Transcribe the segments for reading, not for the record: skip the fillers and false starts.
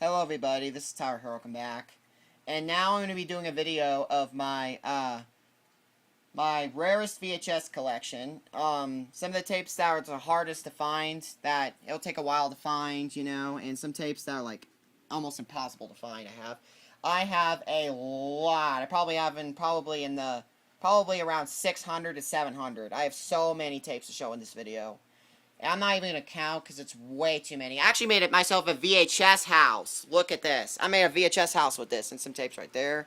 Hello everybody, this is Tower Hero, welcome back. And now I'm going to be doing a video of my, my rarest VHS collection. Some of the tapes that are the hardest to find, that it'll take a while to find, you know, and some tapes that are, like, almost impossible to find I have a lot. I probably have probably around 600 to 700. I have so many tapes to show in this video. And I'm not even going to count because it's way too many. I actually made myself a VHS house. Look at this. I made a VHS house with this and some tapes right there.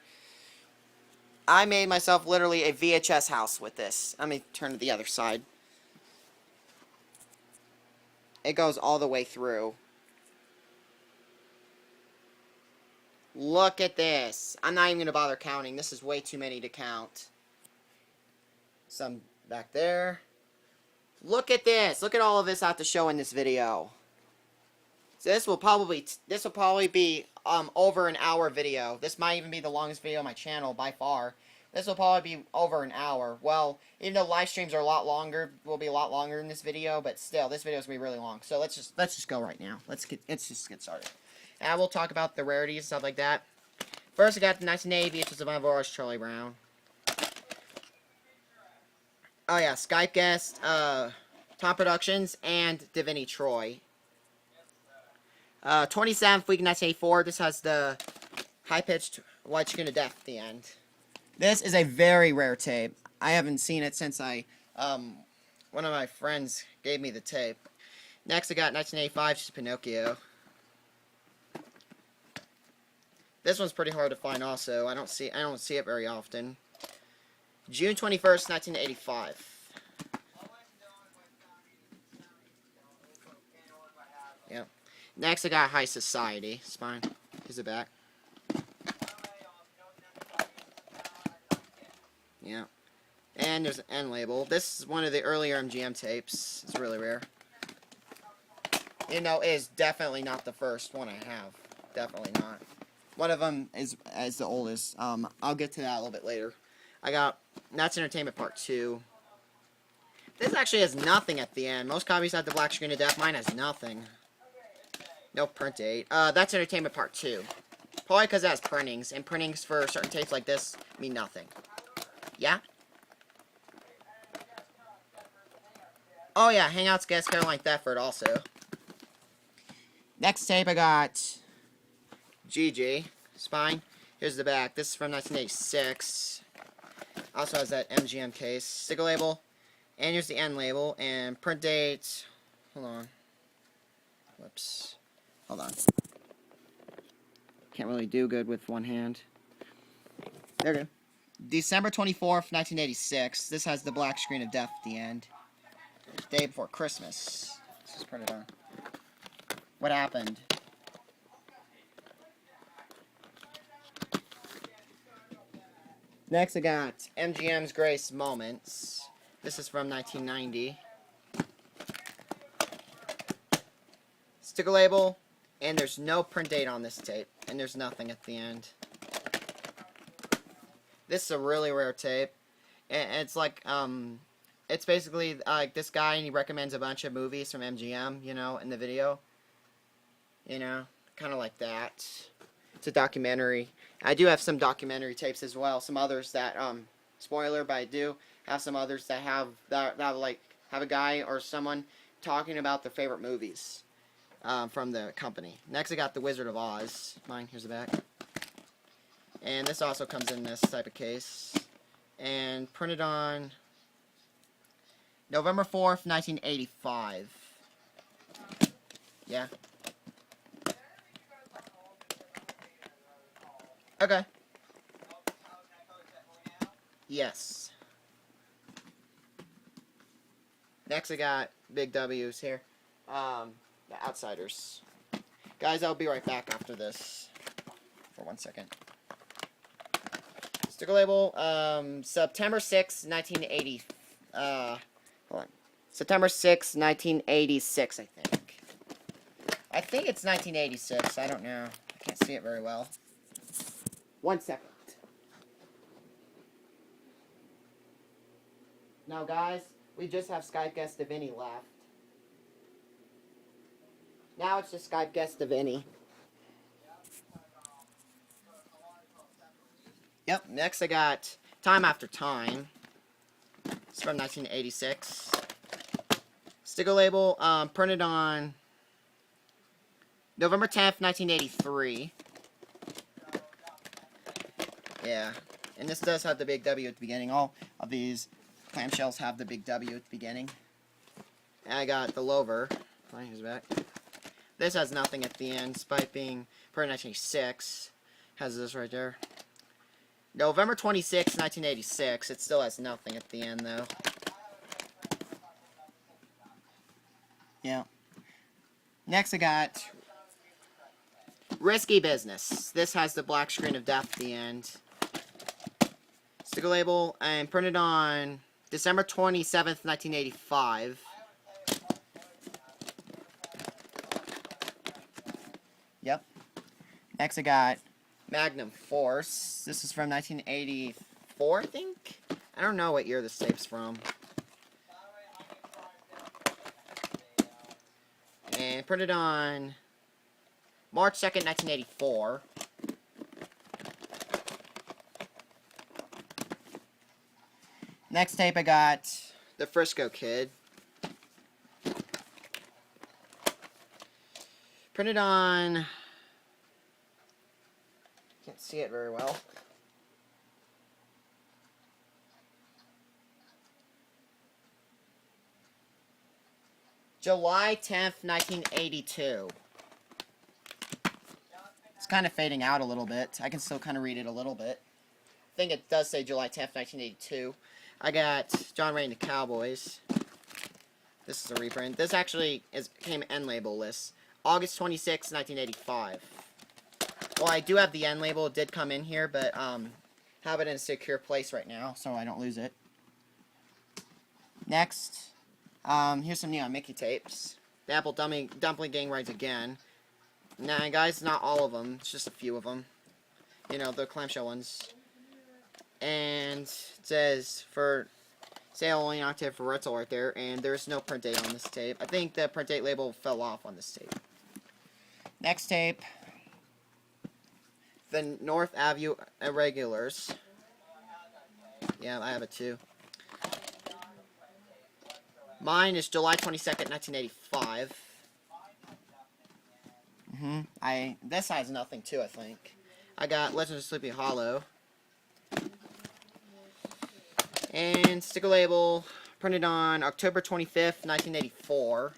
I made myself literally a VHS house with this. Let me turn to the other side. It goes all the way through. Look at this. I'm not even going to bother counting. This is way too many to count. Some back there. Look at this. Look at all of this I have to show in this video. So this will probably be over an hour video. This might even be the longest video on my channel by far. This will probably be over an hour. Well, even though live streams are a lot longer, will be a lot longer than this video, but still, this video is gonna be really long. So let's just go right now. Let's just get started. And I will talk about the rarities and stuff like that. First, I got the 1980, which is the rarest Charlie Brown. Oh yeah, Skype guest, Tom Productions, and Divinity Troy. 27th week 1984. This has the high-pitched white screen of death at the end. This is a very rare tape. I haven't seen it since one of my friends gave me the tape. Next, I got 1985, just Pinocchio. This one's pretty hard to find also. I don't see it very often. June 21st, 1985. Yep. Next, I got High Society. Spine. Here's the back. Yeah. And there's an end label. This is one of the earlier MGM tapes. It's really rare. You know, it is definitely not the first one I have. Definitely not. One of them is the oldest. I'll get to that a little bit later. I got That's Entertainment Part 2. This actually has nothing at the end. Most copies have the black screen of death. Mine has nothing. No print date. That's Entertainment Part 2. Probably because it has printings. And printings for certain tapes like this mean nothing. Yeah? Oh yeah, Hangouts guest Caroline Thetford also. Next tape I got GG. Spine. Here's the back. This is from 1986. Also has that MGM case. Sticker label. And here's the end label. And print date. Hold on. Whoops. Hold on. Can't really do good with one hand. There we go. December 24th, 1986. This has the black screen of death at the end. Day before Christmas. Let's just print it on. What happened? Next I got MGM's Greatest Moments. This is from 1990. Sticker label, and there's no print date on this tape, and there's nothing at the end. This is a really rare tape, and it's like, it's basically like this guy, and he recommends a bunch of movies from MGM, you know, in the video. You know, kind of like that. It's a documentary. I do have some documentary tapes as well. Some others that, spoiler, but I do have some others that have a guy or someone talking about their favorite movies from the company. Next, I got The Wizard of Oz. Mine, here's the back. And this also comes in this type of case. And printed on November 4th, 1985. Yeah. Okay. Yes. Next I got big W's here. The Outsiders. Guys, I'll be right back after this. For 1 second. Sticker label, September 6, 1980. Hold on. September 6, 1986, I think. I think it's 1986. I don't know. I can't see it very well. 1 second. Now, guys, we just have Skype guest Divinity left. Now it's just Skype guest Divinity. Yep, next I got Time After Time. It's from 1986. Sticker label, printed on November 10th, 1983. Yeah, and this does have the big W at the beginning. All of these clamshells have the big W at the beginning. And I got the Lover. Flying his back. This has nothing at the end, despite being printed in 1986. Has this right there. November 26, 1986. It still has nothing at the end, though. Yeah. Next I got Risky Business. This has the black screen of death at the end. Sticker label, and printed on December 27th, 1985. Yep. Next I got Magnum Force. This is from 1984, I think? I don't know what year this tape's from. And printed on March 2nd, 1984. Next tape I got The Frisco Kid. Printed on... Can't see it very well. July 10th, 1982. It's kind of fading out a little bit. I can still kind of read it a little bit. I think it does say July 10th, 1982. I got John Ray and the Cowboys. This is a reprint. This actually came end label list. August 26, 1985. Well, I do have the end label. It did come in here, but have it in a secure place right now, so I don't lose it. Next, here's some Neon Mickey tapes. The Apple Dumpling Gang rides again. Nah, guys, not all of them. It's just a few of them. You know, the clamshell ones. And it says for sale only active for rental right there, and there's no print date on this tape. I think the print date label fell off on this tape. Next tape, the North Avenue Irregulars. Yeah, I have it too. Mine is July 22nd, 1985. This has nothing too, I think. I got Legend of Sleepy Hollow. And sticker label, printed on October 25th, 1984.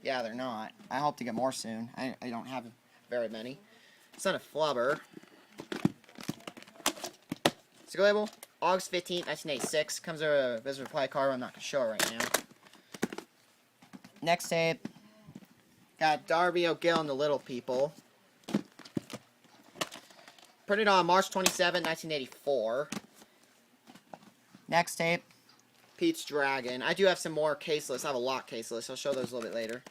Yeah, they're not. I hope to get more soon. I don't have very many. It's not a flubber. Sticker label, August 15th, 1986. Comes with a visitor reply card. I'm not going to show it right now. Next tape, got Darby O'Gill and the Little People. Printed on March 27, 1984. Next tape, Pete's Dragon. I do have some more caseless. I have a lot caseless. I'll show those a little bit later.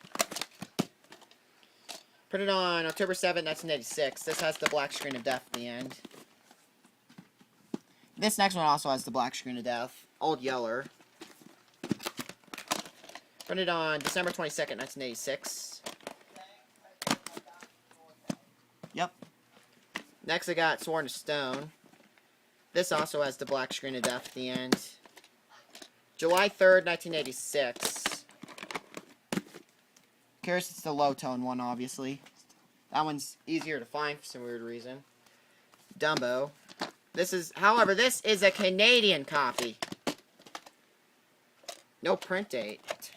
Printed on October 7, 1986. This has the black screen of death at the end. This next one also has the black screen of death. Old Yeller. Printed on December 22nd, 1986. Yep. Next I got Sworn to Stone. This also has the black screen of death at the end. July 3rd, 1986. Curious, it's the low tone one, obviously. That one's easier to find for some weird reason. Dumbo. However, this is a Canadian copy. No print date.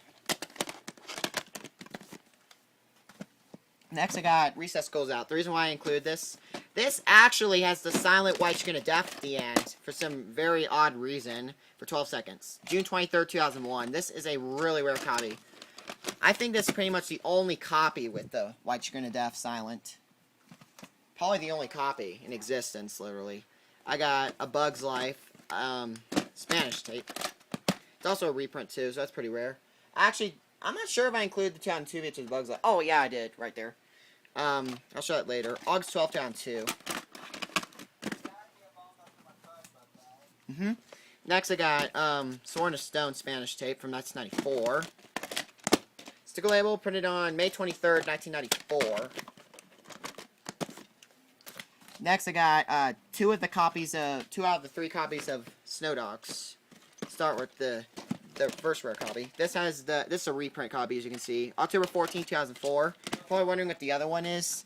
Next I got Recess Goes Out. The reason why I include this actually has the silent white screen of death at the end for some very odd reason for 12 seconds. June 23rd, 2001. This is a really rare copy. I think this is pretty much the only copy with the white screen of death silent. Probably the only copy in existence, literally. I got A Bug's Life Spanish tape. It's also a reprint too, so that's pretty rare. Actually, I'm not sure if I included the 2002 VHS of Bug's Life. Oh yeah, I did, right there. I'll show it later. August 12th, 2002. Next I got Sworn to Stone Spanish tape from 1994. Sticker label printed on May 23rd, 1994. Next, I got two out of the three copies of Snow Dogs. Start with the first rare copy. This is a reprint copy, as you can see. October 14, 2004. Probably wondering what the other one is.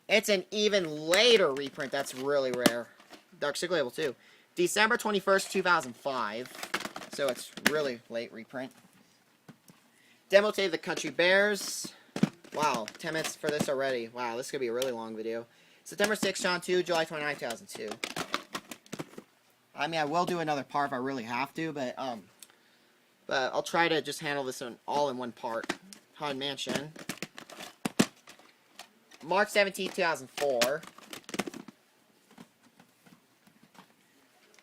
It's an even later reprint that's really rare. Dark Stick Label, too. December 21st, 2005. So it's really late reprint. Demo tape, The Country Bears. Wow, 10 minutes for this already. Wow, this is going to be a really long video. September 6th, John 2, July 29, 2002. I mean, I will do another part if I really have to, but I'll try to just handle this all in one part. Haunted Mansion. March 17, 2004.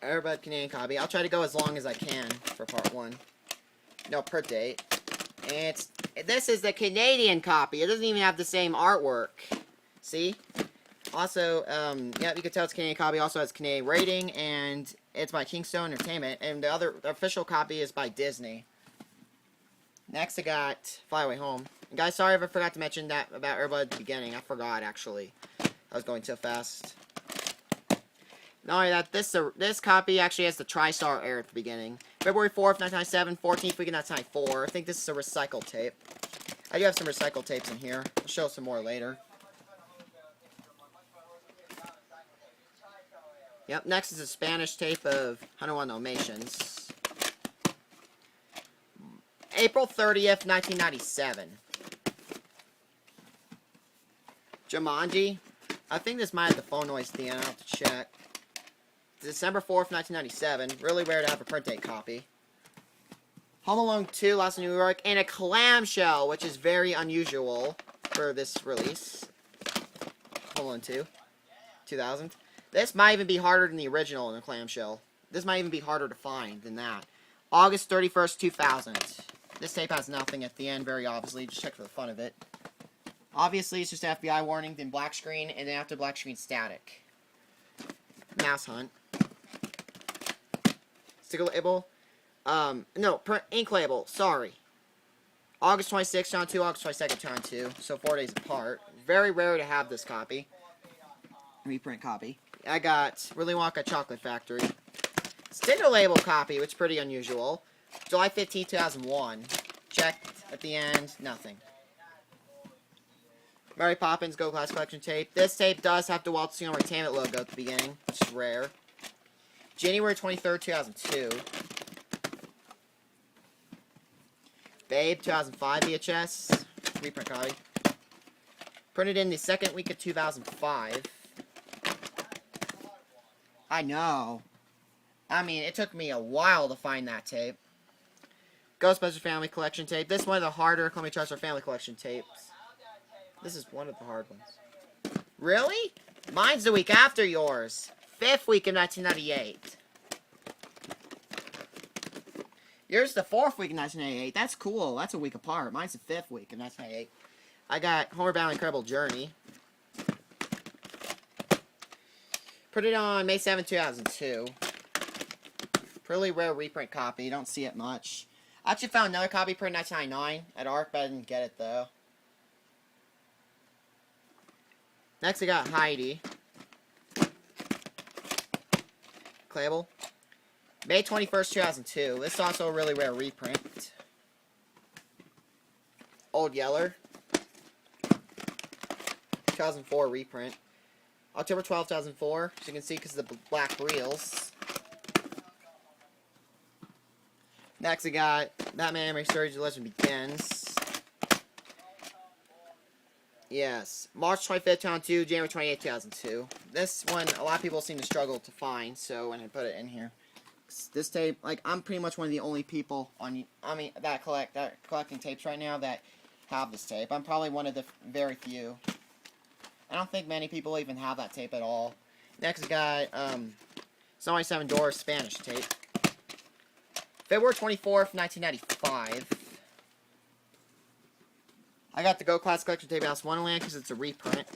Airbud Canadian copy. I'll try to go as long as I can for part 1. No, per date. And this is the Canadian copy. It doesn't even have the same artwork. See? Also, yeah, you can tell it's a Canadian copy. Also has Canadian rating, and it's by Kingstone Entertainment. And the official copy is by Disney. Next, I got Fly Away Home. And guys, sorry if I forgot to mention that about Airbud at the beginning. I forgot, actually. I was going too fast. Not only that, this copy actually has the TriStar air at the beginning. February 4th, 1997, 14th week of 1994. I think this is a recycled tape. I do have some recycled tapes in here. I'll show some more later. Yep, next is a Spanish tape of 101 Dalmatians. April 30th, 1997. Jumanji. I think this might have the phone noise at the end. I'll have to check. December 4th, 1997. Really rare to have a print date copy. Home Alone 2, Lost in New York. And a clamshell, which is very unusual for this release. Home Alone 2. 2000. This might even be harder than the original in a clamshell. This might even be harder to find than that. August 31st, 2000. This tape has nothing at the end, very obviously. Just check for the fun of it. Obviously, it's just FBI warning, then black screen, and then after black screen, static. Mouse Hunt. Sticker label. No, ink label. Sorry. August 26th, John 2. August 22nd, John 2. So 4 days apart. Very rare to have this copy. Reprint copy. I got Willy Wonka Chocolate Factory. Sticker label copy, which is pretty unusual. July 15, 2001. Checked at the end. Nothing. Mary Poppins Go Class Collection tape. This tape does have the Walt Disney Entertainment logo at the beginning, which is rare. January 23rd, 2002. Babe, 2005 VHS. Reprint copy. Printed in the second week of 2005. I know. I mean, it took me a while to find that tape. Ghostbusters Family Collection tape. This is one of the harder Columbia Trust Family Collection tapes. This is one of the hard ones. Really? Mine's the week after yours. 5th week of 1998. Yours the 4th week of 1998. That's cool. That's a week apart. Mine's the 5th week of 1998. I got Homer Bound Incredible Journey. Printed on May 7, 2002. Pretty rare reprint copy. You don't see it much. I actually found another copy printed in 1999 at ARC, but I didn't get it though. Next, I got Heidi. Clayable. May 21st, 2002. This is also a really rare reprint. Old Yeller. 2004 reprint. October 12, 2004. As you can see, because of the black reels. Next, I got Batman Animated Series The Legend Begins. Yes. March 25th, 2002, January 28th, 2002. This one, a lot of people seem to struggle to find, so when I put it in here. This tape, like, I'm pretty much one of the only people that collecting tapes right now that have this tape. I'm probably one of the very few. I don't think many people even have that tape at all. Next, I got, Snowy Seven Doors Spanish tape. February 24th, 1995. I got the Go Class Collection tape Alice in Wonderland because it's a reprint.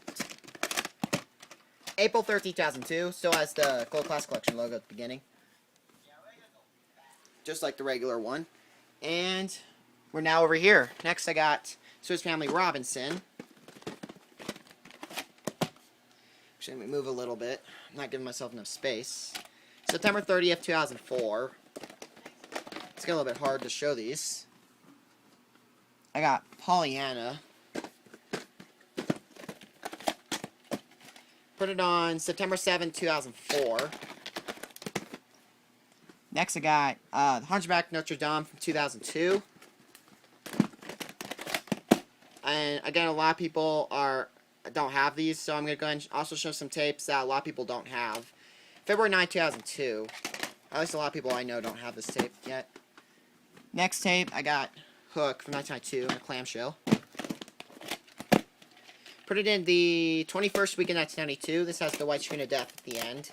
April 13th, 2002. Still has the Go Class Collection logo at the beginning. Just like the regular one. And we're now over here. Next, I got Swiss Family Robinson. Actually, let me move a little bit. I'm not giving myself enough space. September 30th, 2004. It's getting a little bit hard to show these. I got Pollyanna. Put it on September 7th, 2004. Next, I got The Hunchback Notre Dame from 2002. And again, a lot of people don't have these, so I'm going to go ahead and also show some tapes that a lot of people don't have. February 9, 2002. At least a lot of people I know don't have this tape yet. Next tape, I got Hook from 1992 in a clamshell. Put it in the 21st week in 1992. This has the white screen of death at the end.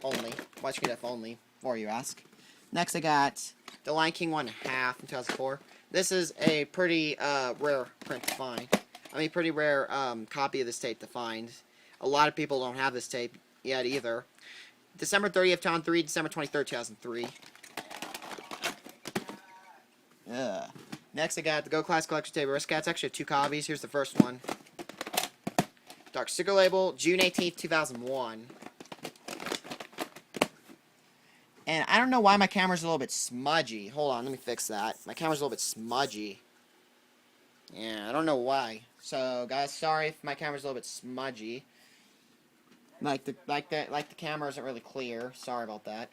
Only. White screen of death only, before you ask. Next, I got The Lion King 1.5 in 2004. This is a pretty rare print to find. I mean, pretty rare copy of this tape to find. A lot of people don't have this tape yet either. December 30th, 2003, December 23rd, 2003. Next, I got the Go Class Collection tape. It's actually 2 copies. Here's the first one. Dark sticker label, June 18th, 2001. And I don't know why my camera's a little bit smudgy. Hold on, let me fix that. My camera's a little bit smudgy. Yeah, I don't know why. So, guys, sorry if my camera's a little bit smudgy. Like the camera isn't really clear. Sorry about that.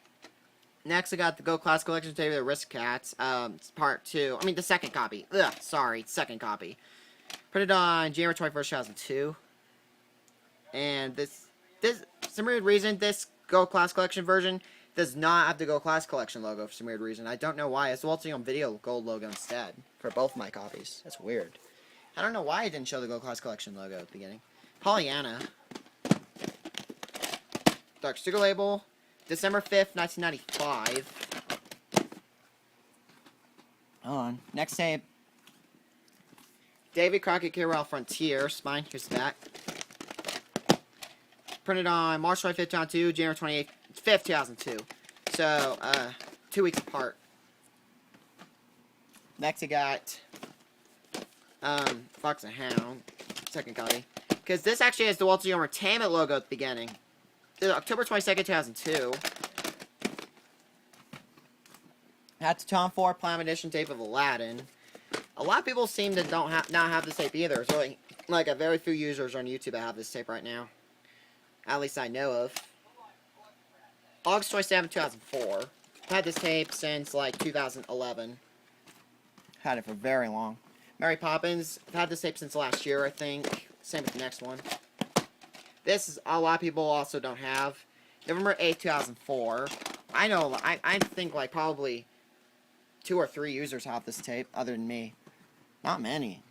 Next, I got the Go Class Collection tape of the Aristocats, part 2. I mean, the second copy. Second copy. Printed on January 21st, 2002. And this, some weird reason, this Go Class Collection version does not have the Go Class Collection logo for some weird reason. I don't know why. It's the Waltzing on Video gold logo instead for both my copies. That's weird. I don't know why I didn't show the Go Class Collection logo at the beginning. Pollyanna. Dark sticker label. December 5th, 1995. Hold on. Next tape. David Crockett Carol Frontier. Spine. Here's the back. Printed on March 25th, 2002, January 5th, 2002. So, 2 weeks apart. Next, I got Fox and Hound. Second copy. Because this actually has the Walter Young Entertainment logo at the beginning. October 22nd, 2002. That's the Tom Ford Platinum Edition tape of Aladdin. A lot of people seem to not have this tape either. So, like a very few users on YouTube that have this tape right now. At least I know of. August 27, 2004. I've had this tape since, like, 2011. Had it for very long. Mary Poppins. I've had this tape since last year, I think. Same with the next one. This is a lot of people also don't have. November 8, 2004. I know, I think, like, probably 2 or 3 users have this tape, other than me. Not many.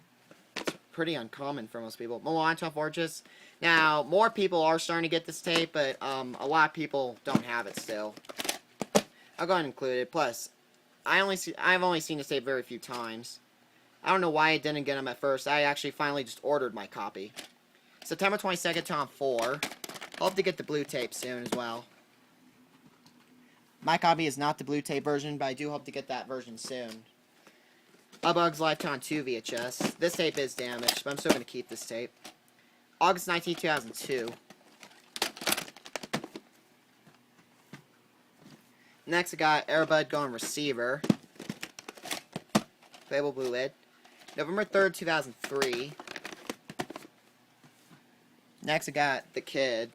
It's pretty uncommon for most people. Mulan, 12 Forges. Now, more people are starting to get this tape, but a lot of people don't have it still. I'll go ahead and include it. Plus, I've only seen this tape very few times. I don't know why I didn't get them at first. I actually finally just ordered my copy. September 22nd, Tom 4. Hope to get the blue tape soon as well. My copy is not the blue tape version, but I do hope to get that version soon. A Bug's Lifetime 2 VHS. This tape is damaged, but I'm still going to keep this tape. August 19, 2002. Next, I got Airbud Going Receiver. Playable blue lid. November 3rd, 2003. Next, I got The Kid.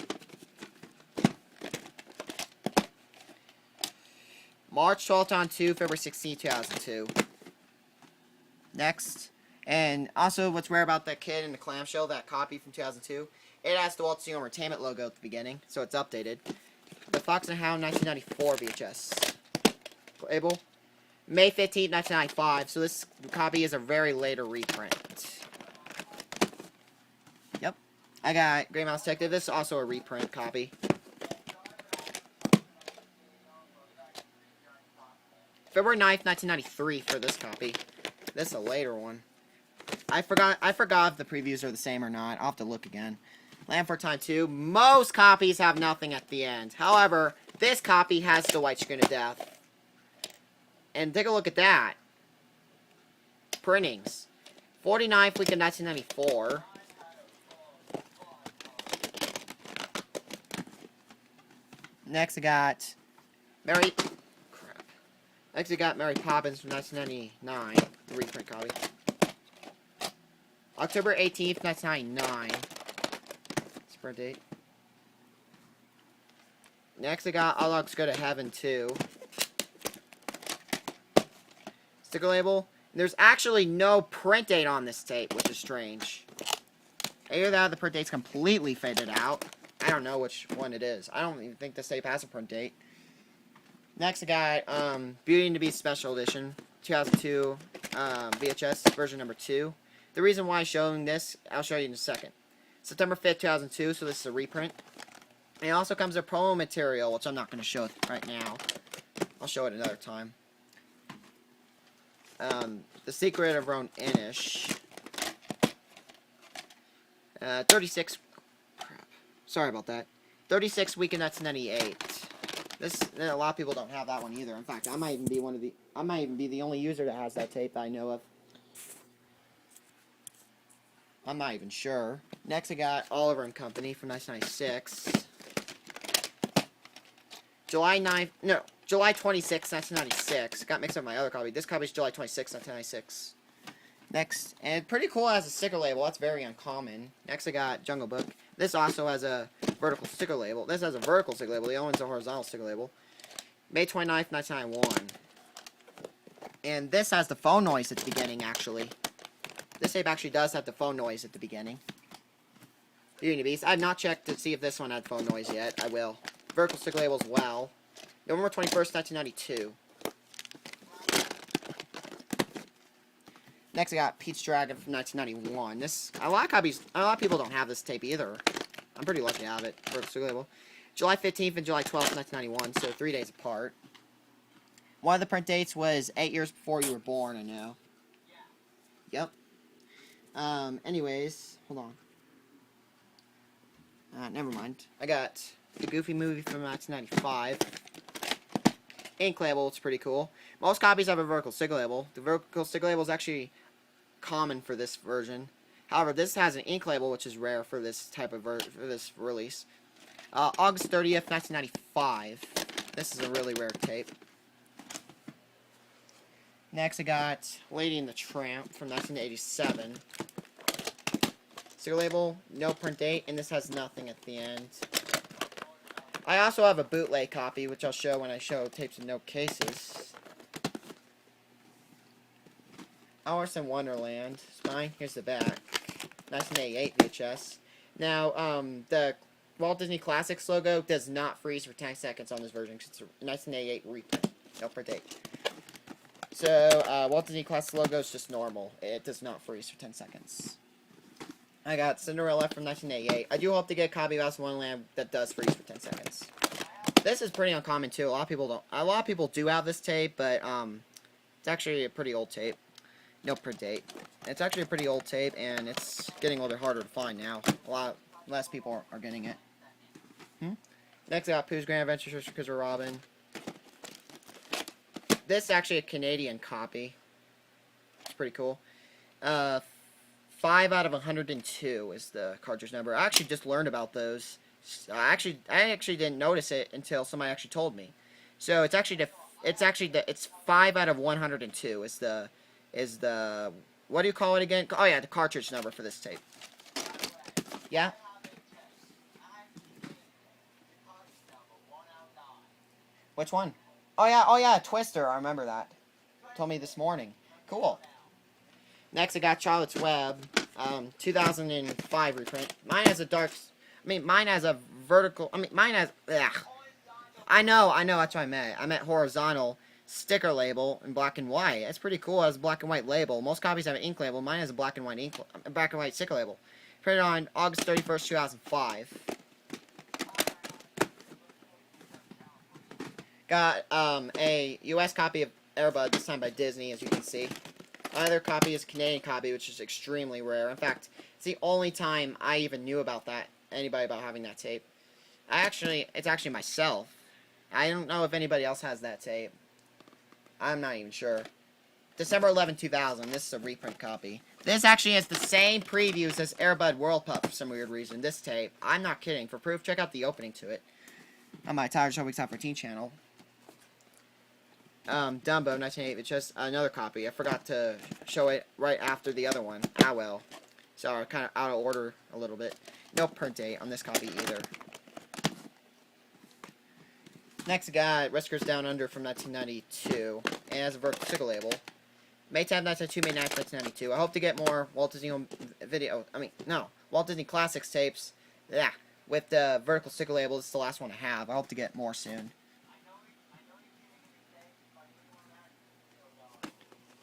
March 12th on 2, February 16, 2002. Next, and also what's rare about that Kid in the clamshell, that copy from 2002, it has the Walt Disney Entertainment logo at the beginning, so it's updated. The Fox and Hound 1994 VHS. Label. May 15, 1995, so this copy is a very later reprint. Yep. I got Grey Mouse Detective. This is also a reprint copy. February 9th, 1993 for this copy. This is a later one. I forgot if the previews are the same or not. I'll have to look again. Land for Time 2. Most copies have nothing at the end. However, this copy has the white screen of death. And take a look at that. Printings. 49th week of 1994. Next, I got Mary... Crap. Next, I got Mary Poppins from 1999. The reprint copy. October 18th, 1999. Sprint date. Next, I got All Dogs Go to Heaven 2. Sticker label. There's actually no print date on this tape, which is strange. Either that or the print date's completely faded out. I don't know which one it is. I don't even think this tape has a print date. Next, I got Beauty and the Beast Special Edition 2002 VHS version number 2. The reason why I'm showing this, I'll show you in a second. September 5th, 2002, so this is a reprint. And it also comes with promo material, which I'm not going to show right now. I'll show it another time. The Secret of Roan Inish. 36... Crap. Sorry about that. 36 week in 1998. This, a lot of people don't have that one either. In fact, I might even be the only user that has that tape that I know of. I'm not even sure. Next, I got Oliver and Company from 1996. July 26, 1996. Got mixed up with my other copy. This copy is July 26, 1996. Next, and pretty cool as a sticker label. That's very uncommon. Next, I got Jungle Book. This also has a vertical sticker label. This has a vertical sticker label. The other one's a horizontal sticker label. May 29th, 1991. And this has the phone noise at the beginning, actually. This tape actually does have the phone noise at the beginning. Beauty and the Beast. I have not checked to see if this one had phone noise yet. I will. Vertical sticker label as well. November 21st, 1992. Next, I got Pete's Dragon from 1991. This, a lot of people don't have this tape either. I'm pretty lucky to have it. Vertical sticker label. July 15th and July 12th, 1991, so 3 days apart. One of the print dates was 8 years before you were born, I know. Yep. Anyways, hold on. Never mind. I got the Goofy movie from 1995. Ink label, it's pretty cool. Most copies have a vertical sticker label. The vertical sticker label is actually common for this version. However, this has an ink label, which is rare for this type of for this release. August 30th, 1995. This is a really rare tape. Next, I got Lady and the Tramp from 1987. Sticker label, no print date, and this has nothing at the end. I also have a bootleg copy, which I'll show when I show tapes with no cases. Alice in Wonderland. It's mine. Here's the back. 1988 VHS. Now, the Walt Disney Classics logo does not freeze for 10 seconds on this version, because it's a 1988 reprint. No print date. So, Walt Disney Classics logo is just normal. It does not freeze for 10 seconds. I got Cinderella from 1988. I do hope to get a copy of Alice in Wonderland that does freeze for 10 seconds. This is pretty uncommon too. A lot of people do have this tape, but it's actually a pretty old tape. No print date. It's actually a pretty old tape, and it's getting a little bit harder to find now. A lot less people are getting it. Next, I got Pooh's Grand Adventures for Christopher Robin. This is actually a Canadian copy. It's pretty cool. 5 out of 102 is the cartridge number. I actually just learned about those. I actually didn't notice it until somebody actually told me. So it's 5 out of 102 is the what do you call it again? Oh yeah, the cartridge number for this tape. Yeah. Which one? Oh yeah, Twister. I remember that. Told me this morning. Cool. Next, I got Charlotte's Web, 2005 reprint. Mine has a vertical. Mine has. Ugh. I know. That's what I meant. I meant horizontal sticker label in black and white. It's pretty cool. It has a black and white label. Most copies have an ink label. Mine has a black and white sticker label. Printed on August 31st, 2005. Got a U.S. copy of Air Bud, this time by Disney, as you can see. Another copy is a Canadian copy, which is extremely rare. In fact, it's the only time I even knew about anybody about having that tape. It's actually myself. I don't know if anybody else has that tape. I'm not even sure. December 11, 2000. This is a reprint copy. This actually has the same previews as Air Bud World Pup for some weird reason. This tape. I'm not kidding. For proof, check out the opening to it. on my Tired Show Weeks Out 14 channel. Dumbo 1988, it's just another copy. I forgot to show it right after the other one. Ah well. So kind of out of order a little bit. No print date on this copy either. Next I got Rescuers Down Under from 1992. And it has a vertical sticker label. May 10th, 1992, May 9th, 1992. I hope to get more Walt Disney Walt Disney Classics tapes. Yeah, with the vertical sticker label. This is the last one I have. I hope to get more soon.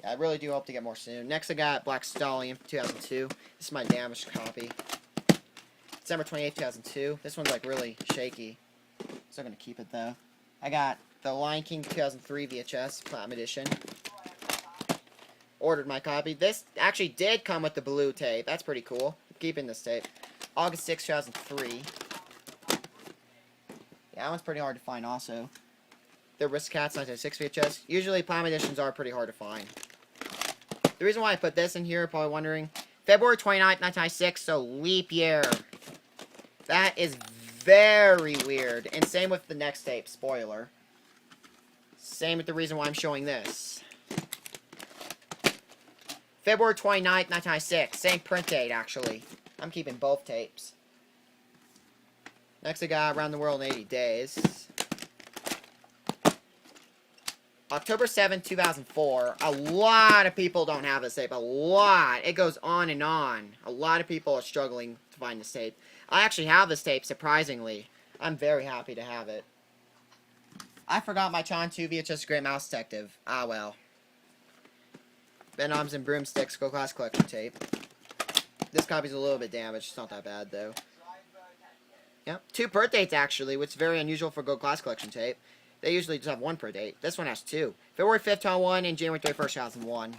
I really do hope to get more soon. Next, I got Black Stallion from 2002. This is my damaged copy. December 28th, 2002. This one's like really shaky. Still gonna keep it though. I got the Lion King 2003 VHS Platinum Edition. Ordered my copy. This actually did come with the blue tape. That's pretty cool. I'm keeping this tape. August 6, 2003. Yeah, that one's pretty hard to find also. The Aristocats 1996 VHS. Usually Platinum Editions are pretty hard to find. The reason why I put this in here, you're probably wondering, February 29th, 1996, so leap year. That is very weird. And same with the next tape, spoiler. Same with the reason why I'm showing this. February 29th, 1996, same print date, actually. I'm keeping both tapes. Next I got Around the World in 80 Days. October 7th, 2004. A lot of people don't have this tape. A lot. It goes on and on. A lot of people are struggling to find this tape. I actually have this tape, surprisingly. I'm very happy to have it. I forgot my Chon 2 VHS Great Mouse Detective. Ah, well. Venoms and Broomsticks Go Class Collection tape. This copy's a little bit damaged. It's not that bad, though. Yep. 2 birth dates, actually, which is very unusual for Go Class Collection tape. They usually just have 1 per date. This one has 2. February 5th, 2001 and January 31st, 2001.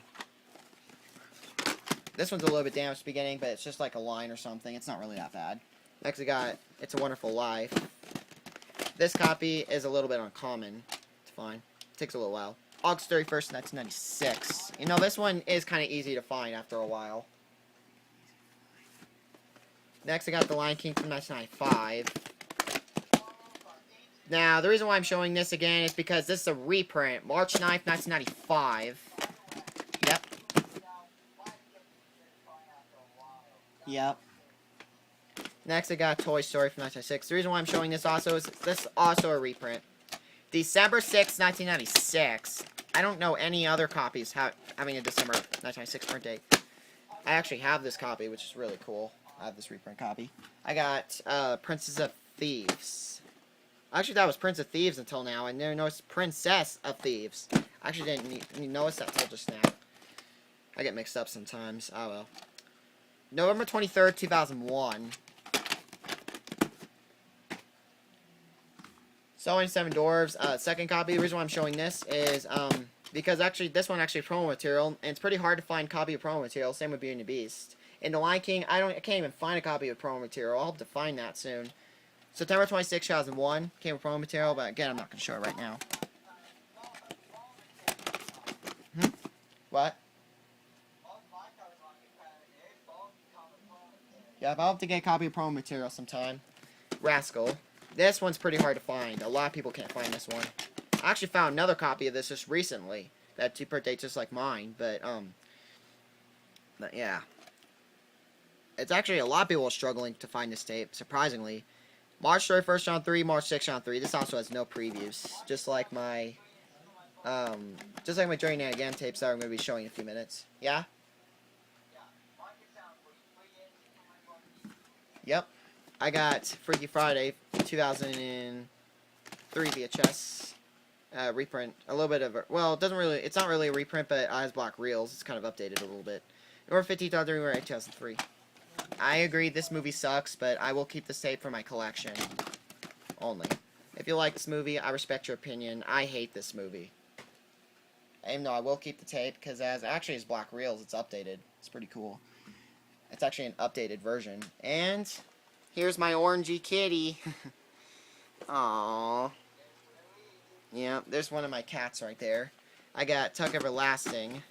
This one's a little bit damaged at the beginning, but it's just like a line or something. It's not really that bad. Next we got It's a Wonderful Life. This copy is a little bit uncommon. It's fine. It takes a little while. August 31st, 1996. You know, this one is kind of easy to find after a while. Next I got The Lion King from 1995. Now, the reason why I'm showing this again is because this is a reprint. March 9th, 1995. Yep. Yep. Next, I got Toy Story from 1996. The reason why I'm showing this also is this is also a reprint. December 6th, 1996. I don't know any other copies having a December 1996 print date. I actually have this copy, which is really cool. I have this reprint copy. I got Princess of Thieves. Actually, that was Prince of Thieves until now. I never noticed Princess of Thieves. I actually didn't notice that until just now. I get mixed up sometimes. Oh well. November 23rd, 2001. Sewing Seven Dwarves. Second copy. The reason why I'm showing this is because actually this one actually promo material, and it's pretty hard to find copy of promo material. Same with Beauty and the Beast. In The Lion King, I can't even find a copy of promo material. I'll hope to find that soon. September 26, 2001, came with promo material, but again, I'm not going to show it right now. What? Yeah, I hope to get a copy of promo material sometime. Rascal. This one's pretty hard to find. A lot of people can't find this one. I actually found another copy of this just recently. That had 2 birth dates just like mine, but yeah. It's actually a lot of people are struggling to find this tape, surprisingly. March 31st, John 3, March 6th, John 3. This also has no previews. Just like my Journey Now Again tapes that I'm going to be showing in a few minutes. Yeah? Yep. I got Freaky Friday 2003 VHS reprint. A little bit of well, it's not really a reprint, but it has black reels. It's kind of updated a little bit. November 15th, 2003. I agree this movie sucks, but I will keep this tape for my collection. Only. If you like this movie, I respect your opinion. I hate this movie. Even though I will keep the tape, because actually has black reels, it's updated. It's pretty cool. It's actually an updated version. And here's my orangey kitty. Aww. Yeah, there's one of my cats right there. I got Tuck Everlasting.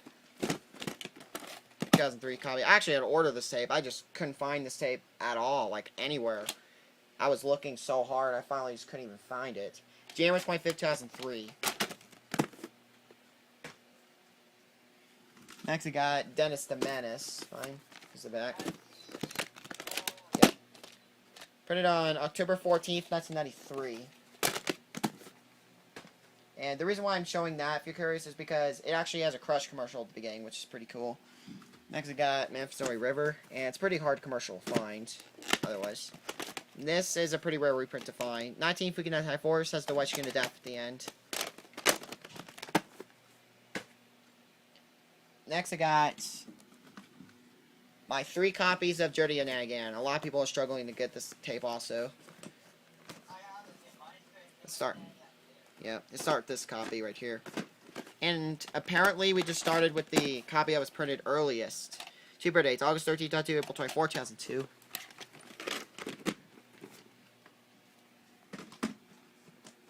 2003 copy. I actually had to order this tape. I just couldn't find this tape at all, like anywhere. I was looking so hard, I finally just couldn't even find it. January 25th, 2003. Next, I got Dennis the Menace. Fine. Here's the back. Yep. Printed on October 14th, 1993. And the reason why I'm showing that, if you're curious, is because it actually has a Crush commercial at the beginning, which is pretty cool. Next, I got Memphis River, and it's a pretty hard commercial to find, otherwise. And this is a pretty rare reprint to find. 19 Fukunet High Force has the white screen of death at the end. Next, I got my 3 copies of Dirty Onanigan. A lot of people are struggling to get this tape also. Let's start. Yeah, let's start this copy right here. And apparently we just started with the copy that was printed earliest. Cheaper dates, August 13th, 2002, April 24th, 2002.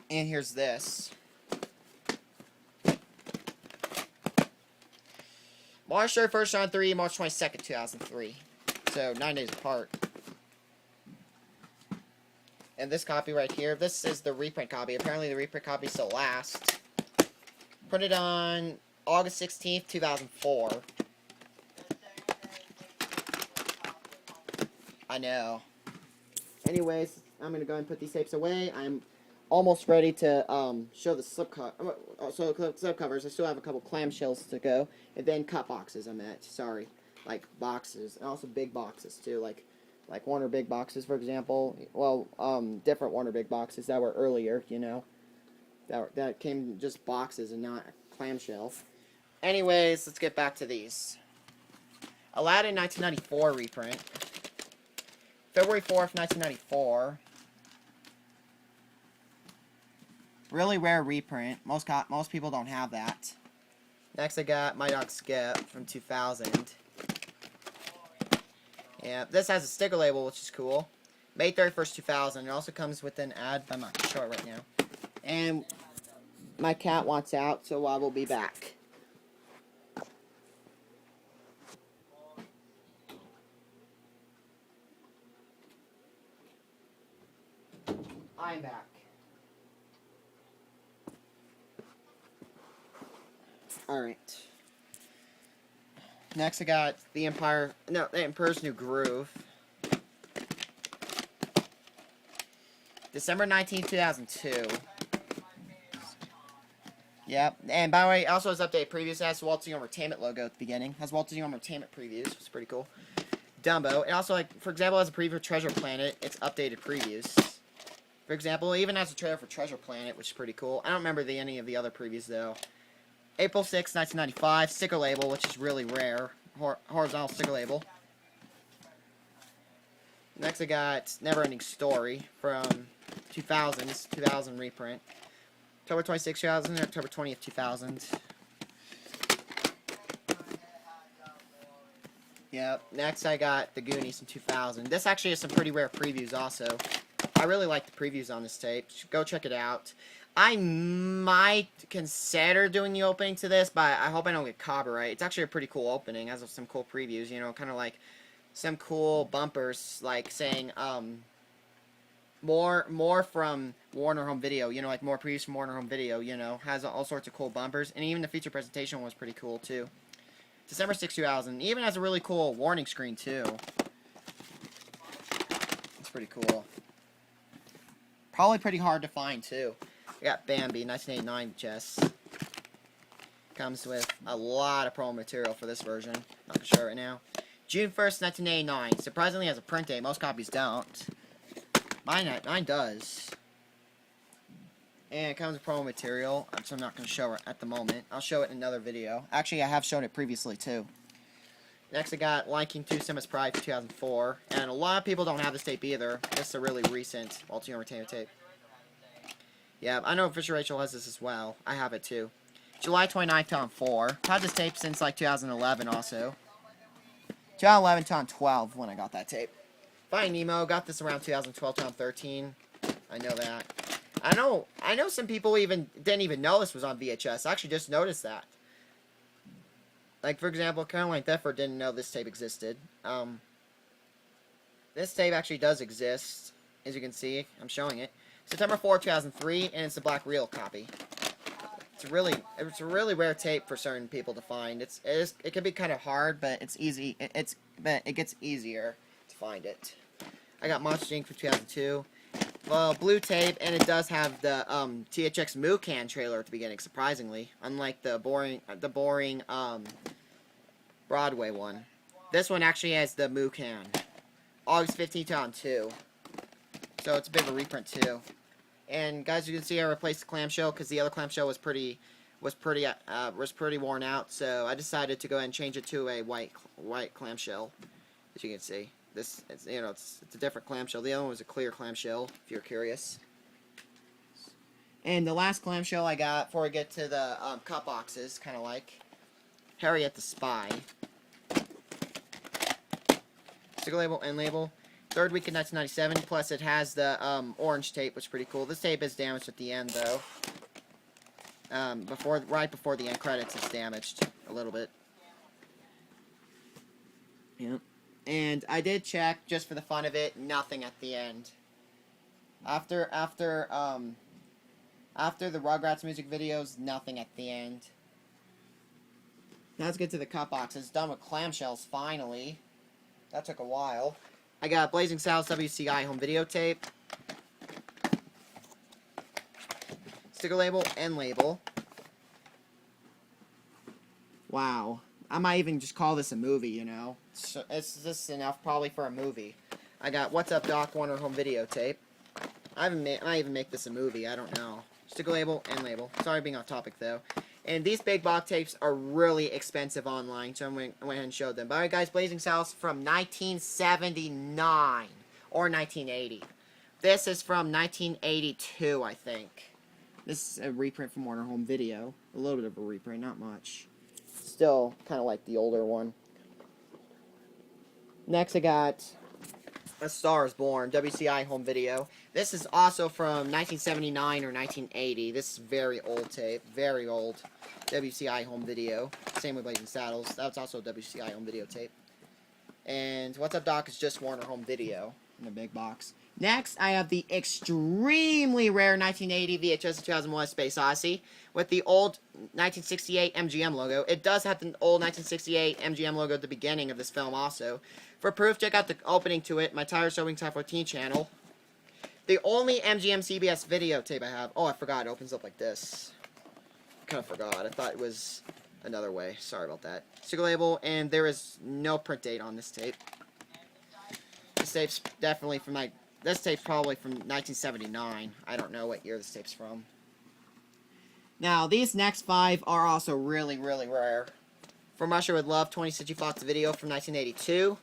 And here's this. March 31st, 2003, March 22nd, 2003. So, 9 days apart. And this copy right here, this is the reprint copy. Apparently the reprint copy still lasts. Printed on August 16th, 2004. I know. Anyways, I'm going to go ahead and put these tapes away. I'm almost ready to show the slip covers. I still have a couple clamshells to go. And then cut boxes, I meant. Sorry. Like boxes. And also big boxes, too. Like Warner Big Boxes, for example. Well, different Warner Big Boxes that were earlier, you know. That came just boxes and not clamshells. Anyways, let's get back to these. Aladdin 1994 reprint. February 4th, 1994. Really rare reprint. Most people don't have that. Next I got My Dog Skip from 2000. Yeah, this has a sticker label, which is cool. May 31st, 2000. It also comes with an ad, but I'm not going to show it right now. And my cat wants out, so I will be back. I'm back. Alright. Next I got The Emperor's New Groove. December 19th, 2002. Yep. And by the way, it also has updated previews. It has Walt Disney Entertainment logo at the beginning. It has Walt Disney Entertainment previews. It's pretty cool. Dumbo. It also, like, for example, has a preview for Treasure Planet. It's updated previews. For example, it even has a trailer for Treasure Planet, which is pretty cool. I don't remember any of the other previews, though. April 6, 1995. Sticker label, which is really rare. Horizontal sticker label. Next I got Neverending Story from 2000 reprint. October 26, 2000, October 20th, 2000. Yep. Next I got The Goonies in 2000. This actually has some pretty rare previews also. I really like the previews on this tape. Go check it out. I might consider doing the opening to this, but I hope I don't get copyright. It's actually a pretty cool opening. It has some cool previews, you know, kind of like some cool bumpers, like saying, more from Warner Home Video, you know, like more previews from Warner Home Video, you know, has all sorts of cool bumpers, and even the feature presentation was pretty cool, too. December 6, 2000, even has a really cool warning screen, too. It's pretty cool. Probably pretty hard to find, too. We got Bambi, 1989 chess. Comes with a lot of promo material for this version. Not gonna show it right now. June 1st, 1989. Surprisingly has a print date. Most copies don't. Mine does. And it comes with promo material, which I'm not going to show it at the moment. I'll show it in another video. Actually, I have shown it previously, too. Next, I got Lion King 2, Simba's Pride for 2004. And a lot of people don't have this tape either. This is a really recent Walt Disney Entertainment tape. Yeah, I know Fisher Rachel has this as well. I have it, too. July 29, 2004. I've had this tape since, like, 2011, also. 2011, 2012, when I got that tape. Finding Nemo, got this around 2012, 2013. I know that. I know some people didn't even know this was on VHS. I actually just noticed that. Like, for example, Caroline Theffer didn't know this tape existed. This tape actually does exist. as you can see. I'm showing it. September 4, 2003, and it's the black reel copy. It's a really rare tape for certain people to find. It can be kind of hard, but it's easy. But it gets easier to find it. I got Monster Inc. for 2002. Well, blue tape, and it does have the THX Moo Can trailer at the beginning. Surprisingly, unlike the boring Broadway one, this one actually has the Moo Can. August 15, 2002. So it's a bit of a reprint too. And guys, you can see I replaced the clamshell because the other clamshell was pretty worn out. So I decided to go ahead and change it to a white clamshell. As you can see, it's a different clamshell. The other one was a clear clamshell, if you're curious. And the last clamshell I got before I get to the cut boxes, kind of like Harriet the Spy. Sticker label and label. Third week in 1997. Plus, it has the orange tape, which is pretty cool. This tape is damaged at the end, though. Right before the end credits, it's damaged a little bit. Yep. And I did check just for the fun of it. Nothing at the end. After the Rugrats music videos, nothing at the end. Now let's get to the cut boxes. Done with clamshells finally. That took a while. I got Blazing Saddles WCI home video tape. Sticker label and label. Wow. I might even just call this a movie, you know. It's just enough probably for a movie. I got What's Up Doc Warner home video tape. I might even make this a movie. I don't know. Sticker label and label. Sorry being off topic though. And these big box tapes are really expensive online, so I went ahead and showed them. But alright guys, Blazing Saddles from 1979 or 1980. This is from 1982, I think. This is a reprint from Warner Home Video. A little bit of a reprint, not much. Still kind of like the older one. Next I got A Star is Born, WCI home video. This is also from 1979 or 1980. This is very old tape, very old. WCI home video. Same with Blazing Saddles. That's also a WCI home video tape. And What's Up Doc is just Warner Home Video in the big box. Next, I have the extremely rare 1980 VHS 2001 Space Odyssey with the old 1968 MGM logo. It does have the old 1968 MGM logo at the beginning of this film also. For proof, check out the opening to it, my Tire Showing Time 14 channel. The only MGM CBS videotape I have. Oh, I forgot. It opens up like this. Kind of forgot. I thought it was another way. Sorry about that. Sticker label, and there is no print date on this tape. This tape's definitely from this tape's probably from 1979. I don't know what year this tape's from. Now, these next 5 are also really, really rare. From Russia with Love, 20th Century Fox video from 1982.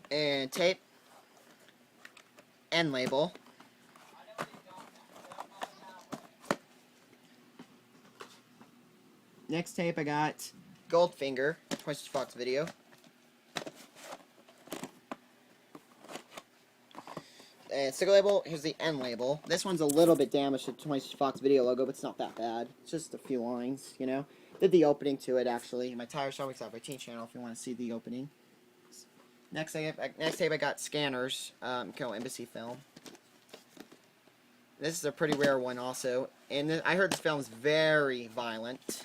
And tape. And label. Next tape I got Goldfinger, 20th Century Fox video. And sticker label, here's the end label. This one's a little bit damaged to the 20th Century Fox video logo, but it's not that bad. It's just a few lines, you know. Did the opening to it, actually. My Tire Showing Time 14 channel, if you want to see the opening. Next tape I got Scanners, Embassy film. This is a pretty rare one also. And I heard this film is very violent.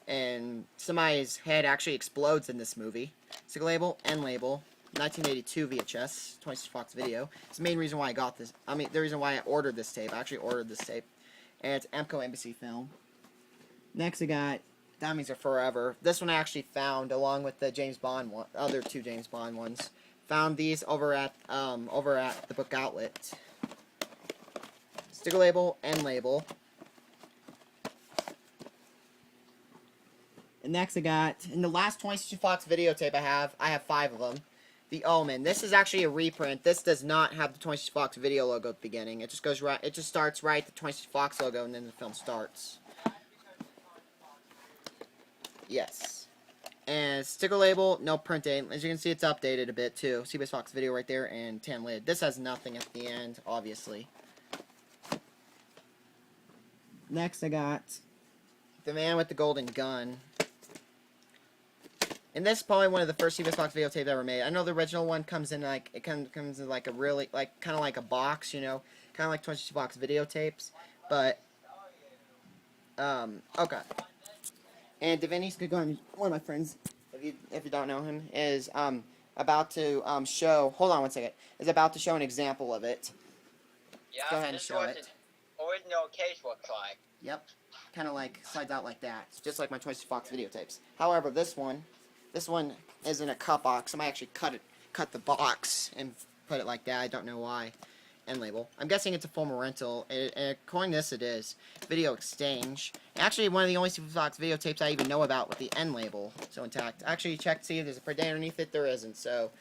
And somebody's head actually explodes in this movie. Sticker label, end label. 1982 VHS, 20th Century Fox video. It's the main reason why I got this. I mean, the reason why I ordered this tape. I actually ordered this tape. And it's Embassy film. Next I got Diamonds Are Forever. This one I actually found along with the James Bond one, other 2 James Bond ones. Found these over at the book outlet. Sticker label, end label. And next I got, in the last 20th Century Fox videotape I have 5 of them. The Omen. This is actually a reprint. This does not have the 20th Century Fox video logo at the beginning. It just goes right. It just starts right at the 20th Century Fox logo, and then the film starts. Yes. And sticker label, no print date. As you can see, it's updated a bit too. CBS Fox video right there, and tan lid. This has nothing at the end, obviously. Next, I got The Man with the Golden Gun. And this is probably one of the first CBS Box videotapes ever made. I know the original one comes in like, it comes in like a really, like, kind of like a box, you know, kind of like 22 box videotapes, but, okay. And Davini's good going, one of my friends, if you don't know him, is, about to, show, hold on one second, is about to show an example of it. Yeah, go ahead and show it. Original case looks like. Yep. Kind of like slides out like that. It's just like my 22 box videotapes. However, this one is in a cut box. I might actually cut the box and put it like that. I don't know why. End label. I'm guessing it's a former rental. And according to this, it is. Video exchange. Actually, one of the only CBS Box videotapes I even know about with the end label so intact. Actually, check to see if there's a per day underneath it. There isn't. So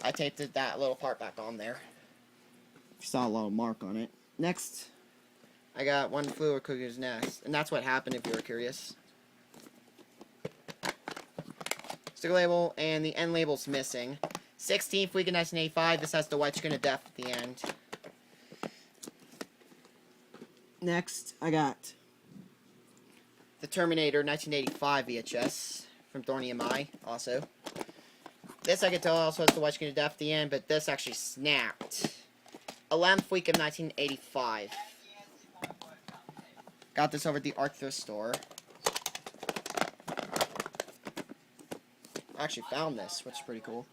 I taped that little part back on there. Saw a little mark on it. Next, I got One Flew Over Cuckoo's Nest, and that's what happened if you were curious. Sticker label, and the end label's missing. 16th week in 1985, this has the white screen of death at the end. Next, I got the Terminator 1985 VHS from Thorny MI, also. This I can tell also has the white screen of death at the end, but this actually snapped. 11th week of 1985. Got this over at the art thrift store. I actually found this, which is pretty cool.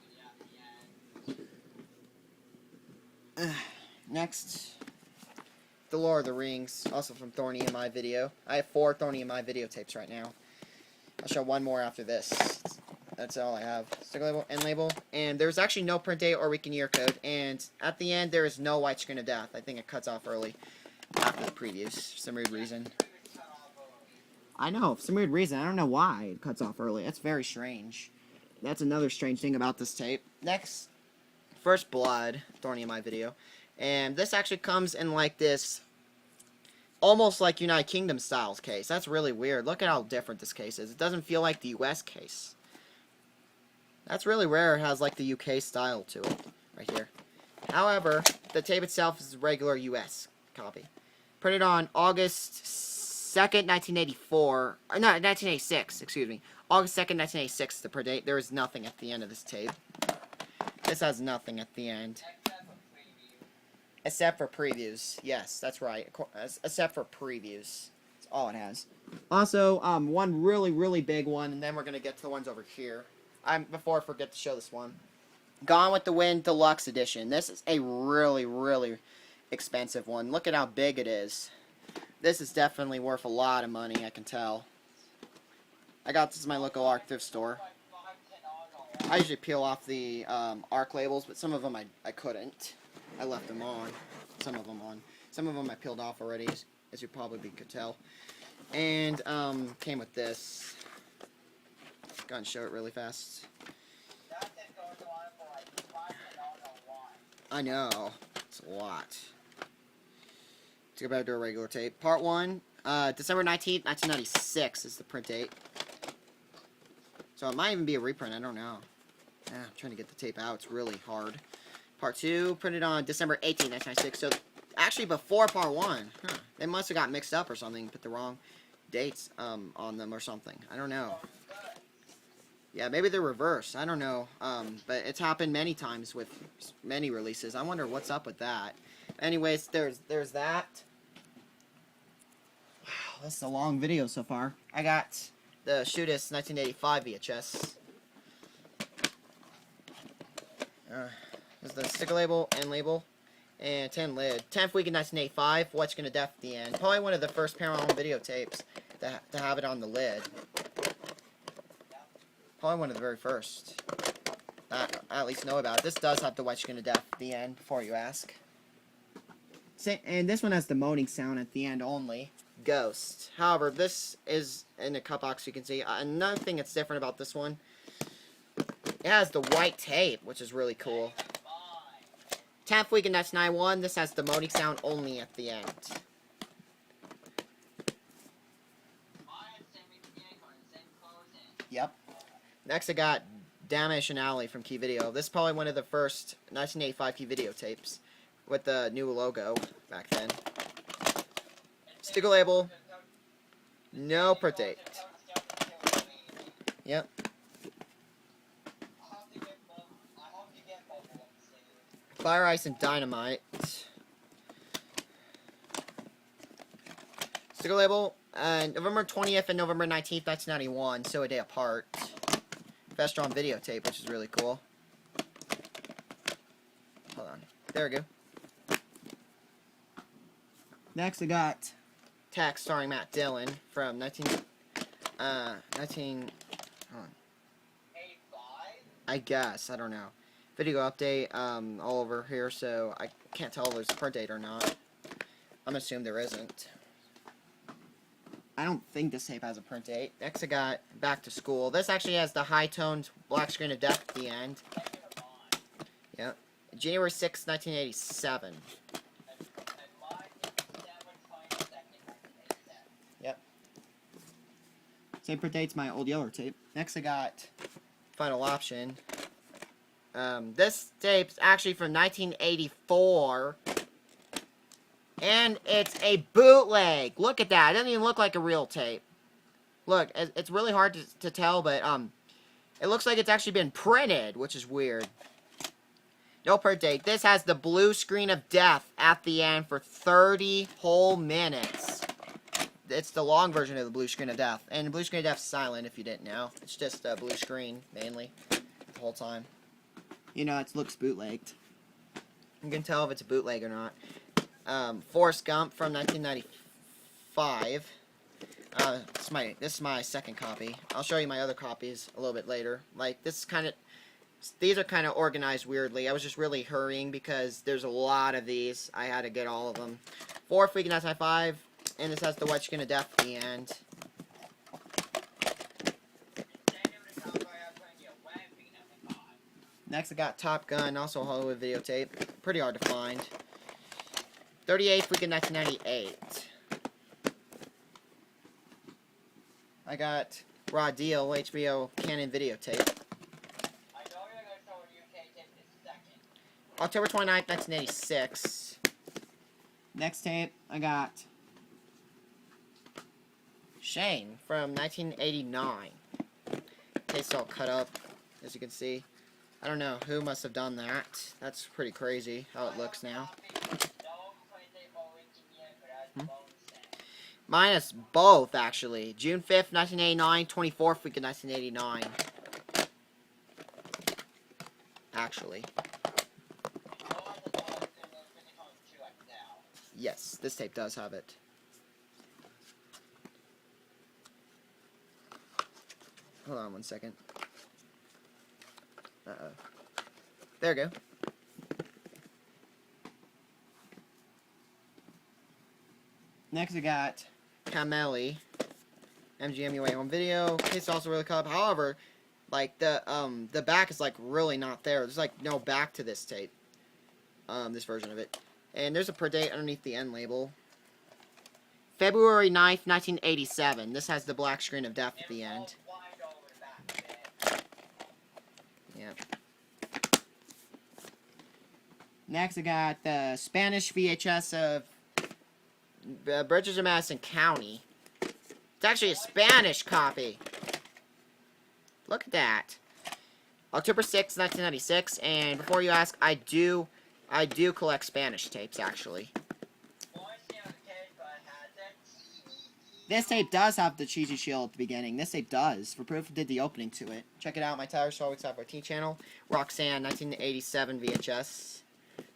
Next, The Lord of the Rings, also from Thorny in my video. I have 4 Thorny in my videotapes right now. I'll show one more after this. That's all I have. Sticker label, end label, and there's actually no print date or week and year code, and at the end there is no white screen of death. I think it cuts off early after the previews for some weird reason. I know, for some weird reason. I don't know why it cuts off early. That's very strange. That's another strange thing about this tape. Next, First Blood, Thorny in my video, and this actually comes in like this almost like United Kingdom styles case. That's really weird. Look at how different this case is. It doesn't feel like the US case. That's really rare. It has like the UK style to it, right here. However, the tape itself is a regular US copy. Printed on August 2nd, 1984. No, 1986, excuse me. August 2nd, 1986 is the per date. There is nothing at the end of this tape. This has nothing at the end. Except for previews. Yes, that's right. Except for previews. That's all it has. Also, one really, really big one, and then we're going to get to the ones over here. Before I forget to show this one. Gone with the Wind Deluxe Edition. This is a really, really expensive one. Look at how big it is. This is definitely worth a lot of money, I can tell. I got this at my local art thrift store. I usually peel off the ARC labels, but some of them I couldn't. I left them on. Some of them on. Some of them I peeled off already, as you probably could tell. And came with this. Go and show it really fast. I know. It's a lot. Let's go back to a regular tape. Part 1, December 19th, 1996 is the print date. So it might even be a reprint, I don't know. Yeah, I'm trying to get the tape out, it's really hard. Part 2, printed on December 18th, 1996. So, actually before Part 1. Huh. They must have got mixed up or something, put the wrong dates on them or something. I don't know. Yeah, maybe they're reversed. I don't know. But it's happened many times with many releases. I wonder what's up with that. Anyways, there's that. Wow, this is a long video so far. I got the Shootist 1985 VHS. There's the sticker label, end label, and 10 lid. 10th week in 1985, What's Gonna Death at the end. Probably one of the first Paramount videotapes to have it on the lid. Probably one of the very first that I at least know about. This does have the What's Gonna Death at the end, before you ask. And this one has the moaning sound at the end only. Ghost. However, this is in the cut box, you can see. Another thing that's different about this one, it has the white tape, which is really cool. 10th week in 1991, this has the moaning sound only at the end. Yep. Next I got Damnation Alley from Key Video. This is probably one of the first 1985 Key Video tapes with the new logo back then. Sticker label. No print date. Yep. Fire, Ice, and Dynamite. Sticker label, November 20th and November 19th, 1991, so a day apart. Vestron videotape, which is really cool. Hold on. There we go. Next, I got Text starring Matt Dillon from 19... hold on. 85? I guess. I don't know. Video update, all over here, so I can't tell if there's a print date or not. I'm assuming there isn't. I don't think this tape has a print date. Next, I got Back to School. This actually has the high-toned black screen of death at the end. Yep. January 6, 1987. Yep. Same print date's my old Yeller tape. Next, I got Final Option. This tape's actually from 1984. And it's a bootleg. Look at that. It doesn't even look like a real tape. Look, it's really hard to tell, but it looks like it's actually been printed, which is weird. No print date. This has the blue screen of death at the end for 30 whole minutes. It's the long version of the blue screen of death. And the blue screen of death is silent, if you didn't know. It's just a blue screen, mainly, the whole time. You know, it looks bootlegged. You can tell if it's a bootleg or not. Forrest Gump from 1995. This is my second copy. I'll show you my other copies a little bit later. Like, these are kind of organized weirdly. I was just really hurrying because there's a lot of these. I had to get all of them. 4 Freaking Out High Five, and this has the white screen of death at the end. Next, I got Top Gun, also a Hollywood videotape. Pretty hard to find. 38th week in 1998. I got Raw Deal, HBO Canon videotape. I know you're going to show a UK tape in a second. October 29th, 1986. Next tape, I got Shane from 1989. Tape's all cut up, as you can see. I don't know who must have done that. That's pretty crazy how it looks now. Minus both, actually. June 5th, 1989, 24th week of 1989. Actually. Yes, this tape does have it. Hold on one second. Uh-oh. There we go. Next I got Camelli, MGMUA on video. It's also really cut up. However, like the back is like really not there. There's like no back to this tape. This version of it. And there's a per date underneath the end label. February 9th, 1987. This has the black screen of death at the end. Yeah. Next I got the Spanish VHS of Bridges of Madison County. It's actually a Spanish copy. Look at that. October 6th, 1996. And before you ask, I do collect Spanish tapes, actually. This tape does have the cheesy shield at the beginning. This tape does. For proof, I did the opening to it. Check it out, my Tyler Strawwick Side 14 channel. Roxanne, 1987 VHS.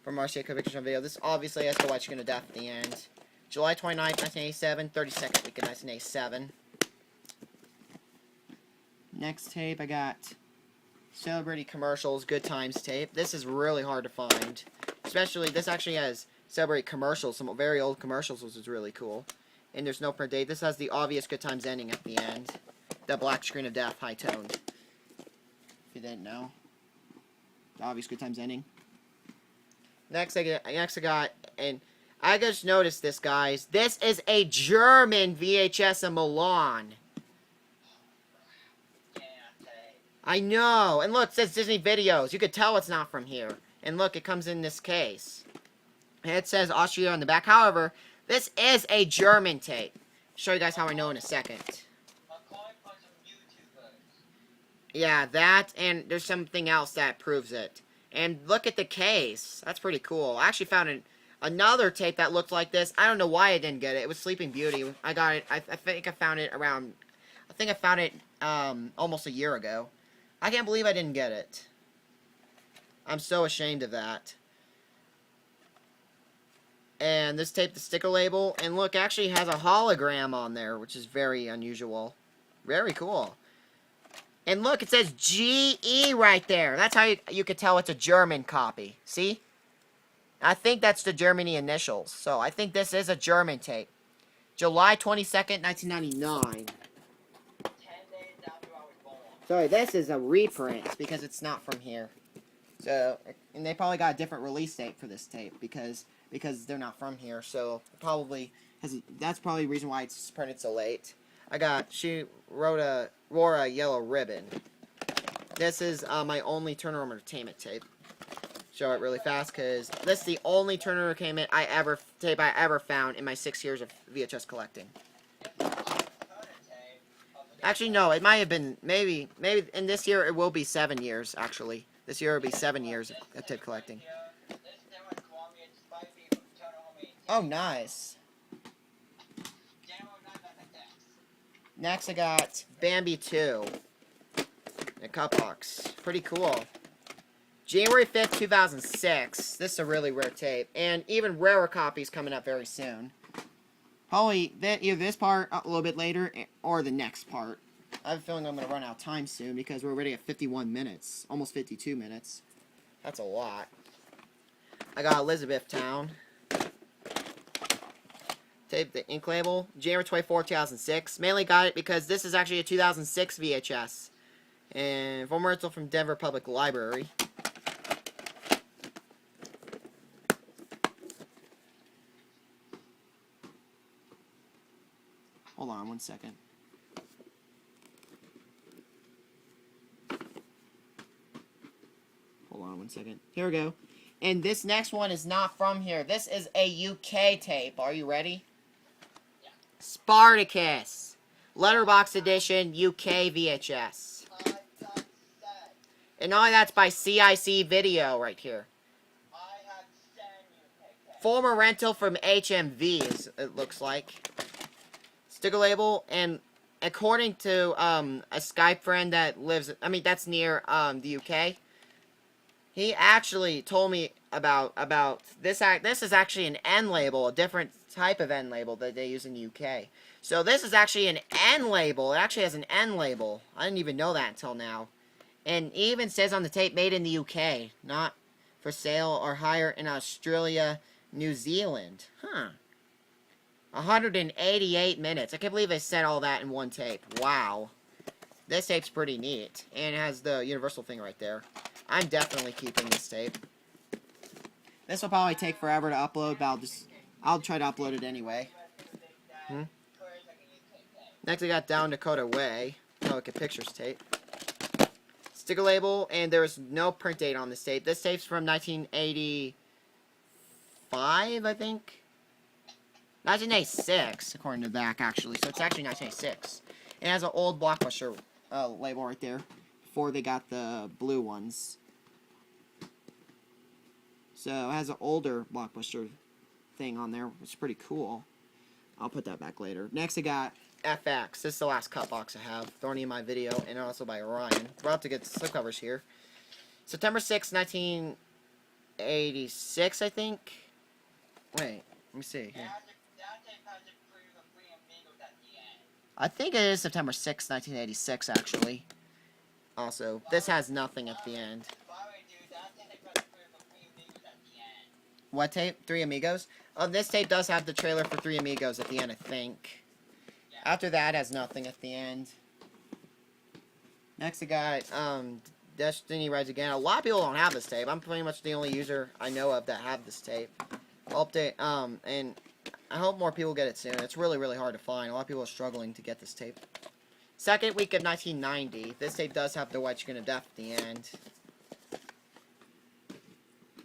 From Marcia Pictures on Video. This obviously has the white screen of death at the end. July 29th, 1987. 32nd week of 1987. Next tape, I got Celebrity Commercials, Good Times tape. This is really hard to find. Especially, this actually has Celebrity Commercials, some very old commercials, which is really cool. And there's no print date. This has the obvious Good Times ending at the end. The black screen of death, high-toned. If you didn't know. The obvious Good Times ending. Next I got, and I just noticed this, guys. This is a German VHS of Milan. I know. And look, it says Disney Videos. You could tell it's not from here. And look, it comes in this case. And it says Austria on the back. However, this is a German tape. Show you guys how I know in a second. Yeah, that, and there's something else that proves it. And look at the case. That's pretty cool. I actually found another tape that looked like this. I don't know why I didn't get it. It was Sleeping Beauty. I got it. I think I found it around... I think I found it almost a year ago. I can't believe I didn't get it. I'm so ashamed of that. And this tape, the sticker label, and look, actually has a hologram on there, which is very unusual. Very cool. And look, it says GE right there. That's how you could tell it's a German copy. See? I think that's the Germany initials. So I think this is a German tape. July 22nd, 1999. 10 days after I was born. Sorry, this is a reprint because it's not from here. So, and they probably got a different release date for this tape because they're not from here. So probably that's probably the reason why it's printed so late. She wore a yellow ribbon. This is my only Turner Home Entertainment tape. Show it really fast because this is the only Turner Entertainment tape I ever found in my 6 years of VHS collecting. Actually, no, it might have been maybe in this year it will be 7 years. Actually, this year will be 7 years of tape collecting. Oh, nice. Next, I got Bambi 2. A cut box. Pretty cool. January 5th, 2006. This is a really rare tape. And even rarer copies coming up very soon. Probably either this part a little bit later or the next part. I have a feeling I'm going to run out of time soon because we're already at 51 minutes. Almost 52 minutes. That's a lot. I got Elizabethtown. Tape, the ink label. January 24, 2006. Mainly got it because this is actually a 2006 VHS. And former rental from Denver Public Library. Hold on 1 second. Hold on 1 second. Here we go. And this next one is not from here. This is a UK tape. Are you ready? Yeah. Spartacus. Letterbox edition UK VHS. And all that's by CIC Video right here. Former rental from HMV, it looks like. Sticker label, and according to a Skype friend that lives, that's near the UK, he actually told me about this. This is actually an N label, a different type of N label that they use in the UK. So this is actually an N label. It actually has an N label. I didn't even know that until now. And it even says on the tape, made in the UK, not for sale or hire in Australia, New Zealand. Huh. 188 minutes. I can't believe they said all that in one tape. Wow. This tape's pretty neat. And it has the Universal thing right there. I'm definitely keeping this tape. This will probably take forever to upload, but I'll try to upload it anyway. Next, I got Down Dakota Way. Look at Pictures tape. Sticker label, and there is no print date on this tape. This tape's from 1985, I think. 1986, according to the back, actually. So it's actually 1986. It has an old Blockbuster label right there, before they got the blue ones. So it has an older Blockbuster thing on there, which is pretty cool. I'll put that back later. Next, I got FX. This is the last cut box I have, thrown in my video, and also by Orion. We're about to get slipcovers here. September 6, 1986, I think. Wait, let me see. Here. I think it is September 6, 1986, actually. Also, this has nothing at the end. What tape? Three Amigos? Oh, this tape does have the trailer for Three Amigos at the end, I think. After that, it has nothing at the end. Next, I got Destiny Rides Again. A lot of people don't have this tape. I'm pretty much the only user I know of that have this tape. I'll update, and I hope more people get it soon. It's really, really hard to find. A lot of people are struggling to get this tape. Second week of 1990. This tape does have the White Chicken of Death at the end.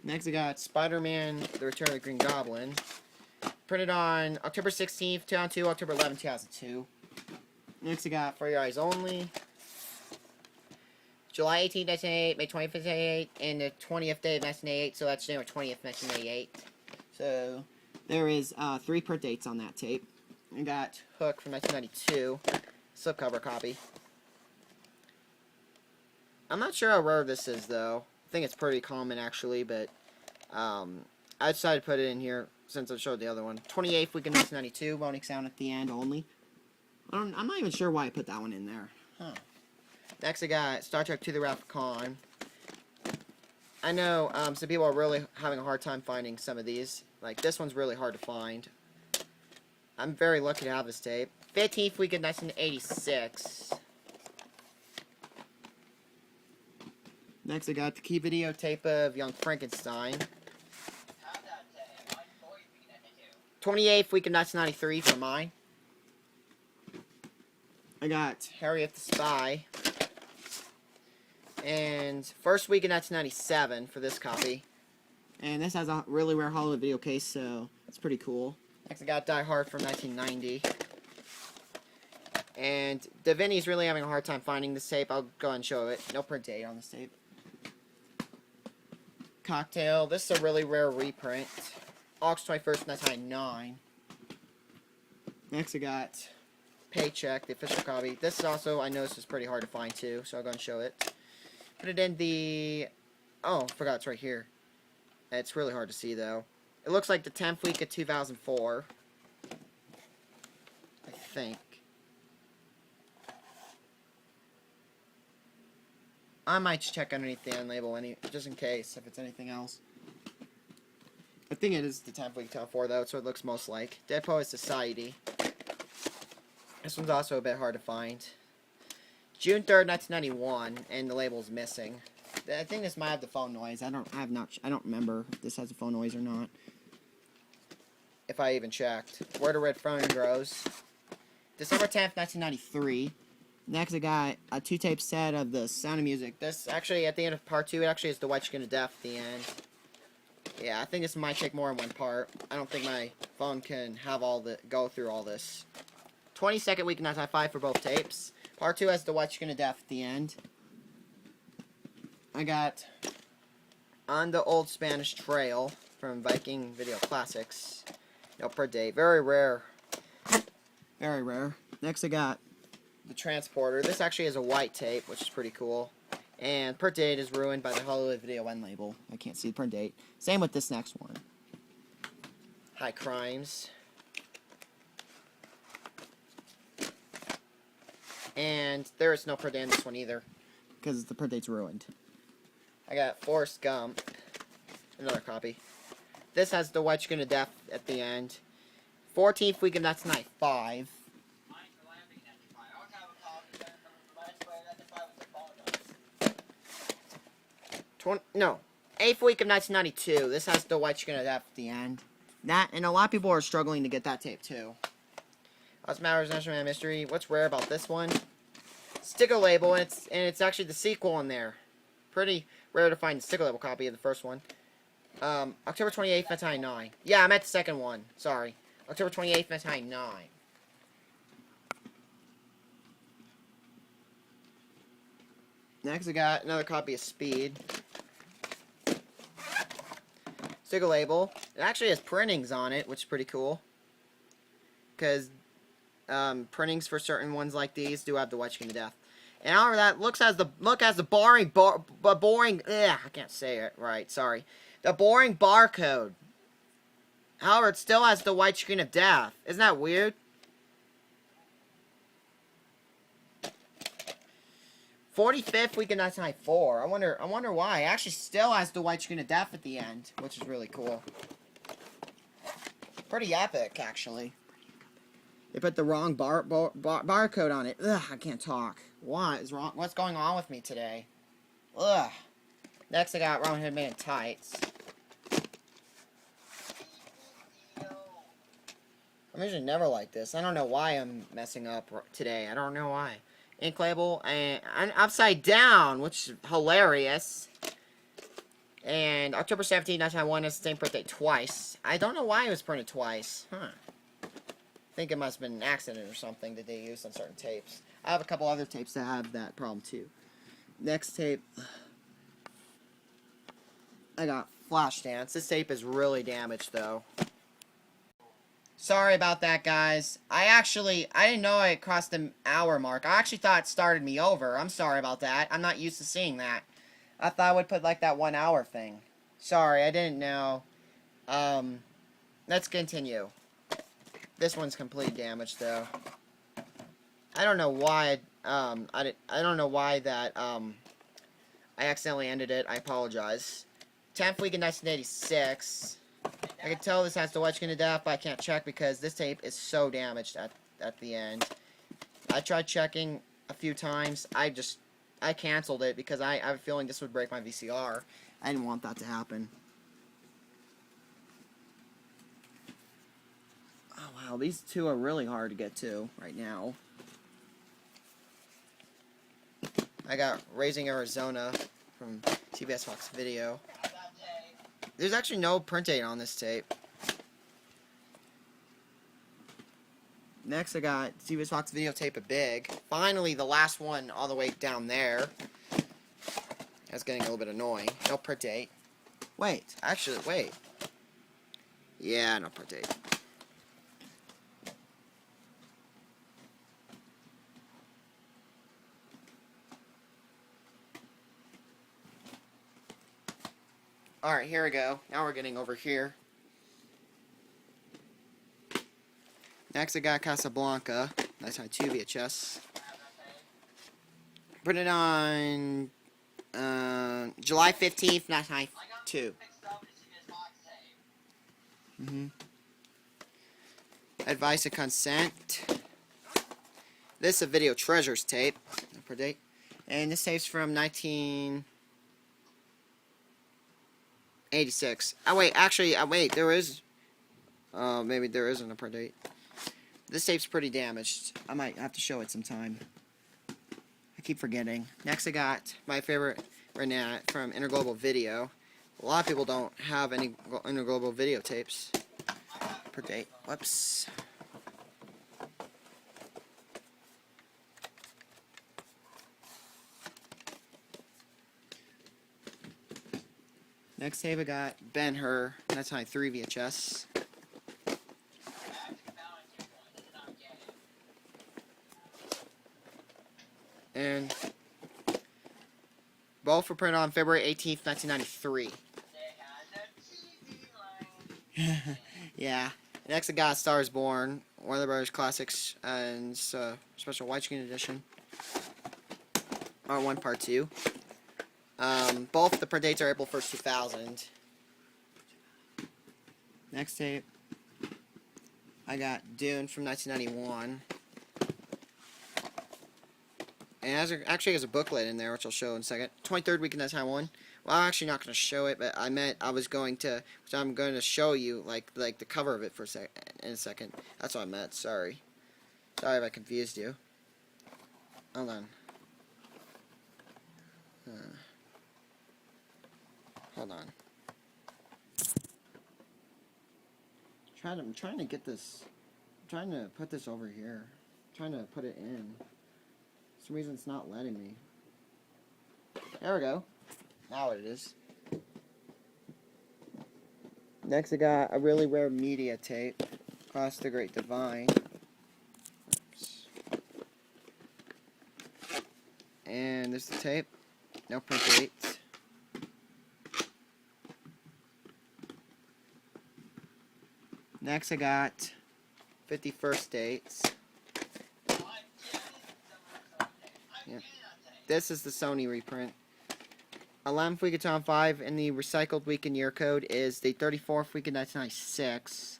Next, I got Spider-Man, The Return of the Green Goblin. Printed on October 16th, 2002, October 11th, 2002. Next, I got For Your Eyes Only. July 18th, 1988, May 25th, 1988, and the 20th day of 1988, so that's January 20th, 1988. So, there is 3 print dates on that tape. We got Hook from 1992, slipcover copy. I'm not sure how rare this is, though. I think it's pretty common, actually, but I decided to put it in here since I showed the other one. 28th week of 1992, moaning sound at the end only. I'm not even sure why I put that one in there. Huh. Next, I got Star Trek to the Wrath of Khan. I know some people are really having a hard time finding some of these. Like, this one's really hard to find. I'm very lucky to have this tape. 15th week of 1986. Next, I got the key videotape of Young Frankenstein. 28th week of 1993 for mine. I got Harriet the Spy. And first week of 1997 for this copy. And this has a really rare Hollywood video case, so it's pretty cool. Next, I got Die Hard from 1990. And Davini's really having a hard time finding this tape. I'll go ahead and show it. No print date on this tape. Cocktail. This is a really rare reprint. August 21st, 1999. Next, I got Paycheck, the official copy. This is also, I noticed, is pretty hard to find too, so I'll go and show it. Put it in the... Oh, I forgot it's right here. It's really hard to see, though. It looks like the 10th week of 2004. I think. I might check underneath the end label, just in case, if it's anything else. I think it is the 10th week of 2004, though, so it looks most like. Dead Poets Society. This one's also a bit hard to find. June 3rd, 1991, and the label's missing. I think this might have the phone noise. I don't remember if this has a phone noise or not. If I even checked. Where the Red Phone Grows. December 10th, 1993. Next, I got a 2-tape set of the Sound of Music. This actually, at the end of part 2, it actually is the White Chicken of Death at the end. Yeah, I think this might take more than one part. I don't think my phone can have go through all this. 22nd week, 1995 for both tapes. Part 2 has the White Chicken of Death at the end. I got On the Old Spanish Trail from Viking Video Classics. No per date. Very rare. Very rare. Next, I got The Transporter. This actually is a white tape, which is pretty cool. And per date is ruined by the Hollywood Video end label. I can't see the per date. Same with this next one. High Crimes. And there is no per date in this one either, because the per date's ruined. I got Forrest Gump. Another copy. This has the White Chicken of Death at the end. 14th week of 1995. No, 8th week of 1992. This has the White Chicken of Death at the end. That, and a lot of people are struggling to get that tape too. What's Matters National Man Mystery? What's rare about this one? Sticker label, and it's actually the sequel in there. Pretty rare to find a sticker label copy of the first one. October 28th, 1999. Yeah, I'm at the second one. Sorry. October 28th, 1999. Next, I got another copy of Speed. Sticker label. It actually has printings on it, which is pretty cool. Because printings for certain ones like these do have the White Chicken of Death. And however, that look has the boring, I can't say it right, sorry. The boring barcode. However, it still has the White Chicken of Death. Isn't that weird? 45th week of 1994. I wonder why. It actually still has the White Chicken of Death at the end, which is really cool. Pretty epic, actually. They put the wrong barcode on it. Ugh, I can't talk. What is wrong? What's going on with me today? Ugh. Next, I got Robin Hood Man in Tights. I'm usually never like this. I don't know why I'm messing up today. I don't know why. Ink label and upside down, which is hilarious. And October 17, 1991 is the same print date twice. I don't know why it was printed twice. Huh. I think it must have been an accident or something that they used on certain tapes. I have a couple other tapes that have that problem too. Next tape, I got Flash Dance. This tape is really damaged, though. Sorry about that, guys. I didn't know I crossed the hour mark. I actually thought it started me over. I'm sorry about that. I'm not used to seeing that. I thought I would put, like, that 1 hour thing. Sorry, I didn't know. Let's continue. This one's completely damaged, though. I don't know why, I don't know why that, I accidentally ended it. I apologize. 10th week in 1986. I can tell this has the wedge skin to death, but I can't check because this tape is so damaged at the end. I tried checking a few times. I canceled it because I have a feeling this would break my VCR. I didn't want that to happen. Oh wow, these two are really hard to get to right now. I got Raising Arizona from CBS Fox Video. There's actually no print date on this tape. Next, I got CBS Fox Videotape a Big. Finally, the last one all the way down there. That's getting a little bit annoying. No print date. Wait. Yeah, no print date. Alright, here we go. Now we're getting over here. Next, I got Casablanca. That's on 2 VHS. Put it on July 15th, 1992. Advice and Consent. This is a Video Treasures tape. No per date. And this tape's from 1986. Oh, wait, actually, wait, there is... maybe there isn't a per date. This tape's pretty damaged. I might have to show it sometime. I keep forgetting. Next, I got my favorite Renat from Interglobal Video. A lot of people don't have any Interglobal videotapes per date. Whoops. Next tape, I got Ben-Hur. That's my 3 VHS. And both were printed on February 18th, 1993. Yeah. Next, I got Stars Born, Warner Brothers Classics, and special widescreen edition. Part 1, Part 2. Both the print dates are April 1st, 2000. Next tape, I got Dune from 1991. And actually has a booklet in there, which I'll show in a second. 23rd week in that time one. Well, I'm actually not going to show it, but I meant I was going to, so I'm going to show you like the cover of it for in a second. That's what I meant. Sorry if I confused you. Hold on. Hold on. I'm trying to get this. I'm trying to put this over here. I'm trying to put it in. For some reason it's not letting me. There we go. Now it is. Next I got a really rare media tape. Across the Great Divine. Oops. And there's the tape. No print date. Next I got 51st dates. Yeah. This is the Sony reprint. 11th week of Tom 5, and the recycled week and year code is the 34th week of 1996.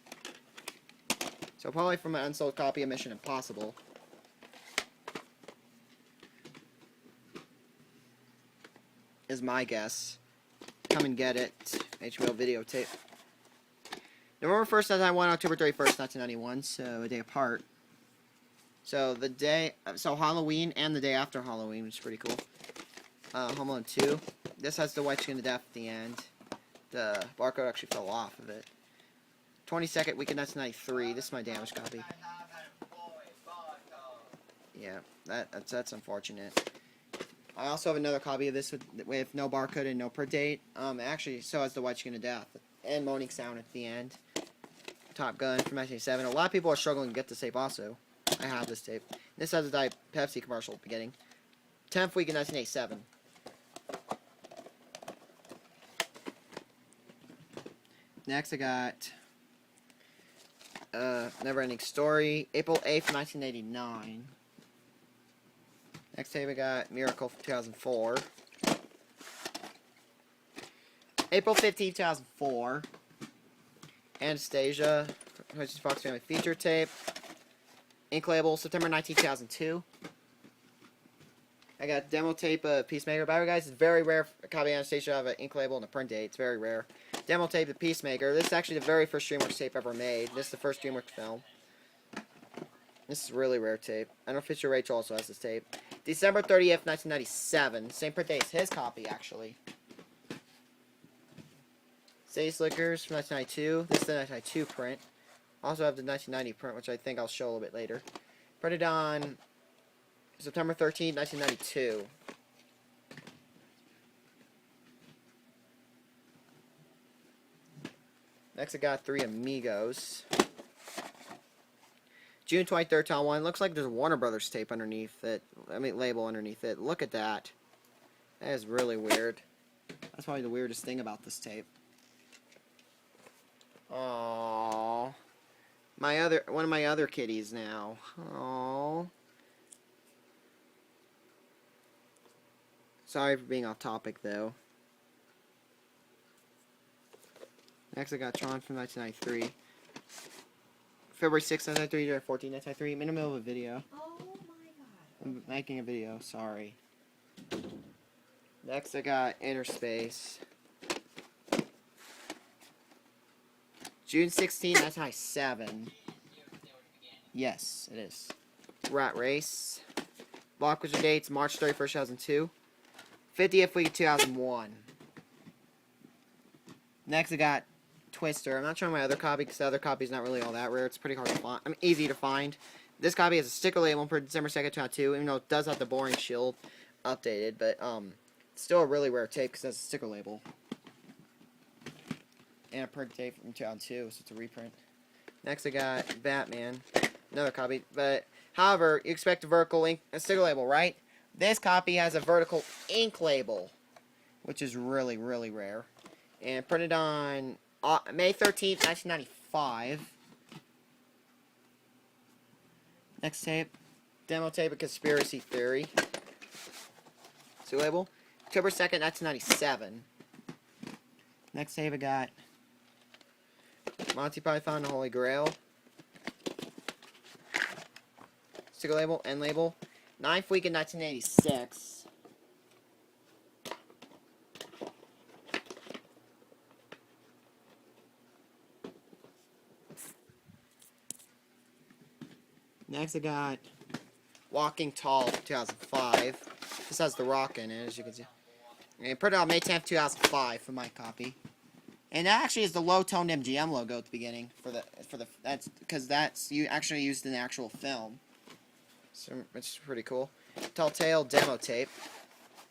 So probably from an unsold copy of Mission Impossible. Is my guess. Come and get it. HBO videotape. November 1st, 1991, October 31st, 1991, so a day apart. So the day, so Halloween and the day after Halloween, which is pretty cool. Home Alone 2. This has the white skin to death at the end. The barcode actually fell off of it. 22nd week of 1993. This is my damaged copy. Yeah, that's unfortunate. I also have another copy of this with no barcode and no print date. Actually, so has the White Chicken of Death and Moaning Sound at the end. Top Gun from 1987. A lot of people are struggling to get this tape also. I have this tape. This has a Diet Pepsi commercial at the beginning. 10th week in 1987. Next I got Never Ending Story, April 8th, 1989. Next tape I got Miracle from 2004. April 15th, 2004. Anastasia, Hutchins Fox Family Feature Tape. Ink label, September 19, 2002. I got demo tape of Peacemaker. By the way, guys, it's very rare copy of Anastasia of an ink label and a print date. It's very rare. Demo tape of Peacemaker. This is actually the very first DreamWorks tape ever made. This is the first DreamWorks film. This is a really rare tape. I know Fisher Rachel also has this tape. December 30th, 1997. Same print date as his copy, actually. City Slickers from 1992. This is the 1992 print. Also have the 1990 print, which I think I'll show a little bit later. Printed on September 13th, 1992. Next I got Three Amigos. June 23rd, 2001. Looks like there's a Warner Brothers tape underneath it. Label underneath it. Look at that. That is really weird. That's probably the weirdest thing about this tape. Aww. One of my other kitties now. Aww. Sorry for being off topic, though. Next, I got Tron from 1993. February 6th, 1993, January 14th, 1993. I'm in the middle of a video. Oh my god. I'm making a video, sorry. Next, I got Inner Space. June 16th, 1997. Yes, it is. Rat Race. Blockbuster dates, March 31st, 2002. 50th week of 2001. Next, I got Twister. I'm not showing my other copy because the other copy is not really all that rare. It's pretty hard to find. Easy to find. This copy has a sticker label for December 2nd, 2002, even though it does have the boring shield updated. But it's still a really rare tape because it has a sticker label. And a print tape from 2002, so it's a reprint. Next, I got Batman. Another copy. But, however, you expect a vertical ink, a sticker label, right? This copy has a vertical ink label, which is really, really rare. And printed on May 13th, 1995. Next tape, demo tape of Conspiracy Theory. Sticker label, October 2nd, 1997. Next tape, I got Monty Python, The Holy Grail. Sticker label, end label. 9th week in 1986. Next I got Walking Tall, 2005. This has The Rock in it, as you can see. And put it on May 10th, 2005 for my copy. And that actually is the low-toned MGM logo at the beginning that's because that's actually used in the actual film. So it's pretty cool. Telltale demo tape.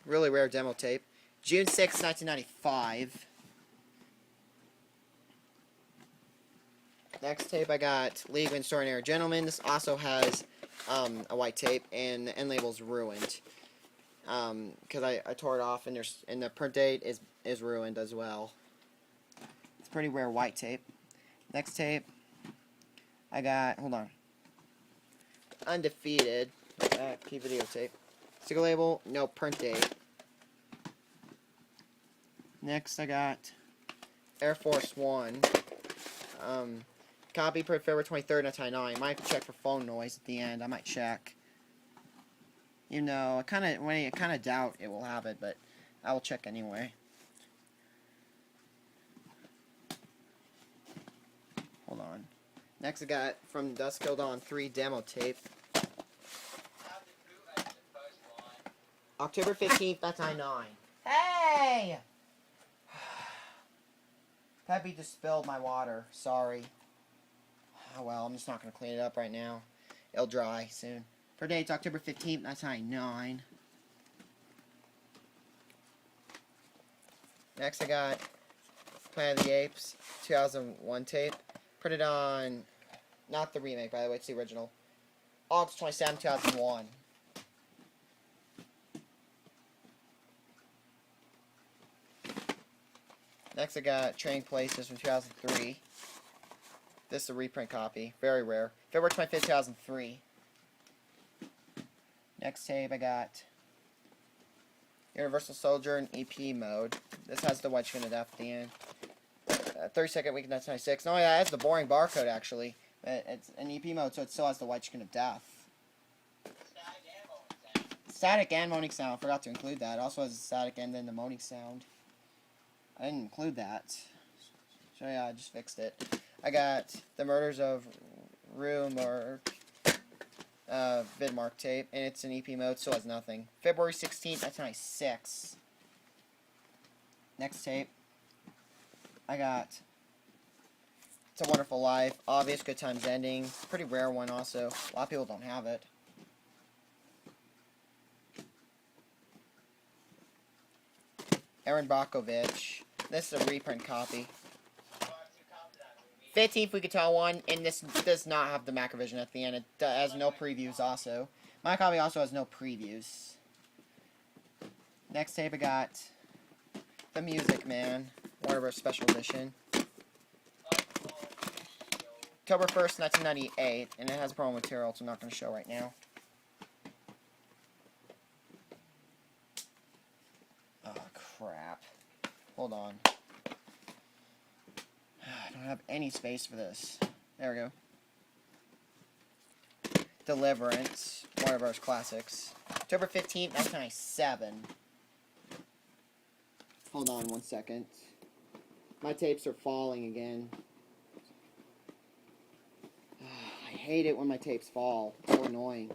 Really rare demo tape. June 6th, 1995. Next tape I got League of Extraordinary Gentlemen. This also has a white tape and the end label's ruined. Because I tore it off and the print date is ruined as well. It's pretty rare white tape. Next tape I got, hold on. Undefeated. Key videotape. Sticker label, no print date. Next I got Air Force One. Copy printed February 23rd, 1999. Might have to check for phone noise at the end. I might check. You know, I kind of doubt it will have it, but I will check anyway. Hold on. Next I got From Dusk Till Dawn 3 demo tape. October 15th, 1999. Hey! Peppy just spilled my water. Sorry. Oh well, I'm just not going to clean it up right now. It'll dry soon. Per date's October 15th, 1999. Next I got Planet of the Apes 2001 tape. Printed on, not the remake by the way, it's the original. August 27, 2001. Next I got Trading Places from 2003. This is a reprint copy. Very rare. February 25th, 2003. Next tape I got Universal Soldier in EP mode. This has the white screen of death at the end. 32nd week, 1996. Not only that, it has the boring barcode actually. It's an EP mode, so it still has the white screen of death. Static and moaning sound. I forgot to include that. It also has a static and then the moaning sound. I didn't include that. So yeah, I just fixed it. I got The Murders of Rue Morgue Vidmark tape, and it's an EP mode, so it has nothing. February 16th, 1996. Next tape, I got It's a Wonderful Life, Obvious Good Times Ending. Pretty rare one also. A lot of people don't have it. Aaron Brockovich. This is a reprint copy. 15th we could tell one, and this does not have the Macrovision at the end. It has no previews also. My copy also has no previews. Next tape I got The Music Man, Warner Special Edition. October 1st, 1998, and it has promo material, so I'm not going to show right now. Oh, crap. Hold on. I don't have any space for this. There we go. Deliverance, Warner Bros. Classics. October 15th, 1997. Hold on 1 second. My tapes are falling again. I hate it when my tapes fall. It's so annoying.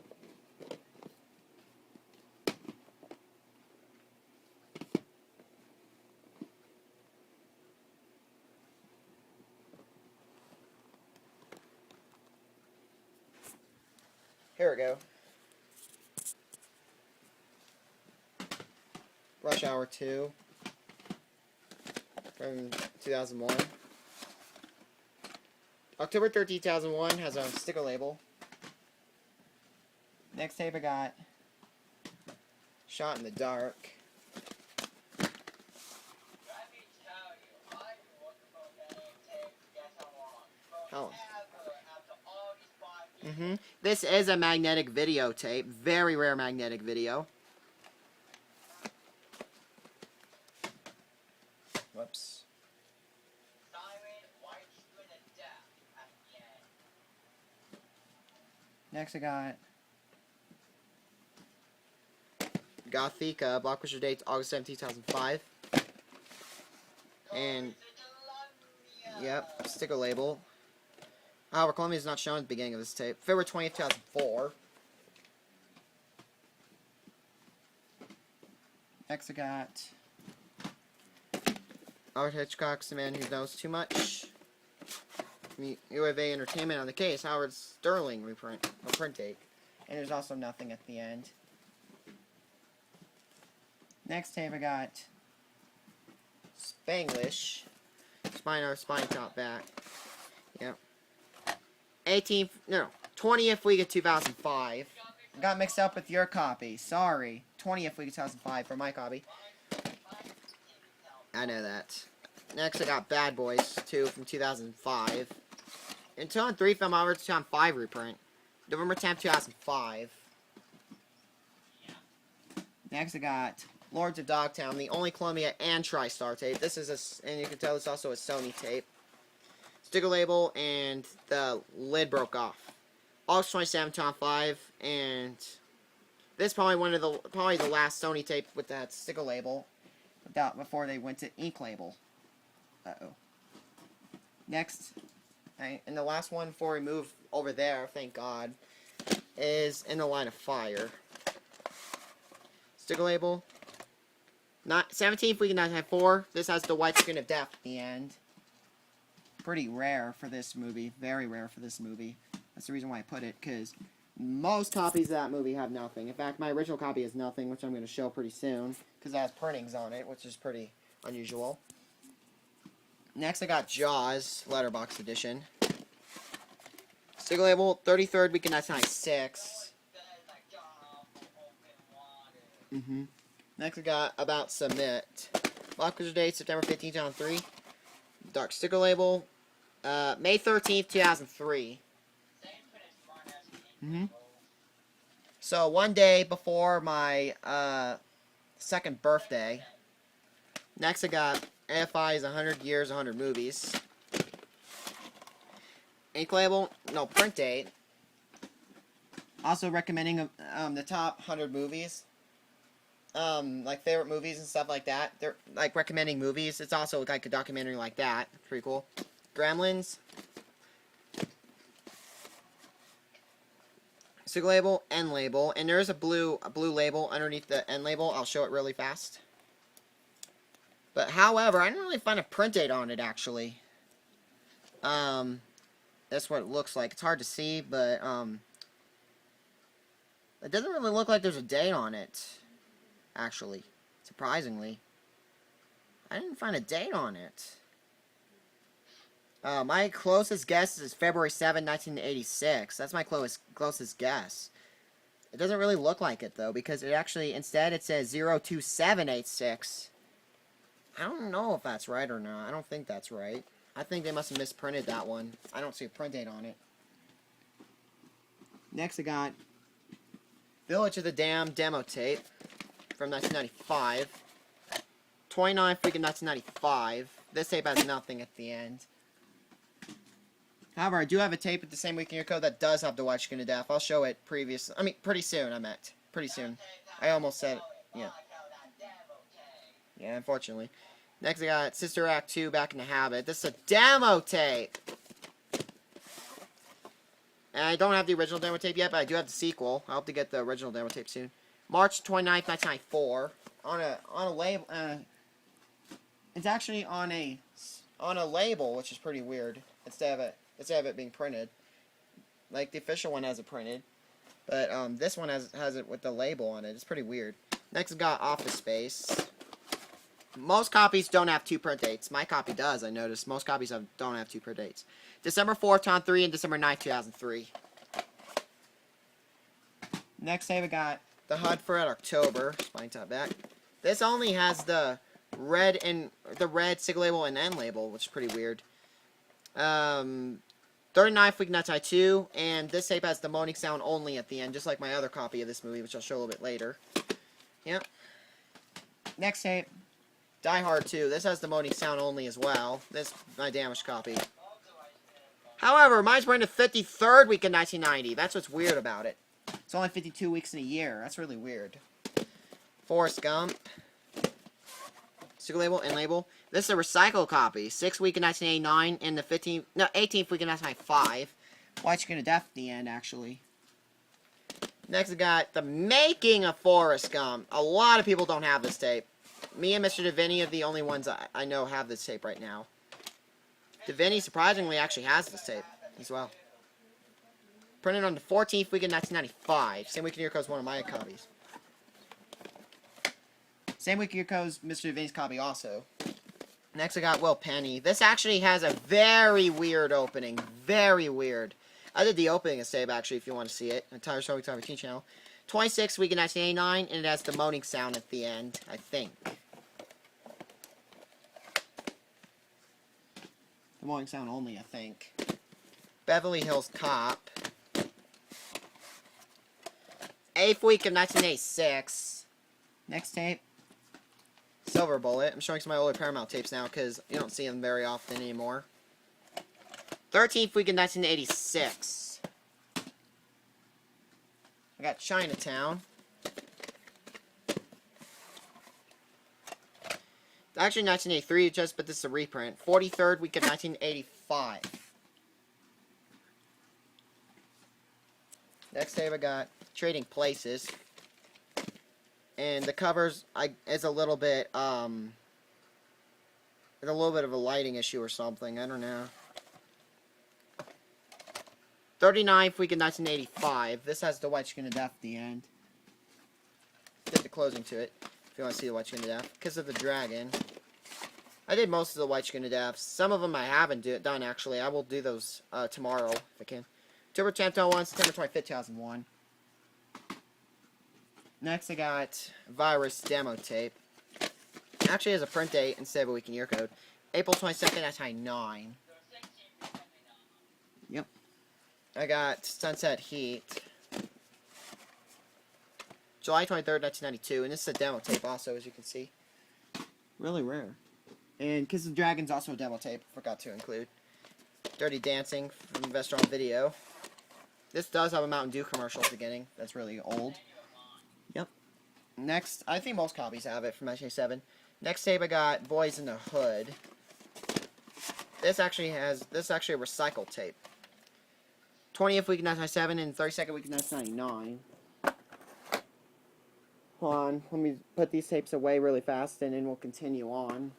Here we go. Rush Hour 2 from 2001. October 13, 2001 has a sticker label. Next tape I got Shot in the Dark. Oh. This is a magnetic videotape. Very rare magnetic video. Whoops. Next I got Gothica, Blockbuster dates August 17, 2005. And, yep, sticker label. However, Columbia is not shown at the beginning of this tape. February 20th, 2004. Next I got Albert Hitchcock's The Man Who Knows Too Much. UAV Entertainment on the case. Howard Sterling reprint, a print take. And there's also nothing at the end. Next tape I got Spanglish. Spine top back. Yep. 20th week of 2005. Got mixed up with your copy. Sorry. 20th week of 2005 for my copy. I know that. Next I got Bad Boys 2 from 2005. And 2003 from Albert 2005 reprint. November 10th, 2005. Next I got Lords of Dogtown, the only Columbia and TriStar tape. This is and you can tell it's also a Sony tape. Sticker label and the lid broke off. August 27, 2005, and this is probably the last Sony tape with that sticker label, before they went to ink label. Next, and the last one before we move over there, thank God, is In the Line of Fire. Sticker label. 17th week of 1994. This has the white screen of death at the end. Pretty rare for this movie. Very rare for this movie. That's the reason why I put it, because most copies of that movie have nothing. In fact, my original copy has nothing, which I'm going to show pretty soon, because it has printings on it, which is pretty unusual. Next, I got Jaws, letterbox edition. Sticker label, 33rd week in 1996. Next, I got About Submit. Block Wizard date, September 15th, 2003. Dark sticker label, May 13th, 2003. So, one day before my second birthday. Next, I got AFI's 100 Years, 100 Movies. Ink label, no, print date. Also recommending the top 100 movies. Like favorite movies and stuff like that. They're like recommending movies. It's also like a documentary like that. Pretty cool. Gremlins. Sticker label, end label, and there is a blue label underneath the end label. I'll show it really fast. But however, I didn't really find a print date on it actually. That's what it looks like. It's hard to see, but it doesn't really look like there's a date on it. Actually, surprisingly, I didn't find a date on it. My closest guess is February 7, 1986. That's my closest guess. It doesn't really look like it, though, because it actually, instead, it says 02786. I don't know if that's right or not. I don't think that's right. I think they must have misprinted that one. I don't see a print date on it. Next, I got Village of the Damned demo tape from 1995. 29th week of 1995. This tape has nothing at the end. However, I do have a tape at the same week in your code that does have the White Chicken of Death. I'll show it pretty soon, I meant. Pretty soon. I almost said, yeah. Yeah, unfortunately. Next, I got Sister Act 2, Back in the Habit. This is a demo tape! And I don't have the original demo tape yet, but I do have the sequel. I hope to get the original demo tape soon. March 29th, 1994. On a label, it's actually on a label, which is pretty weird. Instead of it being printed, like the official one has it printed, but this one has it with the label on it. It's pretty weird. Next, we got Office Space. Most copies don't have two print dates. My copy does. I noticed most copies don't have two print dates. December 4th, 2003, and December 9th, 2003. Next, we got the HUD for October. Spine top back. This only has the red sticker label and end label, which is pretty weird. 39th week 1992, and this tape has the moaning sound only at the end, just like my other copy of this movie, which I'll show a little bit later. Yep. Next tape, Die Hard 2. This has the moaning sound only as well. This is my damaged copy. However, mine's printed 53rd week in 1990. That's what's weird about it. It's only 52 weeks in a year. That's really weird. Forrest Gump. Sticker label and label. This is a recycle copy. 6th week in 1989 and the 18th week in 1995. White Chicken of Death at the end, actually. Next, I got The Making of Forrest Gump. A lot of people don't have this tape. Me and Mr. Davini are the only ones I know have this tape right now. Davini, surprisingly, actually has this tape as well. Printed on the 14th week in 1995. Same week in your code's one of my copies. Same week in your code's Mr. Davini's copy also. Next, I got Will Penny. This actually has a very weird opening. Very weird. I did the opening of tape, actually, if you want to see it. Entire Story Time Teen Channel. 26th week in 1989, and it has the moaning sound at the end, I think. The moaning sound only, I think. Beverly Hills Cop. 8th week of 1986. Next tape. Silver Bullet. I'm showing some of my older Paramount tapes now because you don't see them very often anymore. 13th week of 1986. I got Chinatown. Actually 1983, but this is a reprint. 43rd week of 1985. Next tape I got Trading Places. And the covers is a little bit of a lighting issue or something. I don't know. 39th week of 1985. This has the White Chicken of Death at the end. Did the closing to it. If you want to see the White Chicken of Death. Kiss of the Dragon. I did most of the white screen of deaths. Some of them I haven't done, actually. I will do those tomorrow, if I can. October 10th, 2001, September 25th, 2001. Next, I got Virus Demo Tape. It actually has a print date instead of a week and year code. April 22nd, 1999. Yep. I got Sunset Heat. July 23rd, 1992. And this is a demo tape also, as you can see. Really rare. And Kiss of the Dragon's also a demo tape. Forgot to include. Dirty Dancing from Vestron Video. This does have a Mountain Dew commercial at the beginning. That's really old. Yep. Next, I think most copies have it from 1997. Next tape I got Boys in the Hood. This is actually a recycled tape. 20th week of 1997 and 32nd week of 1999. Hold on, let me put these tapes away really fast and then we'll continue on.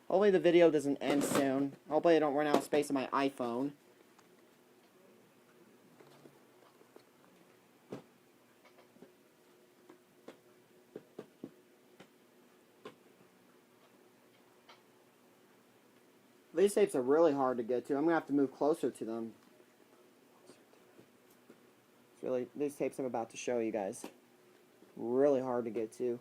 Hopefully the video doesn't end soon. Hopefully I don't run out of space on my iPhone. These tapes are really hard to get to. I'm going to have to move closer to them. It's really, these tapes I'm about to show you guys, really hard to get to.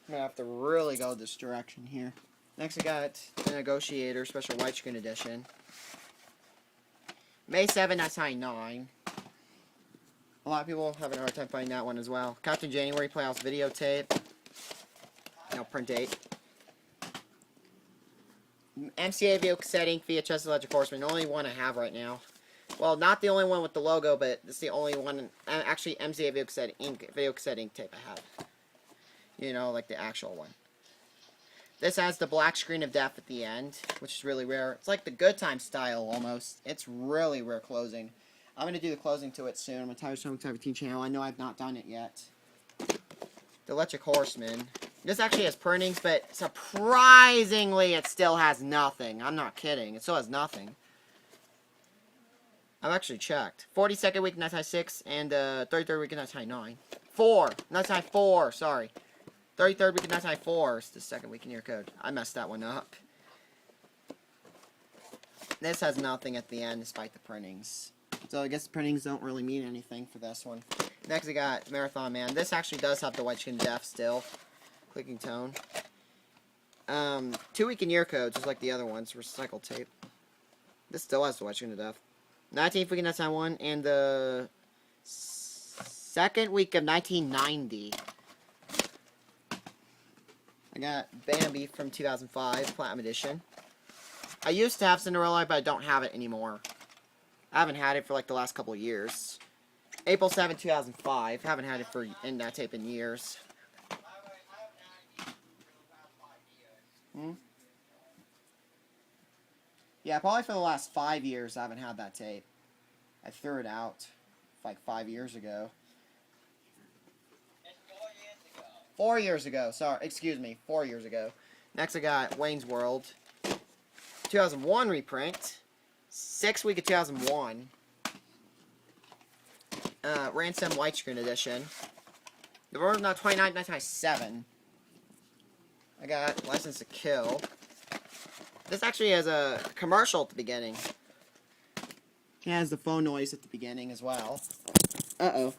I'm going to have to really go this direction here. Next I got the Negotiator Special Widescreen Edition. May 7, 1999. A lot of people having a hard time finding that one as well. Captain January Playoffs videotape. No print date. MCA video cassette ink VHS Electric Horseman. The only one I have right now. Well, not the only one with the logo, but it's the only one. Actually, MCA video cassette ink tape I have. You know, like the actual one. This has the black screen of death at the end, which is really rare. It's like the Good Time style almost. It's really rare closing. I'm going to do the closing to it soon on my Tires Home 17 channel. I know I've not done it yet. The Electric Horseman. This actually has printings, but surprisingly it still has nothing. I'm not kidding. It still has nothing. I've actually checked. 42nd week, 1996, and 33rd week, 1999. 1994, sorry. 33rd week, 1994 is the second week in your code. I messed that one up. This has nothing at the end, despite the printings. So I guess the printings don't really mean anything for this one. Next we got Marathon Man. This actually does have the widescreen def still. Clicking tone. 2 week in year code, just like the other ones. Recycled tape. This still has the widescreen def. 19th week of 1991 and the second week of 1990. I got Bambi from 2005, Platinum Edition. I used to have Cinderella, but I don't have it anymore. I haven't had it for like the last couple of years. April 7, 2005. Haven't had it in that tape in years. Yeah, probably for the last 5 years I haven't had that tape. I threw it out like 5 years ago. 4 years ago. Sorry, excuse me. 4 years ago. Next I got Wayne's World. 2001 reprint. 6th week of 2001. Ransom Widescreen Edition. November 29, 1997. I got License to Kill. This actually has a commercial at the beginning. It has the phone noise at the beginning as well. Uh-oh.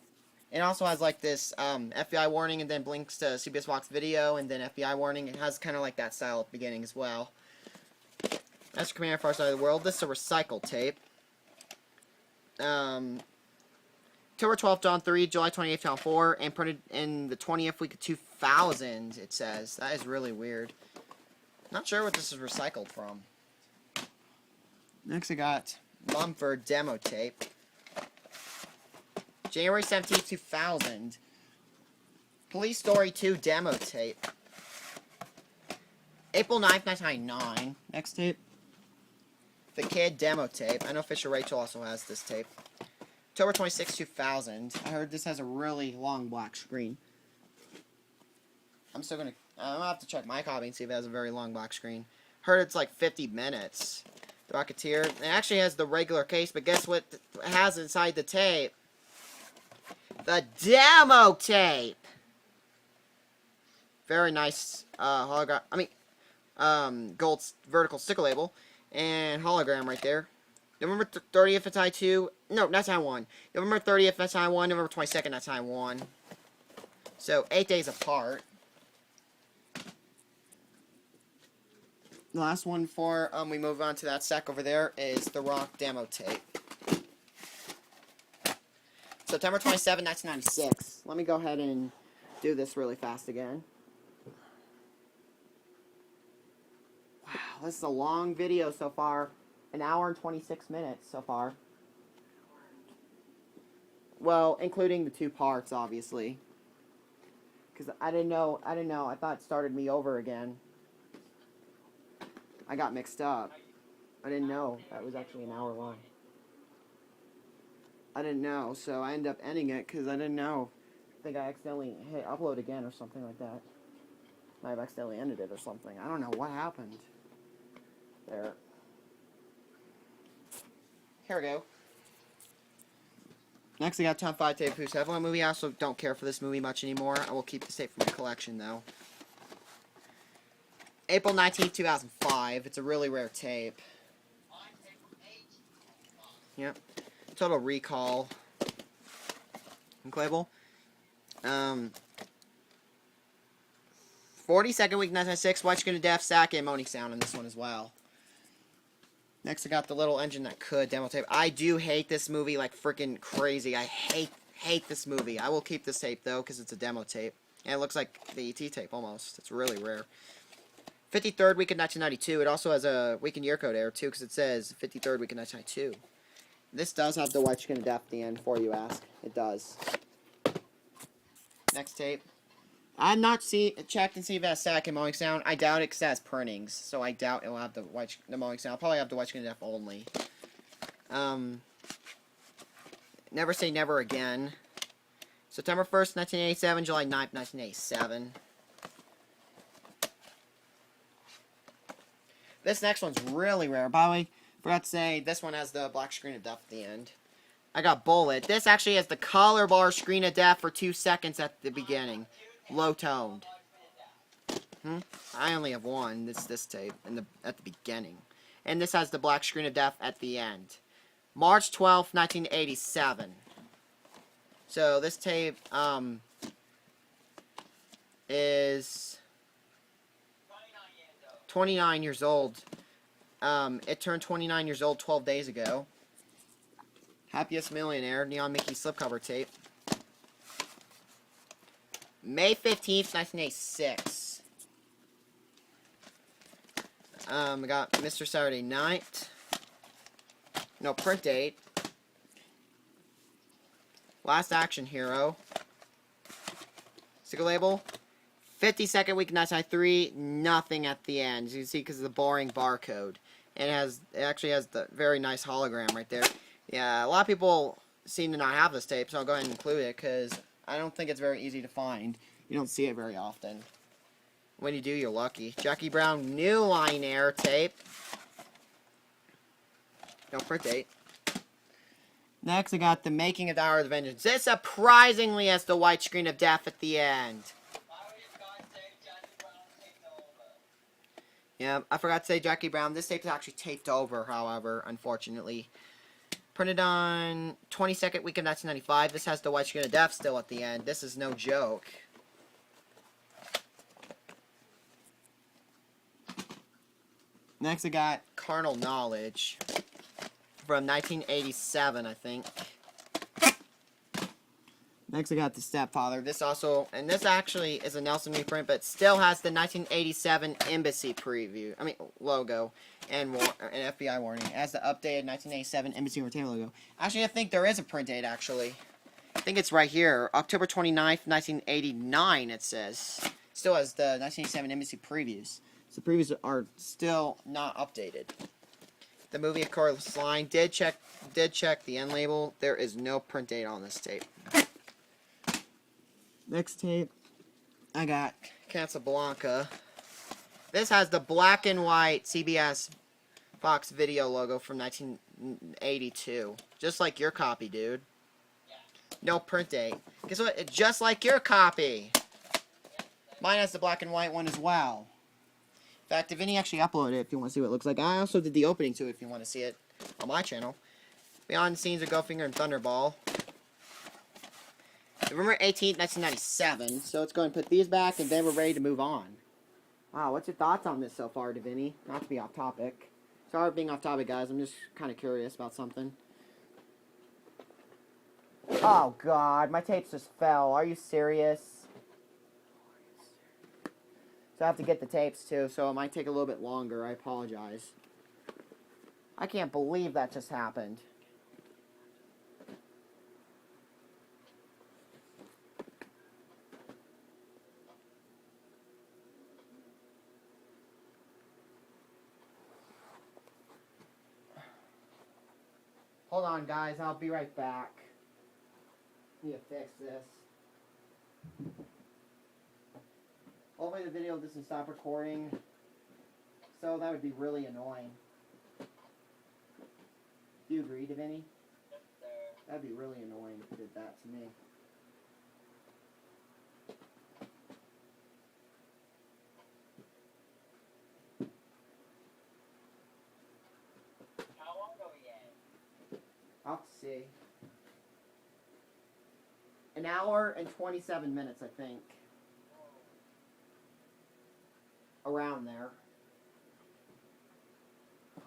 It also has like this FBI warning and then blinks to CBS Fox Video and then FBI warning. It has kind of like that style at the beginning as well. That's Command Far Side of the World. This is a recycled tape. October 12th, John 3, July 28th, John 4, and printed in the 20th week of 2000, it says. That is really weird. Not sure what this is recycled from. Next I got Mumford Demo Tape. January 17th, 2000. Police Story 2 Demo Tape. April 9th, 1999. Next tape. The Kid Demo Tape. I know Fisher Rachel also has this tape. October 26, 2000. I heard this has a really long black screen. I'm gonna have to check my copy and see if it has a very long black screen. Heard it's like 50 minutes. The Rocketeer. It actually has the regular case, but guess what it has inside the tape? The demo tape! Very nice hologram. Gold vertical sticker label. And hologram right there. November 30th, that's I2. No, that's I1. November 30th, that's I1. November 22nd, that's I1. So, 8 days apart. The last one before we move on to that stack over there is the Rock demo tape. September 27, 1996. Let me go ahead and do this really fast again. Wow, this is a long video so far. An hour and 26 minutes so far. Well, including the 2 parts, obviously. Because I didn't know. I thought it started me over again. I got mixed up. I didn't know that was actually an hour long. I didn't know, so I ended up ending it because I didn't know. I think I accidentally hit upload again or something like that. I have accidentally ended it or something. I don't know what happened. There. Here we go. Next, I got Top 5 Tape Who's Evelyn movie. I also don't care for this movie much anymore. I will keep this tape for my collection, though. April 19th, 2005. It's a really rare tape. Yep. Total Recall. Label. 42nd week, 1996. White Screen of Death, Sack, and Moaning Sound in this one as well. Next, I got The Little Engine That Could demo tape. I do hate this movie like freaking crazy. I hate this movie. I will keep this tape, though, because it's a demo tape. And it looks like the E.T. tape, almost. It's really rare. 53rd week of 1992. It also has a week and year code error, too, because it says 53rd week of 1992. This does have the White Screen of Death at the end, before you ask. It does. Next tape. I'm not checked and see if it has Static and Mowing Sound. I doubt it because it has printings, so I doubt it will have the Mowing Sound. I'll probably have the White Screen of Death only. Never Say Never Again. September 1st, 1987, July 9th, 1987. This next one's really rare. By the way, forgot to say, this one has the black screen of death at the end. I got Bullet. This actually has the color bar screen of death for 2 seconds at the beginning. Low-toned. I only have one. This tape at the beginning. And this has the black screen of death at the end. March 12th, 1987. So, this tape, is 29 years old. It turned 29 years old 12 days ago. Happiest Millionaire, Neon Mickey slipcover tape. May 15th, 1986. We got Mr. Saturday Night. No, print date. Last Action Hero. Sticker label. 52nd week, 1993. Nothing at the end. As you can see, because of the boring barcode. And it actually has the very nice hologram right there. Yeah, a lot of people seem to not have this tape, so I'll go ahead and include it, because I don't think it's very easy to find. You don't see it very often. When you do, you're lucky. Jackie Brown New Line Air tape. No print date. Next, I got The Making of the Hour of Vengeance. This surprisingly has the white screen of death at the end. Yeah, I forgot to say Jackie Brown. This tape is actually taped over, however, unfortunately. Printed on 22nd week of 1995. This has the white screen of death still at the end. This is no joke. Next, I got Carnal Knowledge from 1987, I think. Next, I got The Stepfather. This actually is a Nelson reprint, but still has the 1987 Embassy preview. Logo and an FBI warning. It has the updated 1987 Embassy Entertainment logo. Actually, I think there is a print date, actually. I think it's right here. October 29th, 1989, it says. Still has the 1987 Embassy previews. So the previews are still not updated. The movie, of course, line did check the end label. There is no print date on this tape. Next tape, I got Casablanca. This has the black and white CBS Fox Video logo from 1982. Just like your copy, dude. No print date. Guess what? It's just like your copy. Mine has the black and white one as well. In fact, Vinny actually uploaded it if you want to see what it looks like. I also did the opening to it if you want to see it on my channel. Beyond the scenes of Goldfinger and Thunderball. November 18th, 1997. So let's go ahead and put these back, and then we're ready to move on. Wow, what's your thoughts on this so far, Davini? Not to be off topic. Sorry for being off topic, guys. I'm just kind of curious about something. Oh, God. My tapes just fell. Are you serious? So I have to get the tapes, too, so it might take a little bit longer. I apologize. I can't believe that just happened. Hold on, guys. I'll be right back. Need to fix this. Hopefully the video doesn't stop recording. So that would be really annoying. Do you agree, Davini? Yes, sir. That'd be really annoying if you did that to me. How long are we in? I'll have to see. An hour and 27 minutes, I think. Around there.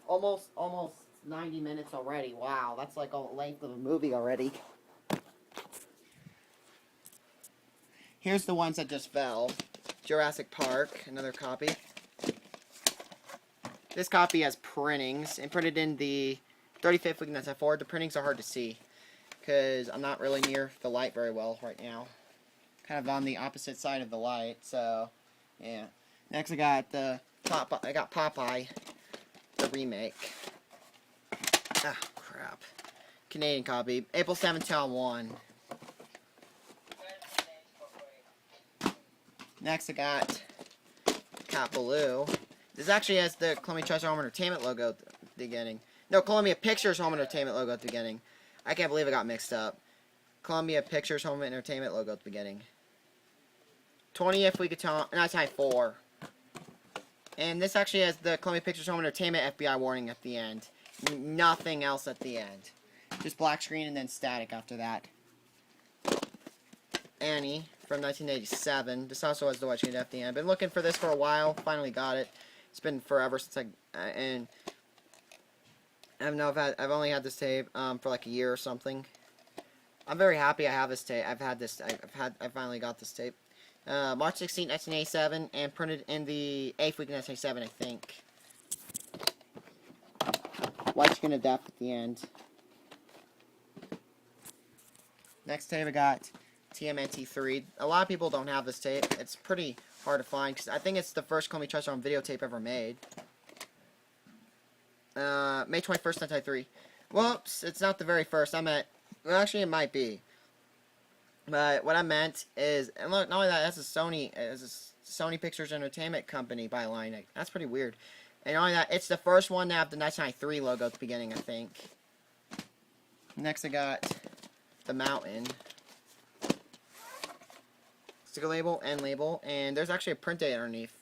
Almost 90 minutes already. Wow, that's like a length of a movie already. Here's the ones that just fell. Jurassic Park, another copy. This copy has printings, and printed in the 35th week that's forward. The printings are hard to see, because I'm not really near the light very well right now. Kind of on the opposite side of the light, so, yeah. Next I got Popeye, the remake. Ah, crap. Canadian copy. April 7th, 2001. Next I got Cat Baloo. This actually has the Columbia Treasure Home Entertainment logo at the beginning. No, Columbia Pictures Home Entertainment logo at the beginning. I can't believe it got mixed up. Columbia Pictures Home Entertainment logo at the beginning. 20th week of 1994. And this actually has the Columbia Pictures Home Entertainment FBI warning at the end. Nothing else at the end. Just black screen and then static after that. Annie from 1987. This also has the white screen at the end. Been looking for this for a while. Finally got it. It's been forever since and I've only had this tape for like a year or something. I'm very happy I have this tape. I finally got this tape. March 16, 1987, and printed in the 8th week of 1987, I think. White screen of death at the end. Next tape I got TMNT3. A lot of people don't have this tape. It's pretty hard to find, because I think it's the first Columbia Treasure on videotape ever made. May 21st, 1993. Whoops, it's not the very first. Well, actually it might be. But what I meant is, and look, not only that, that's a Sony Pictures Entertainment Company byline. That's pretty weird. And not only that, it's the first one to have the 1993 logo at the beginning, I think. Next I got The Mountain. Sticker label, end label, and there's actually a print date underneath.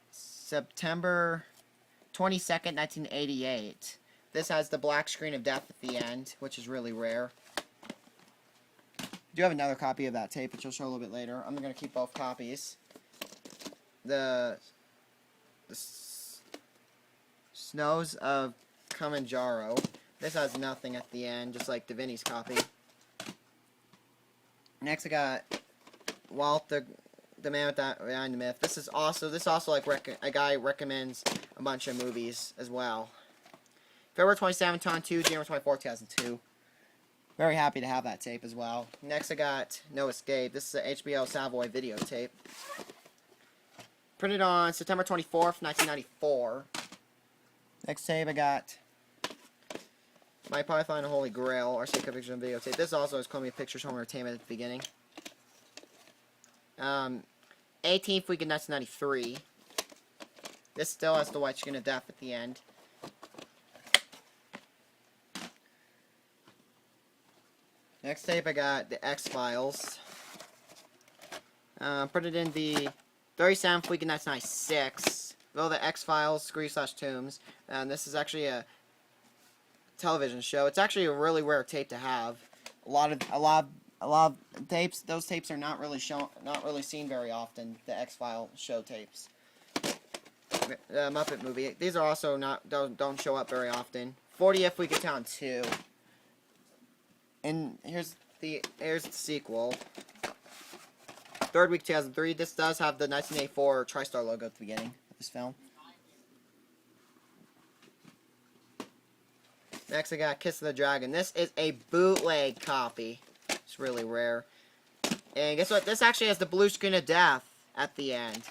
September 22nd, 1988. This has the black screen of death at the end, which is really rare. I do have another copy of that tape, which I'll show a little bit later. I'm going to keep both copies. The Snows of Kilimanjaro. This has nothing at the end, just like Davini's copy. Next I got Walt the Man Behind the Myth. This also like a guy recommends a bunch of movies as well. February 27, 2002, January 24, 2002. Very happy to have that tape as well. Next I got No Escape. This is an HBO Savoy videotape. Printed on September 24th, 1994. Next tape I got My Python and Holy Grail, RCA Pictures and videotape. This also is Columbia Pictures Home Entertainment at the beginning. 18th week of 1993. This still has the white screen of death at the end. Next tape, I got the X-Files. Put it in the 37th week in 1996. Well, the X-Files, Screw/Tombs. And this is actually a television show. It's actually a really rare tape to have. A lot of tapes. Those tapes are not really seen very often. The X-File show tapes. The Muppet Movie. These are also don't show up very often. 40th week of Town 2. And here's the sequel. 3rd week 2003. This does have the 1984 TriStar logo at the beginning of this film. Next, I got Kiss of the Dragon. This is a bootleg copy. It's really rare. And guess what? This actually has the blue screen of death at the end.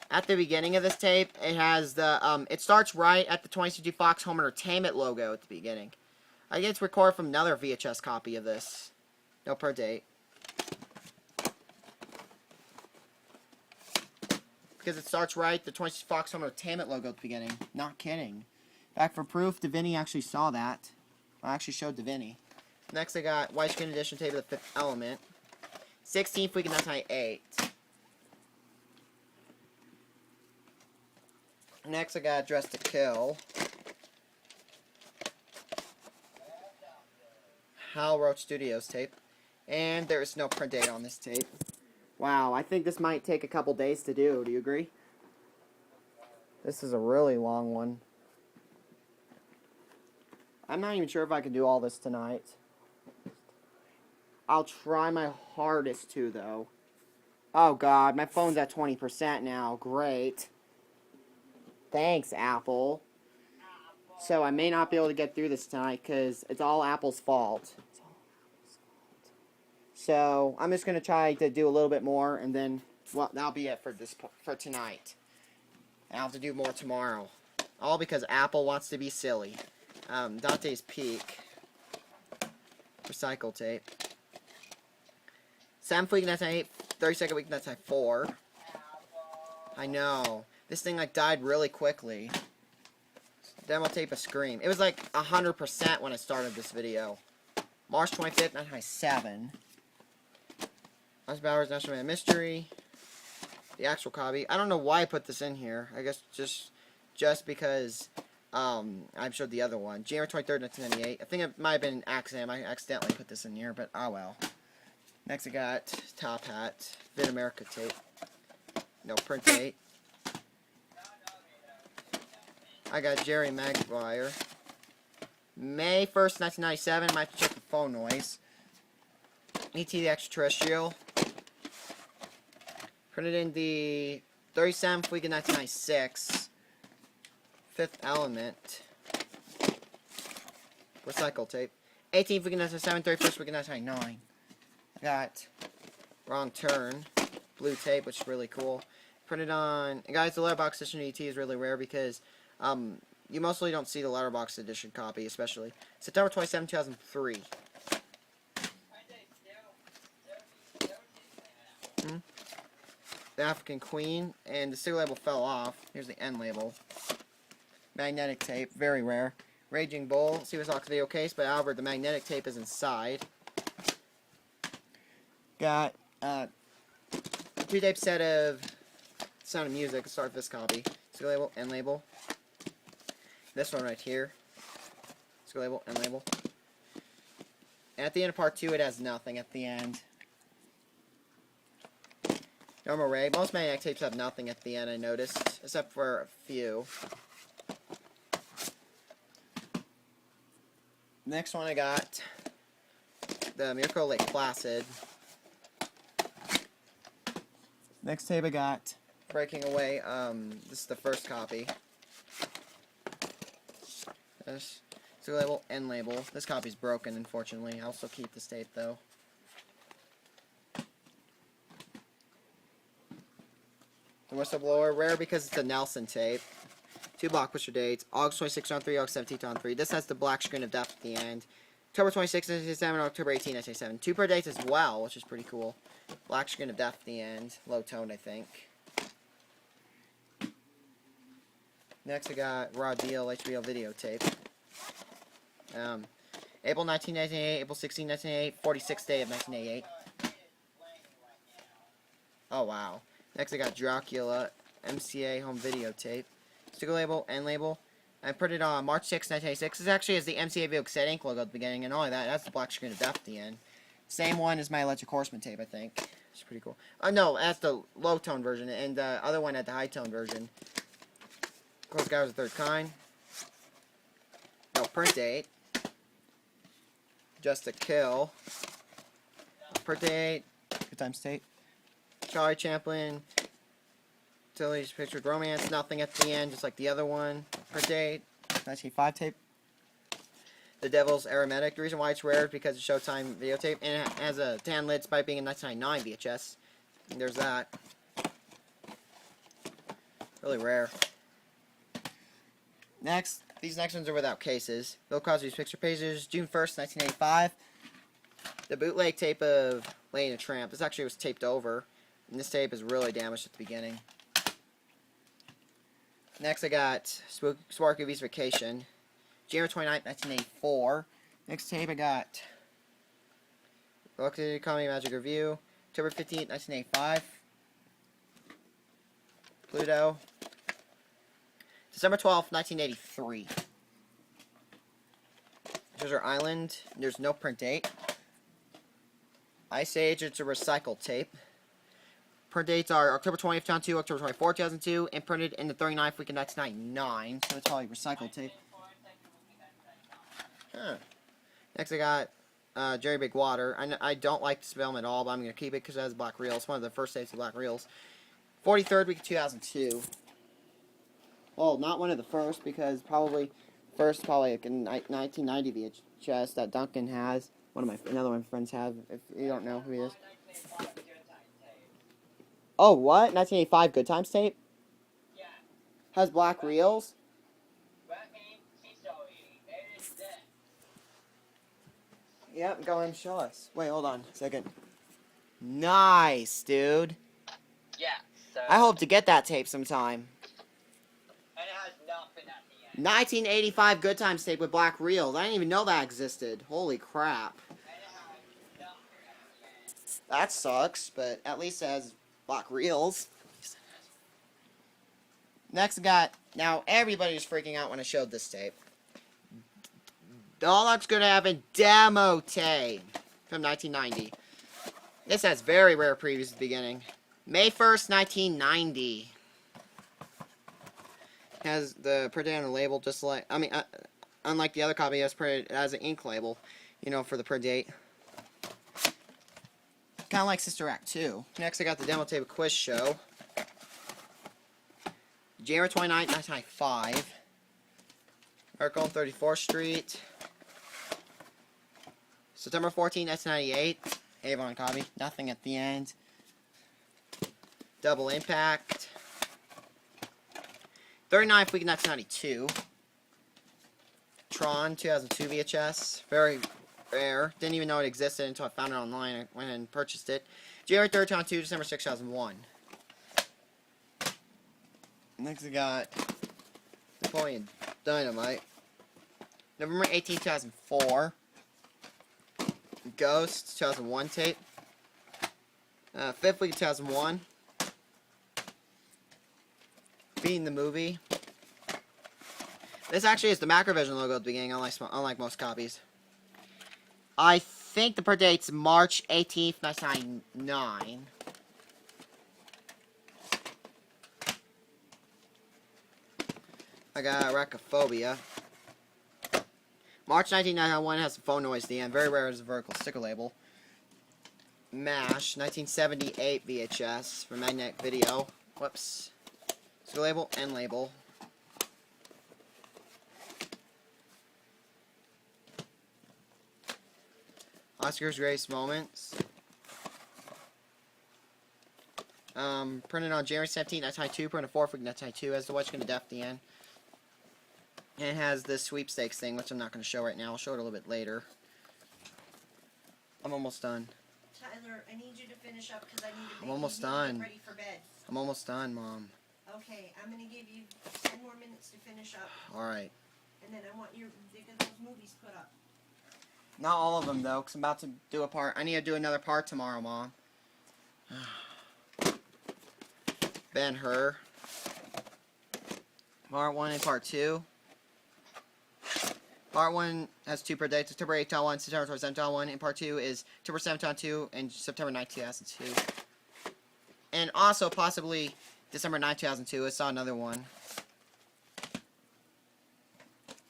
At the beginning of this tape, it has the, it starts right at the 20th Fox Home Entertainment logo at the beginning. I think it's recorded from another VHS copy of this. No per date. Because it starts right, the 20th Fox Home Entertainment logo at the beginning. Not kidding. Back for proof, Davini actually saw that. I actually showed Davini. Next, I got widescreen edition tape of The Fifth Element. 16th week in 1998. Next, I got Dressed to Kill. Hal Roach Studios tape. And there is no print date on this tape. Wow, I think this might take a couple days to do. Do you agree? This is a really long one. I'm not even sure if I can do all this tonight. I'll try my hardest to, though. Oh, God, my phone's at 20% now. Great. Thanks, Apple. So I may not be able to get through this tonight because it's all Apple's fault. So I'm just going to try to do a little bit more, and then, well, that'll be it for tonight. And I'll have to do more tomorrow. All because Apple wants to be silly. Dante's Peak. Recycle tape. 7th week, 1998. 32nd week, 1994. I know. This thing, like, died really quickly. Demo tape of Scream. It was, like, 100% when I started this video. March 25th, 1997. Austin Powers, National Man Mystery. The actual copy. I don't know why I put this in here. I guess just because I showed the other one. January 23rd, 1998. I think it might have been an accident. I accidentally put this in here, but oh well. Next I got Top Hat. Vid America tape. No print date. I got Jerry Maguire. May 1st, 1997. I might have to check the phone noise. E.T. the Extraterrestrial. Printed in the 37th week of 1996. Fifth Element. Recycle tape. 18th week of 1997. 31st week of 1999. I got Wrong Turn. Blue tape, which is really cool. Printed on... And guys, the letterbox edition of E.T. is really rare because you mostly don't see the letterbox edition copy, especially. September 27, 2003. The African Queen, and the sticker label fell off. Here's the end label. Magnetic tape, very rare. Raging Bull, Seahawks video case by Albert. The magnetic tape is inside. Got a 2-tape set of Sound of Music. Start with this copy. Sticker label, end label. This one right here. Sticker label, end label. And at the end of part 2, it has nothing at the end. Normal Ray. Most magnetic tapes have nothing at the end, I noticed, except for a few. Next one I got the Miracle Lake Placid. Next tape I got Breaking Away. This is the first copy. This sticker label, end label. This copy's broken, unfortunately. I'll still keep this tape though. The Whistleblower, rare because it's a Nelson tape. 2 blockbuster dates. August 26th on 3, August 17th on 3. This has the black screen of death at the end. October 26th, 1987, October 18th, 1987. 2 per dates as well, which is pretty cool. Black screen of death at the end. Low toned, I think. Next, I got Raw Deal HBO videotape. April 19, 1988, April 16, 1988, 46th day of 1988. Oh, wow. Next, I got Dracula MCA home videotape. Sticker label, end label. I printed on March 6, 1986. This actually has the MCA Video Cassette Ink logo at the beginning, and not only that, that's the black screen of death at the end. Same one as my Electric Horseman tape, I think. It's pretty cool. No, that's the low tone version, and the other one had the high tone version. Close Guy was the third kind. No, print date. Just a Kill. Print date. Good times tape. Charlie Chaplin. Tilly's Pictured Romance. Nothing at the end, just like the other one. Print date. 1985 tape. The Devil's Aromatic. The reason why it's rare is because it's Showtime videotape, and it has a tan lid despite being a 1999 VHS. And there's that. Really rare. Next, these next ones are without cases. Bill Cosby's Picture Pages, June 1st, 1985. The bootleg tape of Lady and the Tramp. This actually was taped over, and this tape is really damaged at the beginning. Next, I got Sparky V's Vacation, January 29th, 1984. Next tape, I got Galactic Comedy Magic Review, October 15th, 1985. Pluto, December 12th, 1983. Treasure Island, there's no print date. Ice Age, it's a recycled tape. Print dates are October 20th, 2002, October 24th, 2002, and printed in the 39th week of 1999, so it's probably recycled tape. Huh. Next I got Jerry Big Water. I don't like this film at all, but I'm going to keep it because it has black reels. It's one of the first tapes of black reels. 43rd week of 2002. Well, not one of the first, because probably like a 1990 VHS that Duncan has. Another one of my friends have, if you don't know who he is. Oh, what? 1985 Good Times tape? Yeah. Has black reels? Yep, go ahead and show us. Wait, hold on a second. Nice, dude. Yeah, so... I hope to get that tape sometime. And it has nothing at the end. 1985 Good Times tape with black reels. I didn't even know that existed. Holy crap. And it has nothing at the end. That sucks, but at least it has black reels. Next, I got... Now, everybody's freaking out when I showed this tape. All that's going to have a demo tape from 1990. This has very rare previews at the beginning. May 1st, 1990. Has the printed on the label just like... unlike the other copy, it has printed as an ink label, you know, for the print date. Kind of like Sister Act 2. Next, I got the demo tape of Quiz Show. January 29th, 1995. Miracle on 34th Street. September 14th, 1998. Avon copy. Nothing at the end. Double Impact. 39th week, 1992. Tron, 2002 VHS. Very rare. Didn't even know it existed until I found it online. I went and purchased it. January 3rd, 2002, December 6, 2001. Next, I got Napoleon Dynamite. November 18, 2004. Ghost, 2001 tape. 5th week, 2001. Being the Movie. This actually is the Macrovision logo at the beginning, unlike most copies. I think the per date's March 18th, 1999. I got Arachnophobia. March 1991 has some phone noise at the end. Very rare as a vertical sticker label. MASH, 1978 VHS for Magnetic Video. Whoops. Sticker label, end label. Oscar's Greatest Moments. Printed on January 17th, 1992. Printed 4th week, 1992. Has the What's Gonna Death at the end. And it has this sweepstakes thing, which I'm not going to show right now. I'll show it a little bit later. I'm almost done. Tyler, I need you to finish up because I need to I'm almost get done. ready for bed. I'm almost done, Mom. Okay, I'm gonna give you 10 more minutes to finish up, Alright. and then I want your those movies put up. Not all of them, though, because I'm about to do a part. I need to do another part tomorrow, Mom. Ben-Hur. Part 1 and Part 2. Part 1 has 2 per day. September 8th on 1, September 27th on 1. And Part 2 is September 7th on 2 and September 9th, 2002. And also, possibly, December 9th, 2002. I saw another one.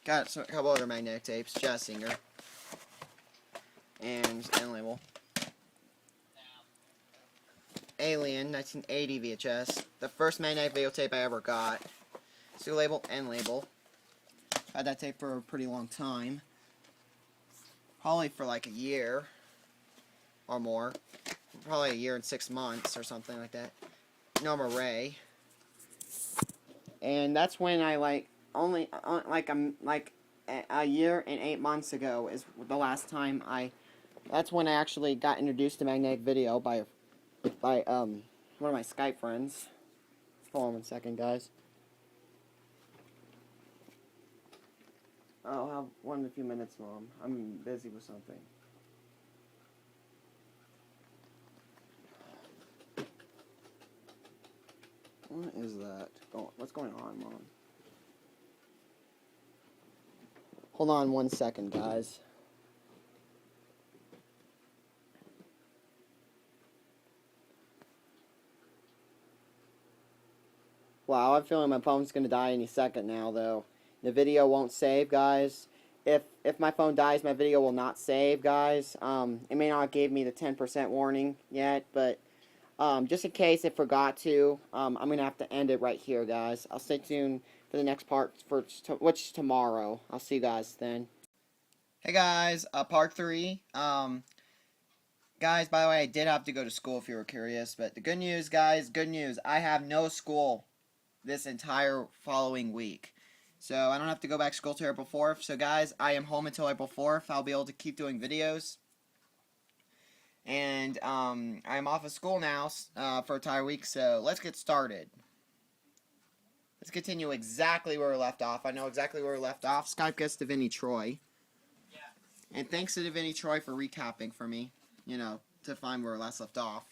Got a couple other magnetic tapes. Jazz Singer. And label. Alien, 1980 VHS. The first magnetic videotape I ever got. Still label, and label. Had that tape for a pretty long time. Probably for like a year. Or more. Probably a year and 6 months or something like that. Norma Ray. And that's when I a year and 8 months ago is the last time that's when I actually got introduced to magnetic video by one of my Skype friends. Hold on 1 second, guys. I'll have one in a few minutes, Mom. I'm busy with something. What is that? What's going on, Mom? Hold on 1 second, guys. Wow, I'm feeling my phone's gonna die any second now, though. The video won't save, guys. If my phone dies, my video will not save, guys. It may not give me the 10% warning yet, but just in case it forgot to, I'm gonna have to end it right here, guys. I'll stay tuned for the next part, which is tomorrow. I'll see you guys then. Hey guys, part 3. Guys, by the way, I did have to go to school if you were curious, but the good news, guys, good news. I have no school this entire following week. So I don't have to go back to school till April 4th. So guys, I am home until April 4th. I'll be able to keep doing videos. And I'm off of school now for an entire week, so let's get started. Let's continue exactly where we left off. I know exactly where we left off. Skype gets to Vinny Troy. Yeah. And thanks to Vinny Troy for recapping for me, to find where we last left off.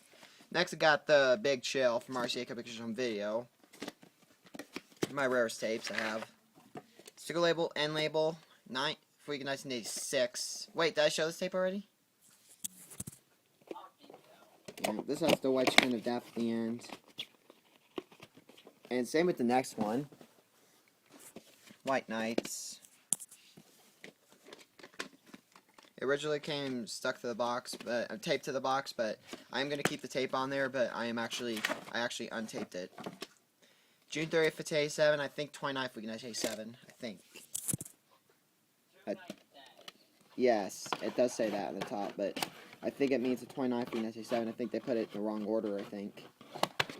Next, I got the Big Chill from RCA Pictures on Video. My rarest tapes I have. Sticker label, end label, Freaking 1986. Wait, did I show this tape already? Yeah, this has the white screen of death at the end. And same with the next one. White Knights. It originally came stuck to the box, but taped to the box, but I'm gonna keep the tape on there, but I actually untaped it. June 30th, 1987, I think 29th, we can 87, I think. Yes, it does say that on the top, but I think it means the 29th, 1987. I think they put it in the wrong order, I think.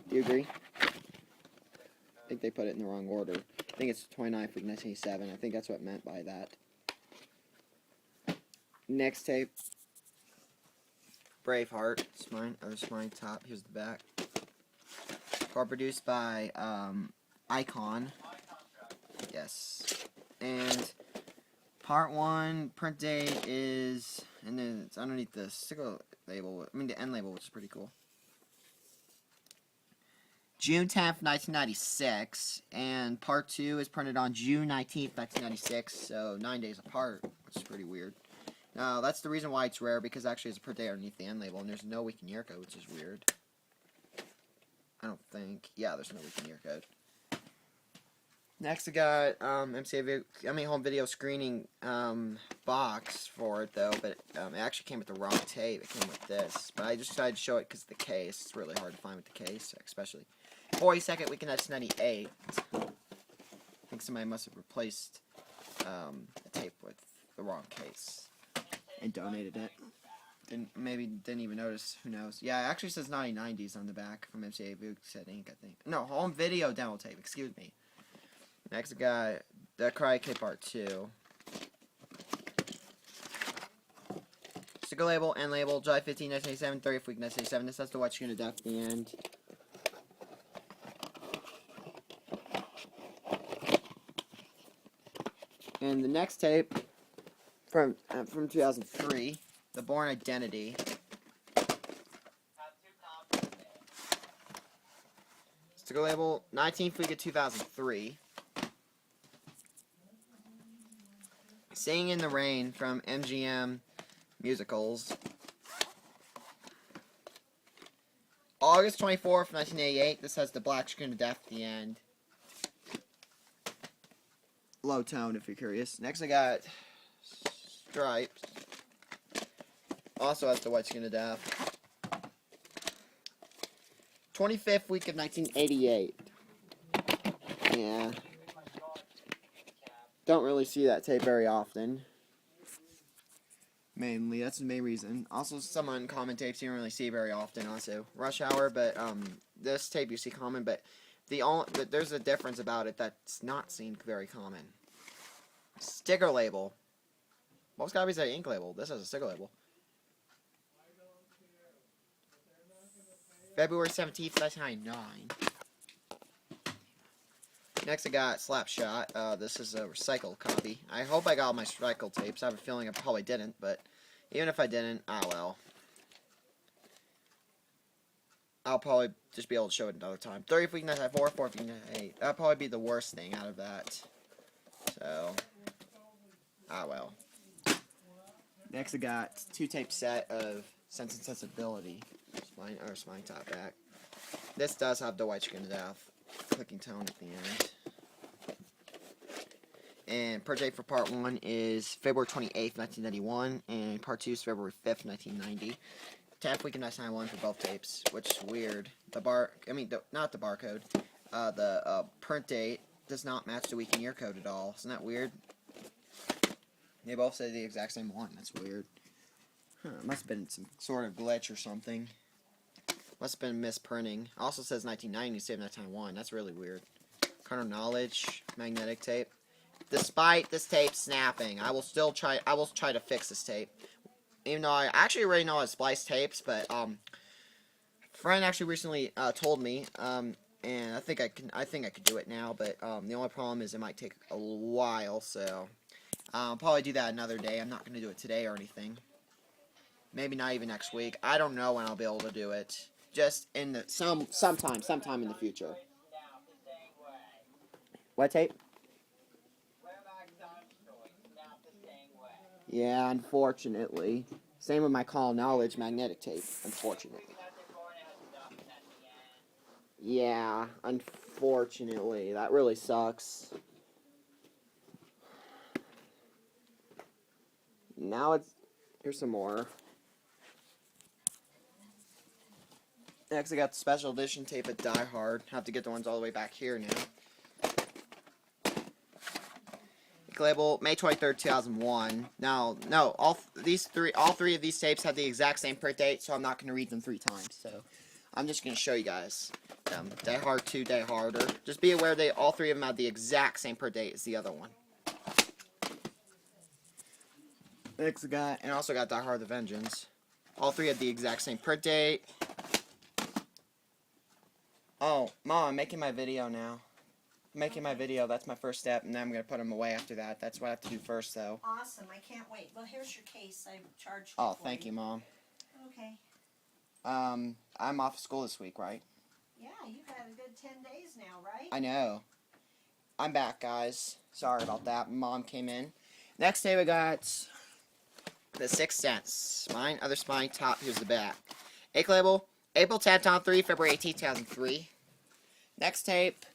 Do you agree? I think they put it in the wrong order. I think it's 29th, 1987. I think that's what it meant by that. Next tape. Braveheart. It's mine. It's mine top. Here's the back. Produced by Icon. Yes. And part 1 print date is, and then it's underneath the sticker label. I mean the end label, which is pretty cool. June 10th, 1996, and part 2 is printed on June 19th, 1996. So 9 days apart, which is pretty weird. Now that's the reason why it's rare, because actually it's a print date underneath the end label, and there's no week and year code, which is weird. I don't think. Yeah, there's no week and year code. Next, I got home video screening box for it though, but it actually came with the wrong tape. It came with this, but I just decided to show it because of the case. It's really hard to find with the case, especially. 42nd week in 1998. I think somebody must have replaced the tape with the wrong case and donated it. Didn't even notice. Who knows? Yeah, it actually says 1990s on the back from MCA Said Inc. I think. No, home video demo tape. Excuse me. Next, I got the Karate Kid Part 2. Sticker label, end label, July 15, 1987, 30th week, 1987. This has the white screen of death at the end. And the next tape from 2003, The Born Identity. Have 2 copies there. Sticker label 19th week of 2003. Singing in the Rain from MGM Musicals. August 24th, 1988. This has the black screen of death at the end. Low tone, if you're curious. Next, I got Stripes. Also has the white screen of death. 25th week of 1988. Yeah. Don't really see that tape very often. Mainly, that's the main reason. Also, some uncommon tapes you don't really see very often. Also, Rush Hour, but this tape you see common, but there's a difference about it that's not seen very common. Sticker label. Most copies have ink label. This has a sticker label. February 17th, 1999. Next, I got Slapshot. This is a recycled copy. I hope I got all my recycled tapes. I have a feeling I probably didn't, but even if I didn't, oh well. I'll probably just be able to show it another time. 30th week, 1994, 4th week, 1998. That'll probably be the worst thing out of that. So, ah well. Next, I got 2-tape set of Sense and Sensibility. Spine top back. This does have the white screen of death. Clicking tone at the end. And per date for part 1 is February 28th, 1991, and part 2 is February 5th, 1990. 10th week of 1991 for both tapes, which is weird. Not the barcode. The print date does not match the week and year code at all. Isn't that weird? They both say the exact same one. That's weird. Huh, it must have been some sort of glitch or something. Must have been misprinting. Also says 1990 instead of 1991. That's really weird. Carnal Knowledge, magnetic tape. Despite this tape snapping, I will try to fix this tape. Even though I actually already know how to splice tapes, but a friend actually recently told me, and I think I could do it now, but the only problem is it might take a while, so I'll probably do that another day. I'm not going to do it today or anything. Maybe not even next week. I don't know when I'll be able to do it. Just in the sometime in the future. What tape? Yeah, unfortunately. Same with my Carnal Knowledge magnetic tape, unfortunately. Yeah, unfortunately. That really sucks. Now here's some more. Next, I got the special edition tape of Die Hard. Have to get the ones all the way back here now. Label May 23rd, 2001. Now, no, all three of these tapes have the exact same print date, so I'm not going to read them 3 times. So, I'm just going to show you guys. Die Hard 2, Die Harder. Just be aware all 3 of them have the exact same print date as the other one. Next, and also got Die Hard The Vengeance. All 3 have the exact same print date. Oh, Mom, I'm making my video now. Making my video, that's my first step, and then I'm going to put them away after that. That's what I have to do first, though. Awesome, I can't wait. Well, here's your case. I charged Oh, thank you, Mom. Okay. I'm off school this week, right? Yeah, you've had a good 10 days now, right? I know. I'm back, guys. Sorry about that. Mom came in. Next day we got The Sixth Sense. Spine, other spine, top. Here's the back. Ink label, April 10th, 2003, February 18th, 2003. Next tape,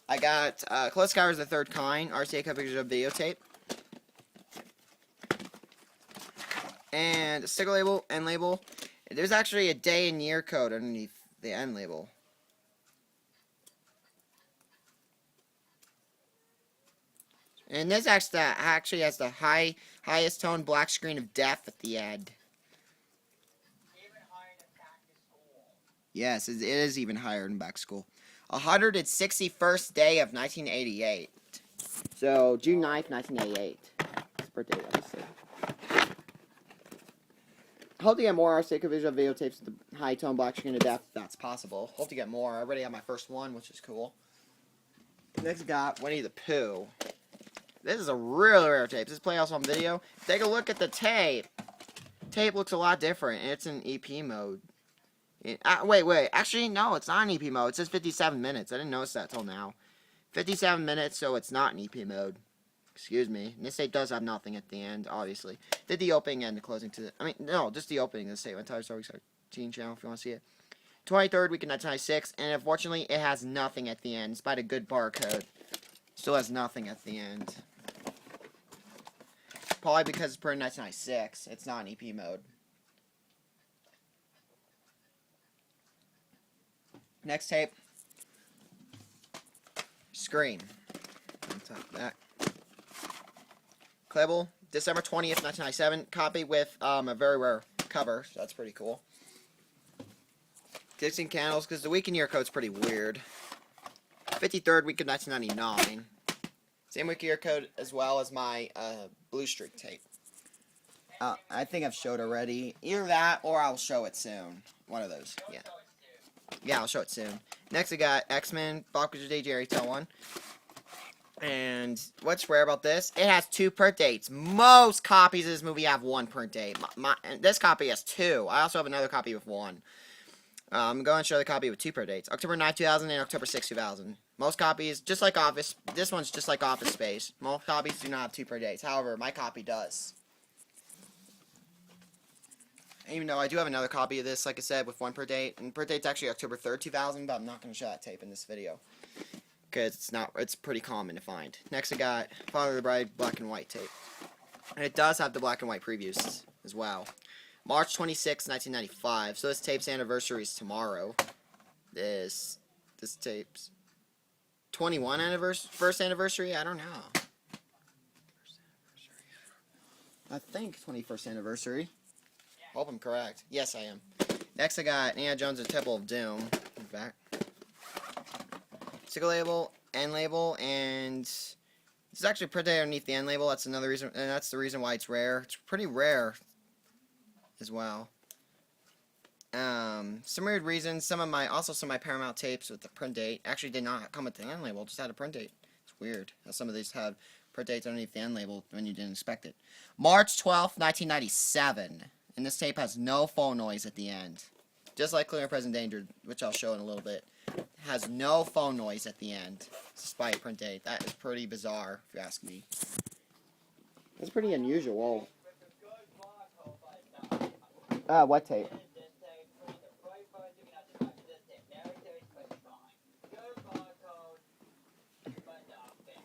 I got Close Encounters of the Third Kind, RCA coverage of videotape. And sticker label, end label. There's actually a day and year code underneath the end label. And this actually has the highest tone black screen of death at the end. Even higher than back to school. Yes, it is even higher than back to school. 161st day of 1988. So, June 9th, 1988. His birthday, obviously. Hope to get more RCA visual videotapes with the high tone black screen of death if that's possible. Hope to get more. I already have my first one, which is cool. Next, I got Winnie the Pooh. This is a really rare tape. This is Playhouse on video. Take a look at the tape. Tape looks a lot different, and it's in EP mode. Wait. Actually, no, it's not in EP mode. It says 57 minutes. I didn't notice that till now. 57 minutes, so it's not in EP mode. Excuse me. And this tape does have nothing at the end, obviously. Did the opening and the closing to the... I mean, no, just the opening of the tape. Entire Star Wars Teen channel if you want to see it. 23rd week of 1996, and unfortunately, it has nothing at the end, despite a good barcode. Still has nothing at the end. Probably because it's per 1996. It's not in EP mode. Next tape. Screen. On top of that. Cleble, December 20th, 1997. Copy with a very rare cover, so that's pretty cool. Dixon Candles, because the week and year code's pretty weird. 53rd week of 1999. Same week and year code as well as my Blue Streak tape. I think I've showed already. Either that or I'll show it soon. One of those, yeah. Yeah, I'll show it soon. Next, I got X-Men, Balkers Day Jerry Tell 1. And what's rare about this? It has 2 print dates. Most copies of this movie have 1 print date. This copy has 2. I also have another copy with 1. I'm going to show the copy with 2 print dates. October 9, 2000 and October 6, 2000. Most copies, just like Office, this one's just like Office Space. Most copies do not have 2 print dates. However, my copy does. Even though I do have another copy of this, like I said, with 1 per date. And per date's actually October 3rd, 2000, but I'm not going to show that tape in this video. Because it's pretty common to find. Next I got Father of the Bride black and white tape. And it does have the black and white previews as well. March 26, 1995. So this tape's anniversary is tomorrow. This tape's 21 anniversary, first anniversary? I don't know. I think 21st anniversary. Hope I'm correct. Yes, I am. Next I got Indiana Jones and Temple of Doom. Back. Sticker label, end label, and this is actually printed underneath the end label. That's another reason, and that's the reason why it's rare. It's pretty rare as well. Some weird reasons. Some of my Paramount tapes with the print date actually did not come with the end label. Just had a print date. It's weird how some of these have print dates underneath the end label when you didn't expect it. March 12th, 1997, and this tape has no phone noise at the end, just like Clear and Present Danger, which I'll show in a little bit. Has no phone noise at the end, despite print date. That is pretty bizarre, if you ask me. That's pretty unusual. What tape?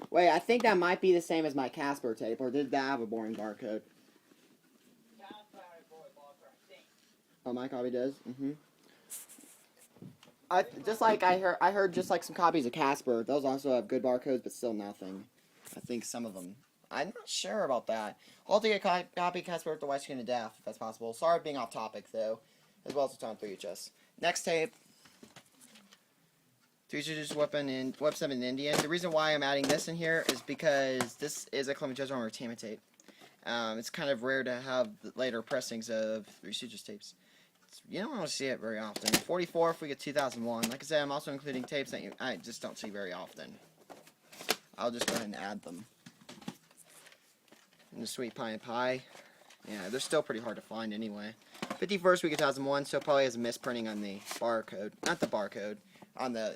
Wait, I think that might be the same as my Casper tape, or did that have a boring barcode? Oh, my copy does? Mm-hmm. I heard just like some copies of Casper. Those also have good barcodes, but still nothing. I think some of them. I'm not sure about that. I'll take a copy of Casper with the White Skin of Death, if that's possible. Sorry for being off topic, though. As well as the Time 3HS. Next tape. Three Stooges Weapon and Web 7 Indian. The reason why I'm adding this in here is because this is a Columbia Judge Entertainment tape. It's kind of rare to have later pressings of Three Stooges tapes. You don't want to see it very often. 44th week of 2001. Like I said, I'm also including tapes that I just don't see very often. I'll just go ahead and add them. And the Sweet Pie and Pie. Yeah, they're still pretty hard to find anyway. 51st week of 2001, so it probably has a misprinting on the barcode. Not the barcode, on the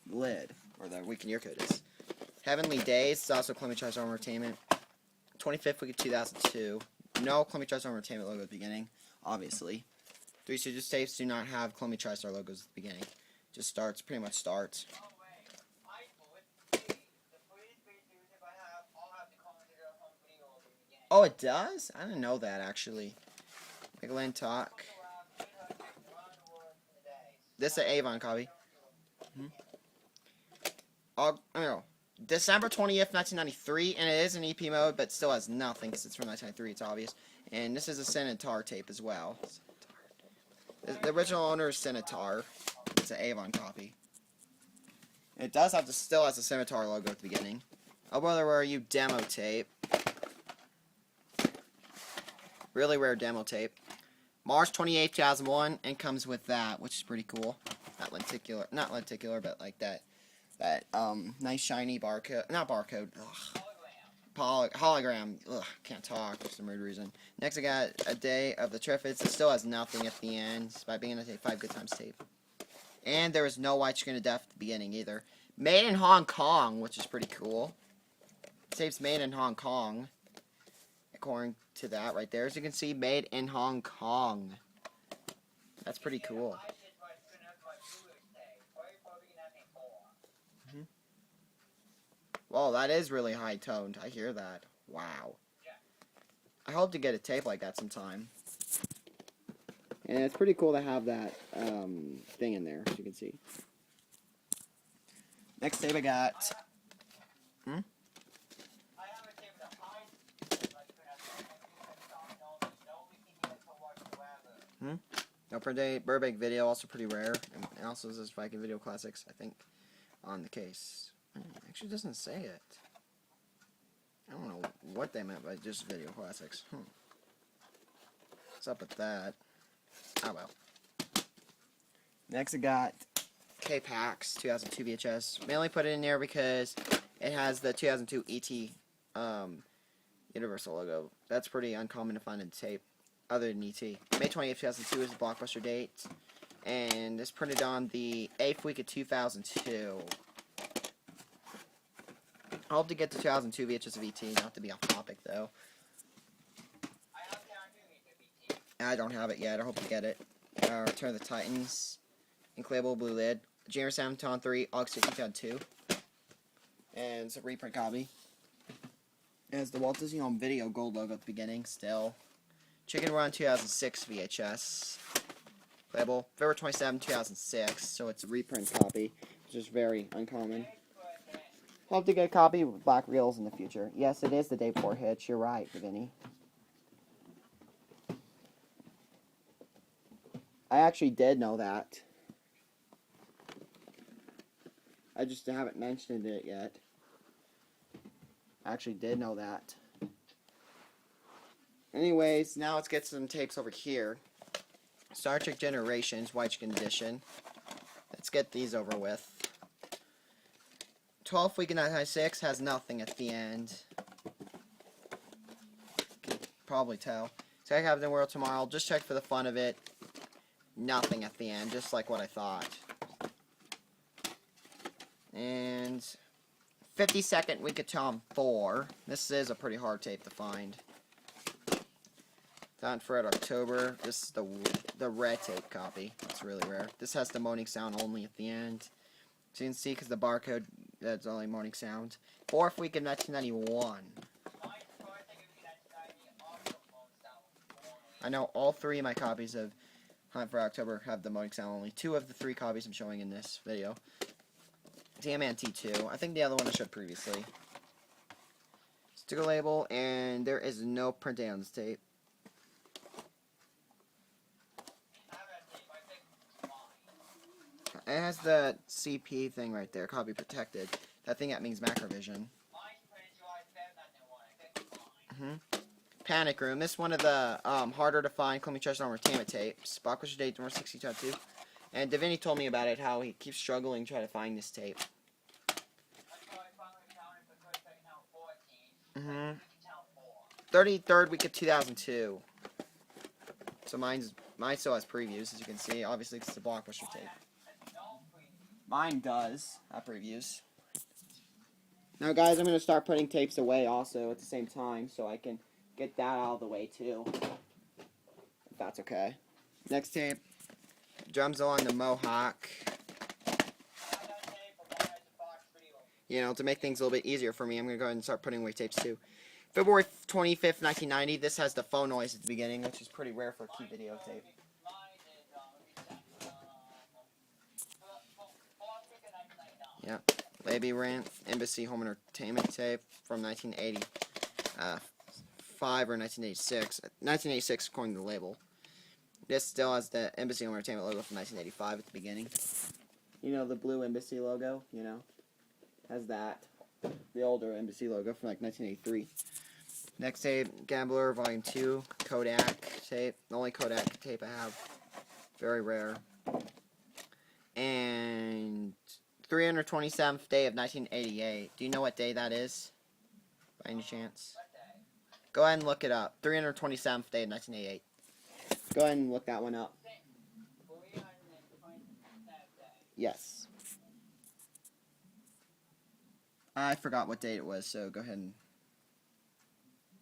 lid, where the week and year code is. Heavenly Days, it's also Columbia Trust Entertainment. 25th week of 2002. No Columbia Trust Entertainment logo at the beginning, obviously. Three Stooges tapes do not have Columbia TriStar logos at the beginning. Just starts, pretty much starts. Oh, it does? I didn't know that, actually. Megaland Talk. This is an Avon copy. December 20th, 1993, and it is in EP mode, but still has nothing, because it's from 1993, it's obvious. And this is a Centaur tape as well. The original owner is Centaur. It's an Avon copy. It does have still has the Centaur logo at the beginning. Oh Brother, Where Are You demo tape. Really rare demo tape. March 28, 2001, and comes with that, which is pretty cool. Not lenticular, but like that nice shiny barcode, not barcode, ugh. hologram. Ugh, can't talk for some weird reason. Next, I got A Day of the Triffids. It still has nothing at the end, by being a 5 Good Times tape. And there was no white screen of death at the beginning either. Made in Hong Kong, which is pretty cool. Tape's made in Hong Kong. According to that right there, as you can see, made in Hong Kong. That's pretty cool. Well, that is really high toned. I hear that. Wow. I hope to get a tape like that sometime. And it's pretty cool to have that thing in there, as you can see. Next tape I got. No per day Burbank video, also pretty rare. And also says Viking Video Classics, I think, on the case. Actually doesn't say it. I don't know what they meant by just Video Classics. What's up with that? Oh well. Next I got K-Pax 2002 VHS. Mainly put it in there because it has the 2002 ET Universal logo. That's pretty uncommon to find in tape, other than ET. May 28th, 2002 is the blockbuster date. And it's printed on the 8th week of 2002. I hope to get the 2002 VHS of ET, not to be off topic though. I don't have it yet, I hope to get it. Return of the Titans, Inclayable Blue Lid, James Samton 3, August 2002. And it's a reprint copy. It has the Walt Disney Home Video gold logo at the beginning, still. Chicken Run 2006 VHS. Playable February 27, 2006, so it's a reprint copy, which is very uncommon. Hope to get a copy with black reels in the future. Yes, it is the day before Hitch. You're right, Vinny. I actually did know that. I just haven't mentioned it yet. I actually did know that. Anyways, now let's get some tapes over here. Star Trek Generations, widescreen edition. Let's get these over with. 12th week of 1996 has nothing at the end. Can probably tell. Sky Captain World Tomorrow, just check for the fun of it. Nothing at the end, just like what I thought. And 52nd week of Tom 4. This is a pretty hard tape to find. Down for it October. This is the red tape copy. It's really rare. This has the moaning sound only at the end. So you can see because the barcode, that's only moaning sound. 4th week of 1991. I know all 3 of my copies of Hunt for October have the moaning sound only. 2 of the 3 copies I'm showing in this video. T-Man T2. I think the other one I showed previously. Sticker label, and there is no printing on this tape. It has the CP thing right there, copy protected. That thing that means Macrovision. Panic Room. This is one of the harder to find Columbia Treasure Entertainment tapes. Blockbuster date number 62. And Davini told me about it, how he keeps struggling to try to find this tape. 33rd week of 2002. So mine still has previews, as you can see. Obviously, it's the Blockbuster tape. Mine does have previews. Now, guys, I'm going to start putting tapes away also at the same time, so I can get that out of the way, too. If that's okay. Next tape. Drums along the Mohawk. You know, to make things a little bit easier for me, I'm going to go ahead and start putting away tapes, too. February 25th, 1990. This has the phone noise at the beginning, which is pretty rare for a key videotape. Yeah. Labyrinth, Embassy Home Entertainment tape from 1985 or 1986. 1986 according to the label. This still has the Embassy Home Entertainment logo from 1985 at the beginning. You know, the blue Embassy logo, you know, has that. The older Embassy logo from like 1983. Next tape, Gambler Volume 2, Kodak tape. The only Kodak tape I have. Very rare. And 327th day of 1988. Do you know what day that is? by any chance? What day? Go ahead and look it up. 327th day of 1988. Go ahead and look that one up. 327th day. Yes. I forgot what date it was, so go ahead and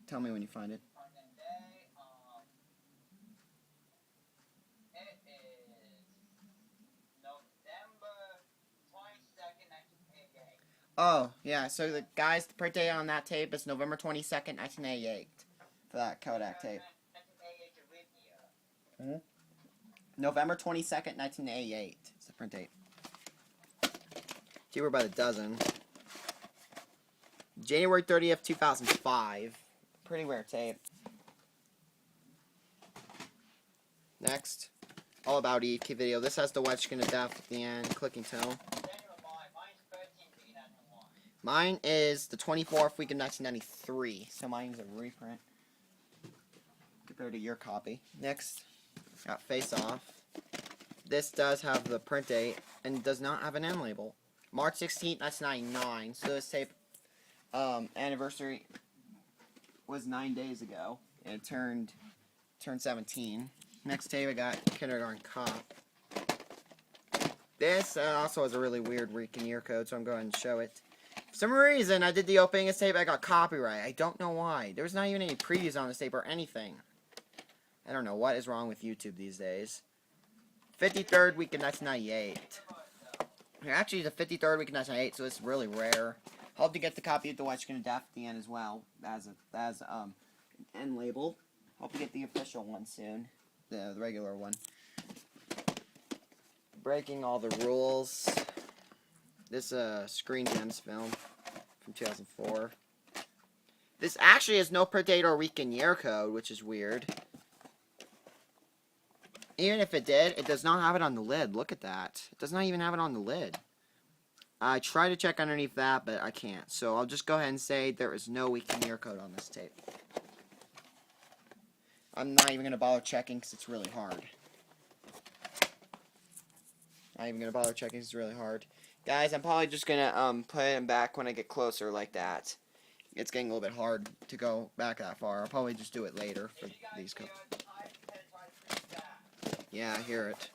tell me when you find it. On the day, it is November 22nd, 1988. Oh, yeah, so the guy's print date on that tape is November 22nd, 1988. For that Kodak tape. 1988 is a leap year. November 22nd, 1988. It's the print date. Cheaper by the dozen. January 30th, 2005. Pretty rare tape. Next. All About Eve key video. This has the white screen of death at the end. Clicking tone. Mine's 13/3/1991. Mine is the 24th week of 1993. So mine's a reprint. Compared to your copy. Next. Got Face Off. This does have the print date and does not have an end label. March 16th, 1999. So this tape anniversary was 9 days ago. And it turned 17. Next tape I got Kindergarten Cop. This also has a really weird week and year code, so I'm going to show it. For some reason, I did the opening of this tape, I got copyright. I don't know why. There was not even any previews on this tape or anything. I don't know what is wrong with YouTube these days. 53rd week of 1998. Actually, the 53rd week of 1998, so it's really rare. Hope to get the copy of the white screen of death at the end as well, as end label. Hope to get the official one soon, the regular one. Breaking All the Rules. This Screen Gems film from 2004. This actually has no print date or week and year code, which is weird. Even if it did, it does not have it on the lid. Look at that. It does not even have it on the lid. I try to check underneath that, but I can't. So I'll just go ahead and say there is no week and year code on this tape. I'm not even going to bother checking because it's really hard. Not even going to bother checking because it's really hard. Guys, I'm probably just going to put them back when I get closer like that. It's getting a little bit hard to go back that far. I'll probably just do it later for these codes. Yeah, I hear it.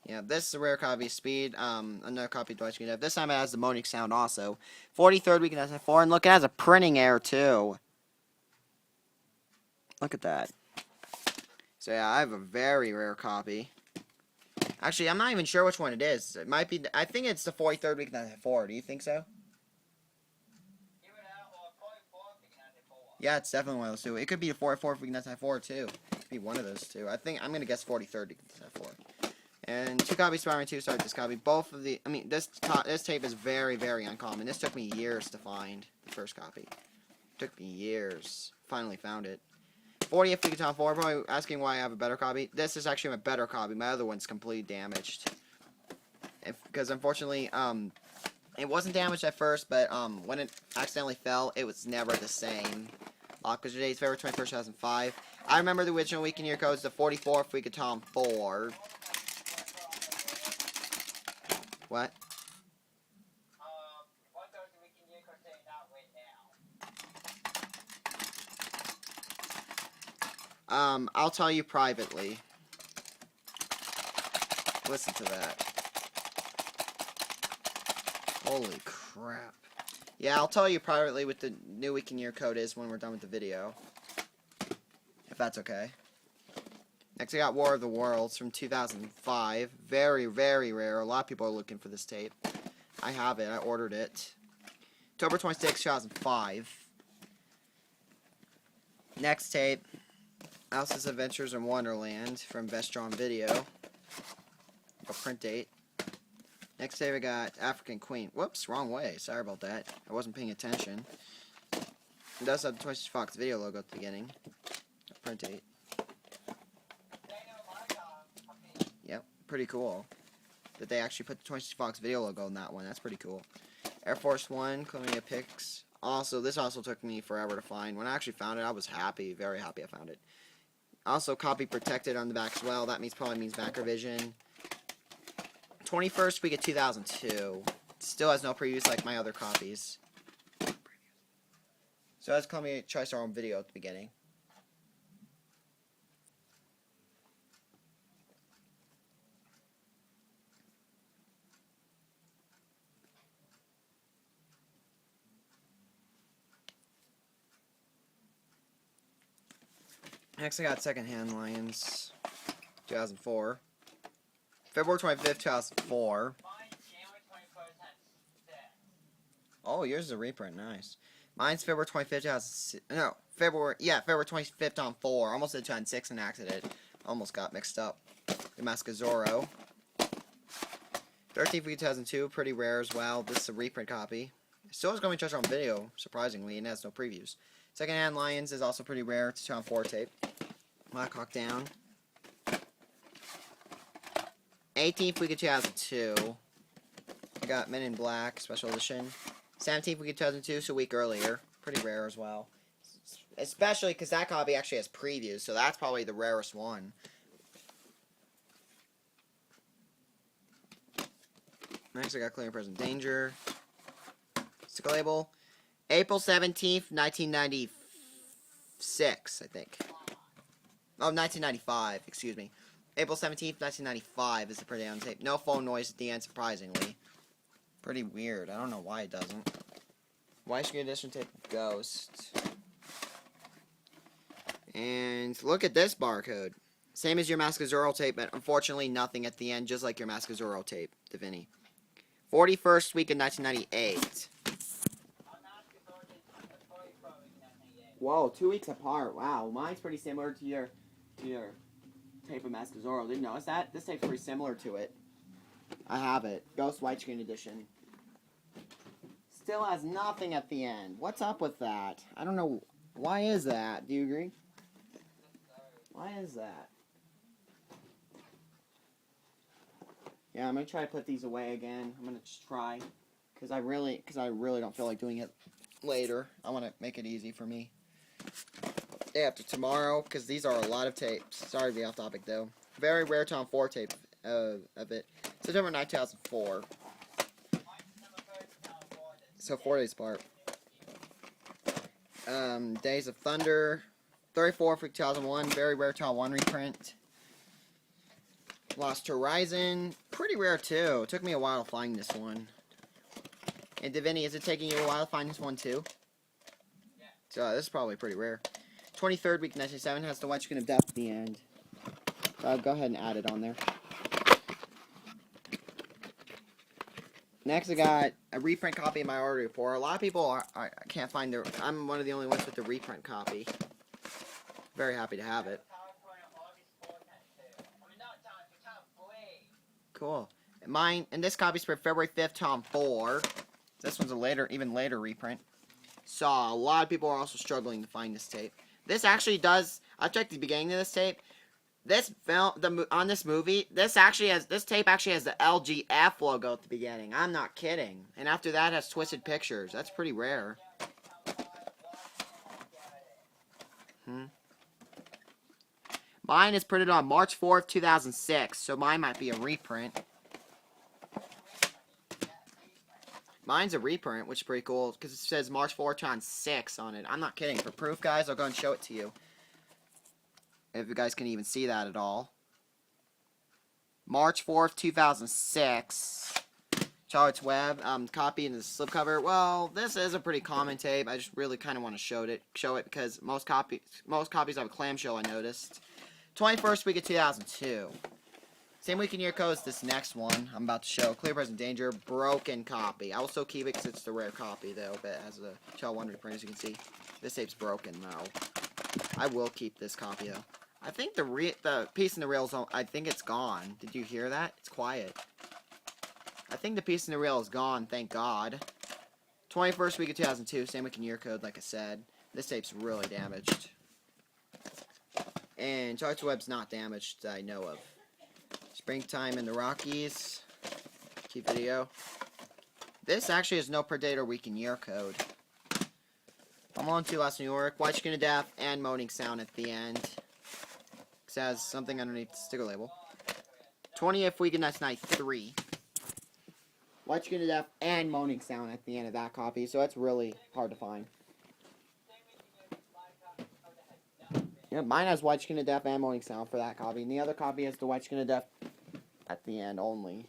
Yeah, this is a rare copy of Speed. Another copy of Dwight Screen. This time it has the Monique sound also. 43rd week in 2004, and look, it has a printing error too. Look at that. So yeah, I have a very rare copy. Actually, I'm not even sure which one it is. It might be. I think it's the 43rd week in 2004. Do you think so? Yeah, it's definitely one of those two. It could be the 44th week in 1994 too. It could be one of those two. I'm gonna guess 43rd week in 1994. And two copies, Spider-Man 2, sorry, this copy. Both of the, this tape is very, very uncommon. This took me years to find, the first copy. It took me years. Finally found it. 40th week of 2004, probably asking why I have a better copy. This is actually my better copy. My other one's completely damaged. Because unfortunately, it wasn't damaged at first, but when it accidentally fell, it was never the same. Because today's February 21st, 2005. I remember the original week and year code is the 44th week of Tom Ford. What? What does the week and year code say not right now? I'll tell you privately. Listen to that. Holy crap. Yeah, I'll tell you privately what the new week and year code is when we're done with the video. If that's okay. Next, I got War of the Worlds from 2005. Very, very rare. A lot of people are looking for this tape. I have it. I ordered it. October 26, 2005. Next tape. Alice's Adventures in Wonderland from Best Drawn Video. A print date. Next tape, I got African Queen. Whoops, wrong way. Sorry about that. I wasn't paying attention. It does have the Twisted Fox video logo at the beginning. A print date. Yep, pretty cool. That they actually put the Twisted Fox video logo on that one. That's pretty cool. Air Force One, Columbia Pics. Also, this also took me forever to find. When I actually found it, I was happy. Very happy I found it. Also, copy protected on the back as well. That probably means back revision. 21st week of 2002. Still has no previews like my other copies. So let's call me try our own video at the beginning. Next, I got Secondhand Lions, 2004. February 25th, 2004. Oh, yours is a reprint. Nice. Mine's February 25th, 2006. No, February 25th on 4. Almost did on 6 in accident. Almost got mixed up. The Mask of Zorro. 13th week 2002, pretty rare as well. This is a reprint copy. Still is going to be on video, surprisingly, and has no previews. Secondhand Lions is also pretty rare. It's a 2-on-4 tape. Black Hawk Down. 18th week of 2002. I got Men in Black Special Edition. 17th week of 2002, so a week earlier. Pretty rare as well. Especially because that copy actually has previews, so that's probably the rarest one. Next, I got Clear and Present Danger. Sticker label. April 17th, 1996, I think. Oh, 1995, excuse me. April 17th, 1995 is the pretty on tape. No phone noise at the end, surprisingly. Pretty weird. I don't know why it doesn't. Widescreen edition tape Ghost. And look at this barcode. Same as your Mask of Zorro tape, but unfortunately nothing at the end, just like your Mask of Zorro tape, Davini. 41st week of 1998. Whoa, 2 weeks apart. Wow, mine's pretty similar to your tape of Mask of Zorro. Didn't notice that? This tape's pretty similar to it. I have it. Ghost Widescreen Edition. Still has nothing at the end. What's up with that? I don't know. Why is that? Do you agree? Why is that? Yeah, I'm gonna try to put these away again. I'm gonna just try, cause I really don't feel like doing it later. I want to make it easy for me. Day after tomorrow, cause these are a lot of tapes. Sorry to be off topic though. Very rare Tom 4 tape of it. September 9, 2004. So 4 days apart. Days of Thunder. 34 for 2001. Very rare Tom 1 reprint. Lost Horizon. Pretty rare too. It took me a while to find this one. And Davini, is it taking you a while to find this one too? Yeah. So this is probably pretty rare. 23rd week 1997 has the Widescreen of Death at the end. So go ahead and add it on there. Next, I got a reprint copy of my order report. A lot of people can't find their. I'm one of the only ones with the reprint copy. Very happy to have it. Cool. Mine, and this copy's for February 5th, Tom 4. This one's a even later reprint. So a lot of people are also struggling to find this tape. This actually does. I checked the beginning of this tape. This film, on this movie, this tape actually has the LGF logo at the beginning. I'm not kidding. And after that, it has Twisted Pictures. That's pretty rare. Mine is printed on March 4th, 2006, so mine might be a reprint. Mine's a reprint, which is pretty cool, because it says March 4th, 2006 on it. I'm not kidding. For proof, guys, I'll go and show it to you. If you guys can even see that at all. March 4th, 2006. Charlotte's Web. Copy in the slipcover. Well, this is a pretty common tape. I just really kind of want to show it because most copies have a clamshell, I noticed. 21st week of 2002. Same week and year code as this next one I'm about to show. Clear Present Danger. Broken copy. I will still keep it because it's the rare copy, though. But it has a Child 1 reprint, as you can see. This tape's broken, though. I will keep this copy, though. I think the piece in the rail's I think it's gone. Did you hear that? It's quiet. I think the piece in the rail is gone, thank God. 21st week of 2002, same week and year code, like I said. This tape's really damaged. And Charlotte's Web's not damaged that I know of. Springtime in the Rockies. Keep video. This actually has no per date or week and year code. I'm on to Last New York. Widescreen of Death and Moaning Sound at the end. It has something underneath the sticker label. 20th week of 1993. Widescreen of Death and Moaning Sound at the end of that copy, so that's really hard to find. Yeah, mine has White Skin of Death and Morning Sound for that copy. And the other copy has the White Skin of Death at the end only.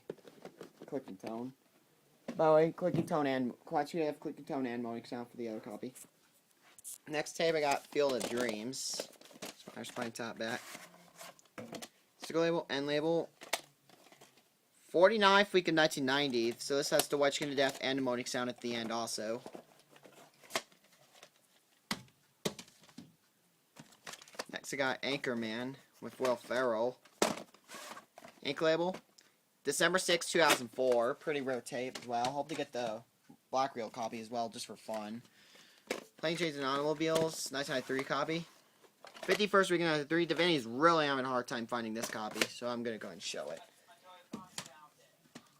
Clicking Tone. By the way, Clicking Tone and White Skin of Death, Clicking Tone and Morning Sound for the other copy. Next tape I got Field of Dreams. Spider Spine top back. Sticker label, end label. 49th week of 1990. So this has the White Skin of Death and the Morning Sound at the end also. Next I got Anchorman with Will Ferrell. Ink label. December 6, 2004. Pretty rare tape as well. Hope to get the black reel copy as well, just for fun. Plane Trains and Automobiles, 1993 copy. 51st week of 1993. Davini's really having a hard time finding this copy, so I'm going to go ahead and show it.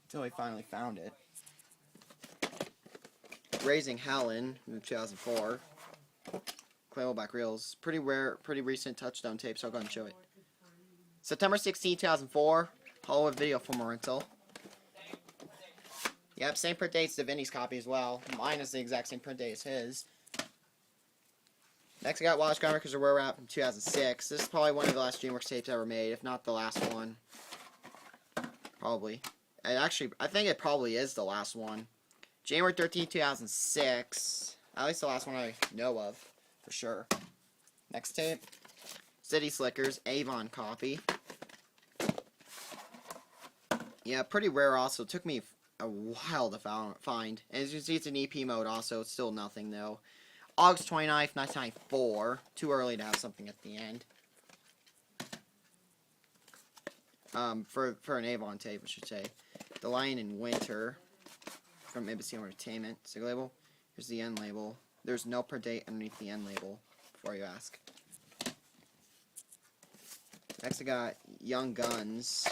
Until he finally found it. Raising Helen, 2004. Claymore back reels. Pretty rare, pretty recent touchdown tape, so I'll go ahead and show it. September 16, 2004. Hollywood video from a rental. Yep, same print date as Davini's copy as well. Mine is the exact same print date as his. Next I got Watch Comic because we're wrap from 2006. This is probably one of the last DreamWorks tapes ever made, if not the last one. Probably. I think it probably is the last one. January 13, 2006. At least the last one I know of, for sure. Next tape. City Slickers, Avon copy. Yeah, pretty rare also. It took me a while to find. And as you can see, it's an EP mode also. It's still nothing, though. August 29th, 1994. Too early to have something at the end. For an Avon tape, I should say. The Lion in Winter from Embassy Entertainment. Sticker label. Here's the end label. There's no per date underneath the end label, before you ask. Next I got Young Guns.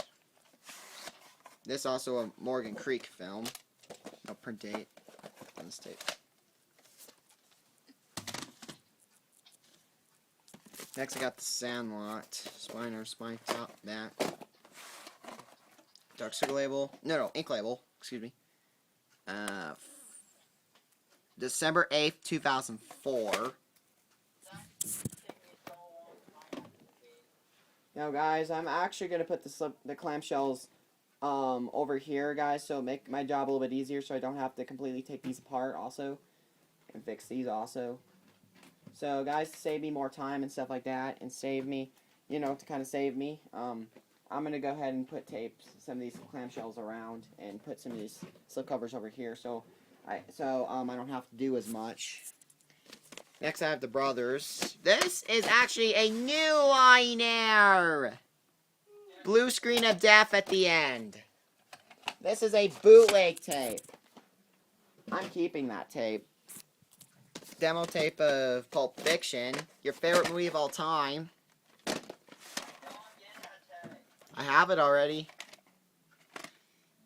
This also a Morgan Creek film. No print date on this tape. Next I got The Sandlot. Spine top back. Dark sticker label. No, ink label. Excuse me. December 8th, 2004. Now guys, I'm actually going to put the clamshells over here, guys, so make my job a little bit easier so I don't have to completely take these apart also and fix these also. So guys, to save me more time and stuff like that, and save me, you know, to kind of save me, I'm going to go ahead and put some of these clamshells around and put some of these slip covers over here so I don't have to do as much. Next I have the Brothers. This is actually a new liner. Blue Screen of Death at the end. This is a bootleg tape. I'm keeping that tape. Demo tape of Pulp Fiction. Your favorite movie of all time. I have it already.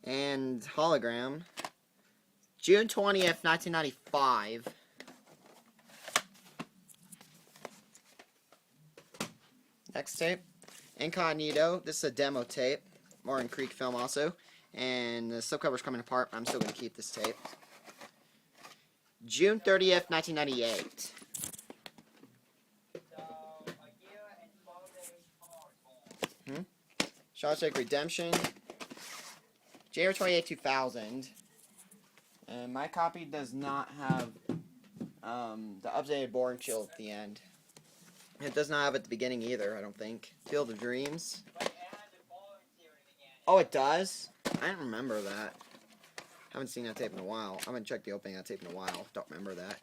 And hologram. June 20th, 1995. Next tape. Incognito. This is a demo tape. Morgan Creek film also. And the slipcover's coming apart, but I'm still going to keep this tape. June 30th, 1998. Shawshank Redemption. January 28, 2000. And my copy does not have the updated boring shield at the end. It does not have it at the beginning either, I don't think. Field of Dreams. Oh, it does? I didn't remember that. Haven't seen that tape in a while. I haven't checked the opening of that tape in a while. Don't remember that.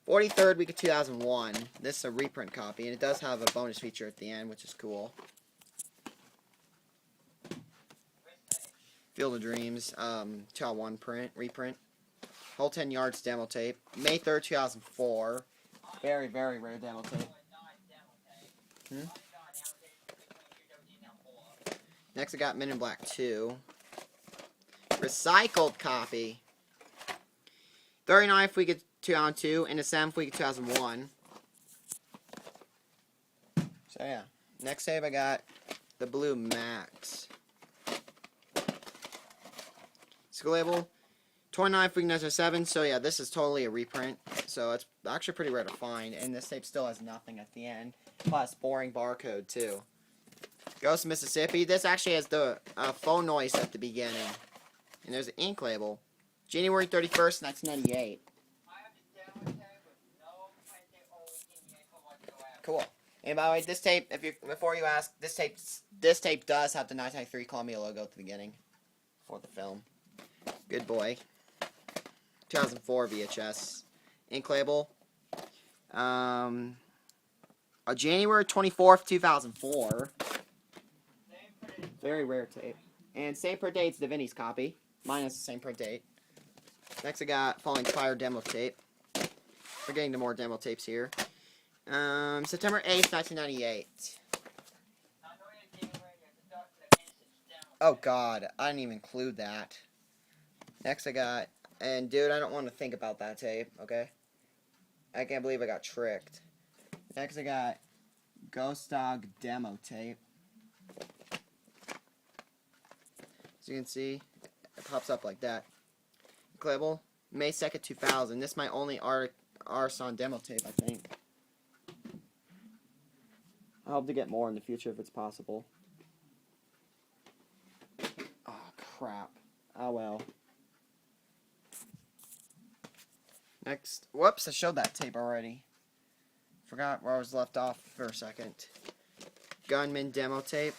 43rd week of 2001. This is a reprint copy, and it does have a bonus feature at the end, which is cool. Field of Dreams, 2001 reprint. Whole 10 Yards demo tape. May 3rd, 2004. Very, very rare demo tape. Next I got Men in Black 2. Recycled copy. 39th week of 2002 and the 7th week of 2001. So yeah. Next tape I got the Blue Max. Sticker label. 29th week 1907. So yeah, this is totally a reprint. So it's actually pretty rare to find. And this tape still has nothing at the end. Plus, boring barcode, too. Ghost Mississippi. This actually has the phone noise at the beginning. And there's an ink label. January 31st, 1998. Cool. And by the way, this tape, before you ask, this tape does have the 1993 Columbia logo at the beginning for the film. Good boy. 2004 VHS. Ink label. January 24th, 2004. Very rare tape. And same print date's the Vinny's copy. Mine has the same print date. Next I got Falling Fire demo tape. We're getting to more demo tapes here. September 8th, 1998. Oh god, I didn't even include that. Next I got, and dude, I don't want to think about that tape, okay? I can't believe I got tricked. Next I got Ghost Dog demo tape. As you can see, it pops up like that. Label, May 2nd, 2000. This is my only Arson demo tape, I think. I hope to get more in the future if it's possible. Oh, crap. Oh, well. Next. Whoops, I showed that tape already. Forgot where I was left off for a second. Gunman demo tape.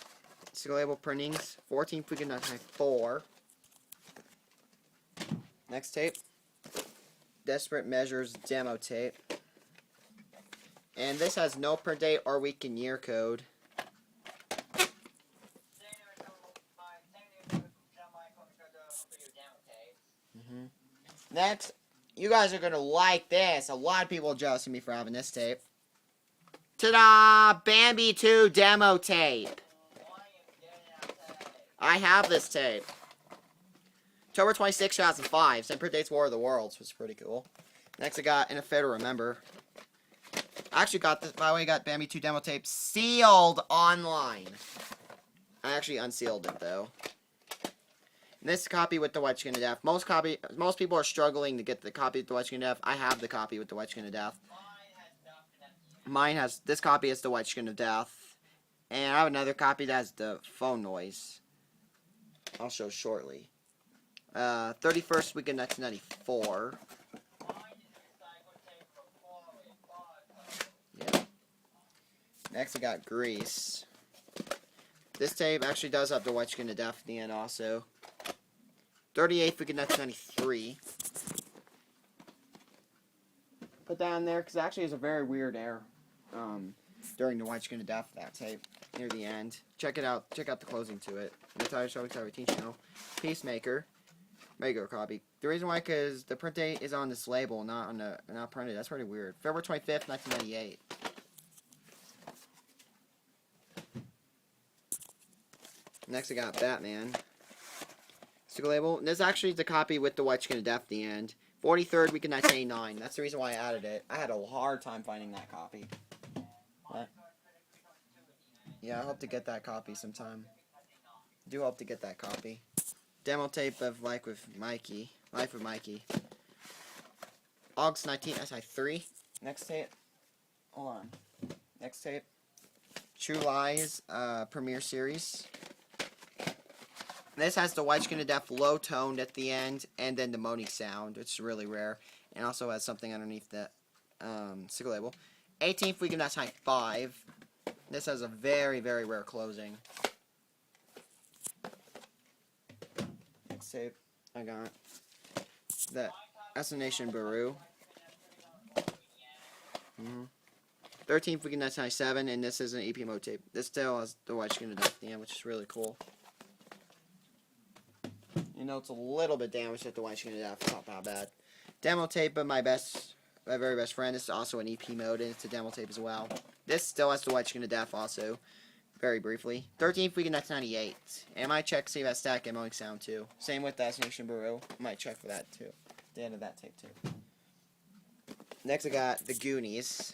Single label printings. 14th week of 1994. Next tape. Desperate Measures demo tape. And this has no print date or week and year code. Next, you guys are going to like this. A lot of people are jealous of me for having this tape. Ta-da! Bambi 2 demo tape. I have this tape. October 26, 2005. Same print date's War of the Worlds, which is pretty cool. Next I got In a Fair to Remember. I actually got this, by the way, I got Bambi 2 demo tape sealed online. I actually unsealed it, though. And this copy with the White Skin of Death. Most people are struggling to get the copy with the White Skin of Death. I have the copy with the White Skin of Death. Mine has, this copy is the White Skin of Death. And I have another copy that has the phone noise. I'll show shortly. 31st week of 1994. Yeah. Next, I got Grease. This tape actually does have the White Skin of Death at the end also. 38th week of 1993. Put that in there because actually there's a very weird air during the White Skin of Death, that tape, near the end. Check it out. Check out the closing to it. The Entire Show, Entire Teen Channel. Peacemaker. Regular copy. The reason why, because the print date is on this label, not printed. That's pretty weird. February 25th, 1998. Next, I got Batman. Sticker label. This actually is the copy with the White Skin of Death at the end. 43rd week of 1989. That's the reason why I added it. I had a hard time finding that copy. But, yeah, I hope to get that copy sometime. I do hope to get that copy. Demo tape of Life with Mikey. August 19th, SI3. Next tape. Hold on. Next tape. True Lies, premiere series. This has the White Skin of Death low toned at the end, and then the moaning sound, which is really rare. And also has something underneath the sticker label. 18th week of 1995. This has a very, very rare closing. Next tape, I got the Assassination Bureau. 13th week of 1997, and this is an EP mode tape. This still has the White Skin of Death at the end, which is really cool. You know, it's a little bit damaged at the White Skin of Death. It's not that bad. Demo tape of my very best friend. This is also an EP mode, and it's a demo tape as well. This still has the White Skin of Death also. Very briefly. 13th week of 1998. And I might check Save as Stack and Moaning Sound too. Same with the Assassination Bureau. I might check for that too. The end of that tape too. Next I got The Goonies.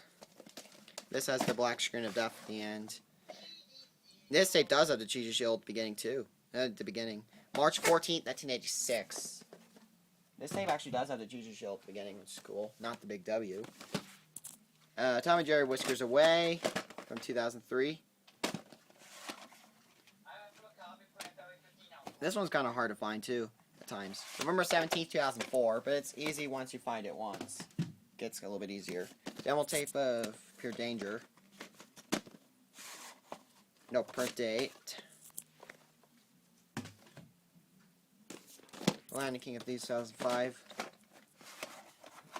This has the Black Screen of Death at the end. This tape does have the Jesus Shield beginning too. At the beginning. March 14th, 1986. This tape actually does have the Jesus Shield at the beginning, which is cool. Not the big W. Tom and Jerry Whiskers Away. from 2003. This one's kind of hard to find too, at times. November 17th, 2004, but it's easy once you find it once. Gets a little bit easier. Demo tape of Pure Danger. No print date. Lion King of Thieves 2005.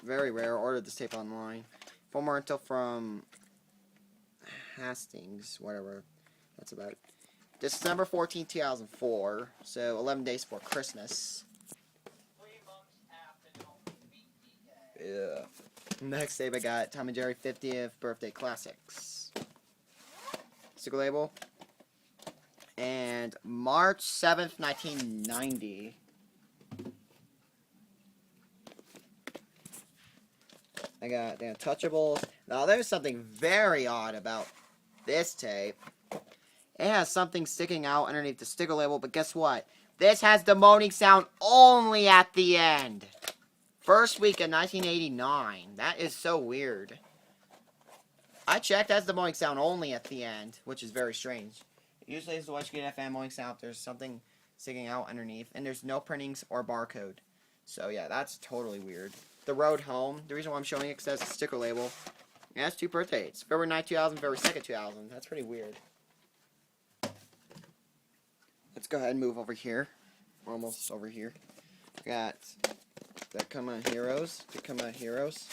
Very rare. Ordered this tape online. Full more until from Hastings, whatever that's about. December 14, 2004. So 11 days before Christmas. 3 months after Nolan's big DK. Yeah. Next tape I got Tom and Jerry 50th Birthday Classics. Sticker label. And March 7th, 1990. I got the Untouchables. Now there's something very odd about this tape. It has something sticking out underneath the sticker label, but guess what? This has the moaning sound only at the end. First week of 1989. That is so weird. I checked, that's the moaning sound only at the end, which is very strange. Usually it's the What You Get FM moaning sound. There's something sticking out underneath, and there's no printings or barcode. So yeah, that's totally weird. The Road Home. The reason why I'm showing it is because it's a sticker label. It has 2 birth dates. February 9, 2000, February 2nd, 2000. That's pretty weird. Let's go ahead and move over here. We're almost over here. Got the Come On Heroes. The Come On Heroes.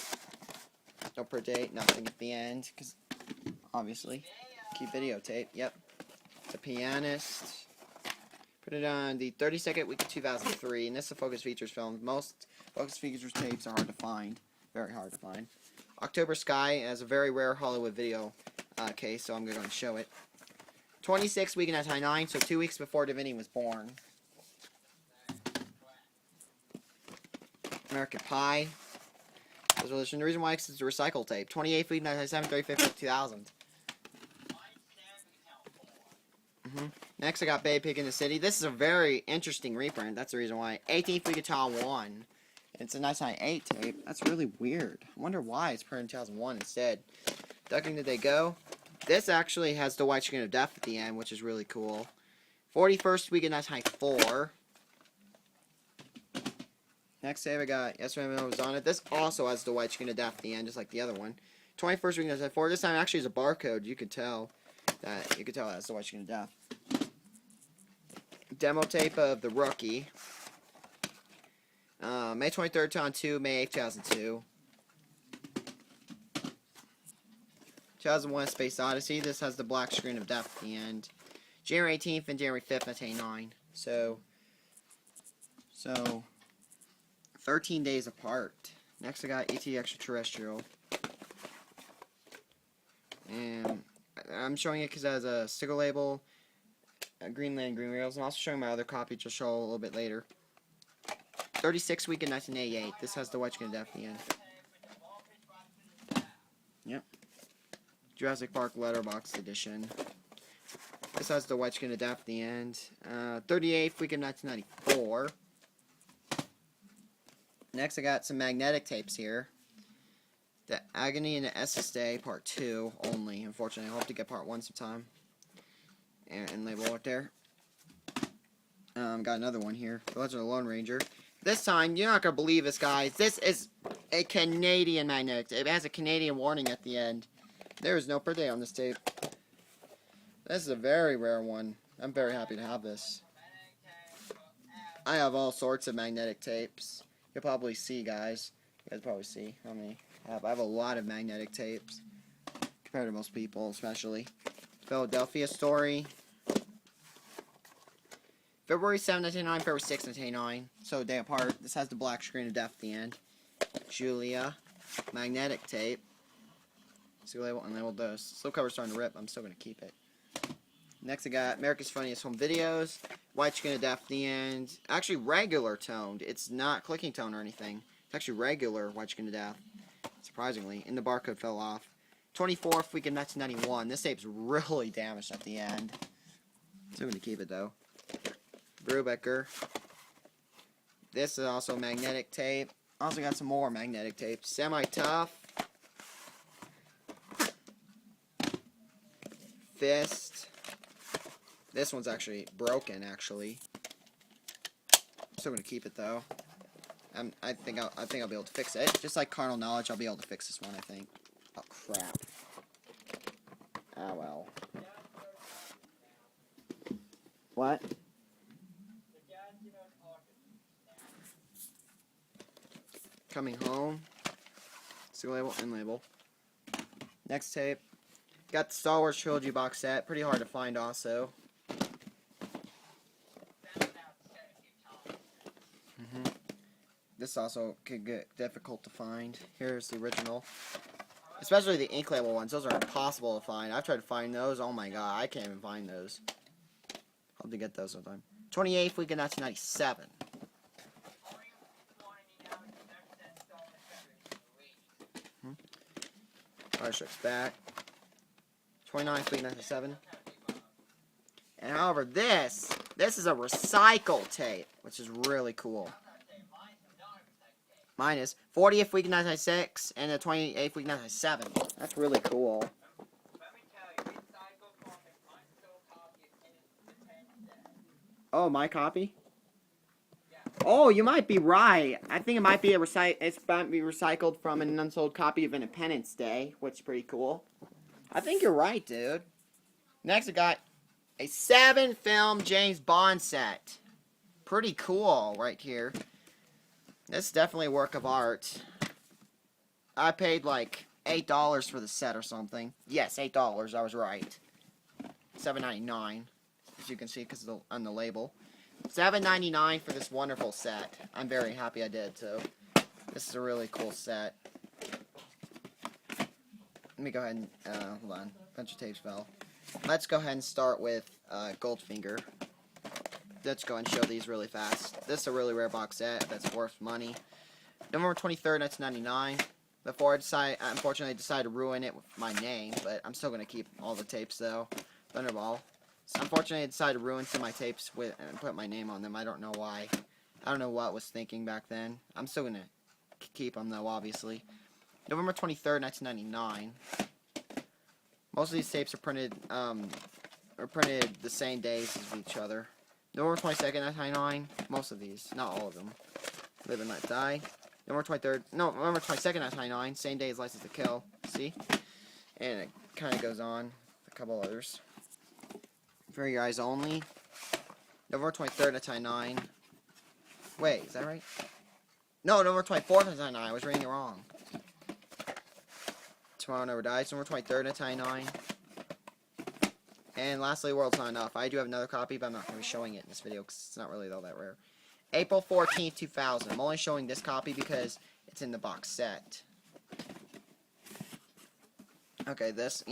No per date. Nothing at the end. Because, obviously, keep videotape. Yep. The Pianist. Put it on the 32nd week of 2003. And this is a Focus Features film. Most Focus Features tapes are hard to find. Very hard to find. October Sky has a very rare Hollywood video case, so I'm going to show it. 26th week in 1999, so 2 weeks before Da Vinci was born. American Pie. Resolution. The reason why is it's a recycle tape. 28th week 1997, 35th week 2000. Next, I got Babe Pig in the City. This is a very interesting reprint. That's the reason why. 18th week of 2001. It's a 1998 tape. That's really weird. I wonder why it's printed in 2001 instead. Ducking Did They Go? This actually has the white screen of death at the end, which is really cool. 41st week of 1994. Next tape I got Yesterday I Was On It. This also has the white screen of death at the end, just like the other one. 21st week of 1994. This time actually is a barcode. You could tell that. You could tell that's the white screen of death. Demo tape of The Rookie. May 23rd, 2002, May 8th, 2002. 2001 Space Odyssey. This has the black screen of death at the end. January 18th and January 5th, 1989. So 13 days apart. Next I got E.T. Extraterrestrial. And I'm showing it because it has a sticker label, a Greenland Green Rails. I'm also showing my other copy, which I'll show a little bit later. 36th week in 1988. This has the white screen of death at the end. Yep. Jurassic Park Letterboxd edition. This has the white screen of death at the end. 38th week in 1994. Next, I got some magnetic tapes here. The Agony and the Essex Day, Part 2 only. Unfortunately, I'll have to get Part 1 sometime. And label it there. Got another one here. The Legend of the Lone Ranger. This time, you're not going to believe this, guys. This is a Canadian magnetic tape. It has a Canadian warning at the end. There is no per day on this tape. This is a very rare one. I'm very happy to have this. I have all sorts of magnetic tapes. You'll probably see, guys. You guys probably see how many I have. I have a lot of magnetic tapes. Compared to most people, especially. Philadelphia Story. February 7, 1989, February 6, 1989. So a day apart. This has the black screen of death at the end. Julia. Magnetic tape. See label unlabeled those. Slipcover's starting to rip. I'm still going to keep it. Next I got America's Funniest Home Videos. White screen of death at the end. Actually regular toned. It's not clicking tone or anything. It's actually regular white screen of death. Surprisingly. And the barcode fell off. 24th week of 1991. This tape's really damaged at the end. Still going to keep it though. Brubaker. This is also magnetic tape. Also got some more magnetic tape. Semi-Tough. Fist. This one's actually broken, actually. I'm still gonna keep it though. I think I'll be able to fix it. Just like Carnal Knowledge, I'll be able to fix this one, I think. Oh crap. Ah well. What? Coming home. Single label, end label. Next tape. Got the Star Wars Trilogy box set. Pretty hard to find also. This also could get difficult to find. Here's the original. Especially the ink label ones. Those are impossible to find. I've tried to find those. Oh my god, I can't even find those. Hope to get those sometime. 28th week of 1997. Fire Strikes Back. 29th week 1997. And however, this is a recycle tape, which is really cool. Minus 40th week 1996 and the 28th week 1997. That's really cool. Oh, my copy? Oh, you might be right. I think it might be recycled from an unsold copy of Independence Day, which is pretty cool. I think you're right, dude. Next, I got a 7-film James Bond set. Pretty cool right here. This is definitely a work of art. I paid like $8 for the set or something. Yes, $8. I was right. $7.99, as you can see, because on the label. $7.99 for this wonderful set. I'm very happy I did too. This is a really cool set. Let me go ahead and hold on. A bunch of tapes fell. Let's go ahead and start with Goldfinger. Let's go and show these really fast. This is a really rare box set that's worth money. November 23rd, 1999. Before I unfortunately decided to ruin it with my name, but I'm still going to keep all the tapes though. Thunderball. So unfortunately, I decided to ruin some of my tapes and put my name on them. I don't know why. I don't know what I was thinking back then. I'm still going to keep them though, obviously. November 23rd, 1999. Most of these tapes are printed the same days as each other. November 22nd, 1999. Most of these, not all of them. Live and Let Die. November 23rd. No, November 22nd, 1999. Same day as License to Kill. See? And it kind of goes on. A couple others. For Your Eyes Only. November 23rd, 1999. Wait, is that right? No, November 24th, 1999. I was reading it wrong. Tomorrow Never Dies. November 23rd, 1999. And lastly, World's Not Enough. I do have another copy, but I'm not going to be showing it in this video because it's not really all that rare. April 14th, 2000. I'm only showing this copy because it's in the box set. Okay, this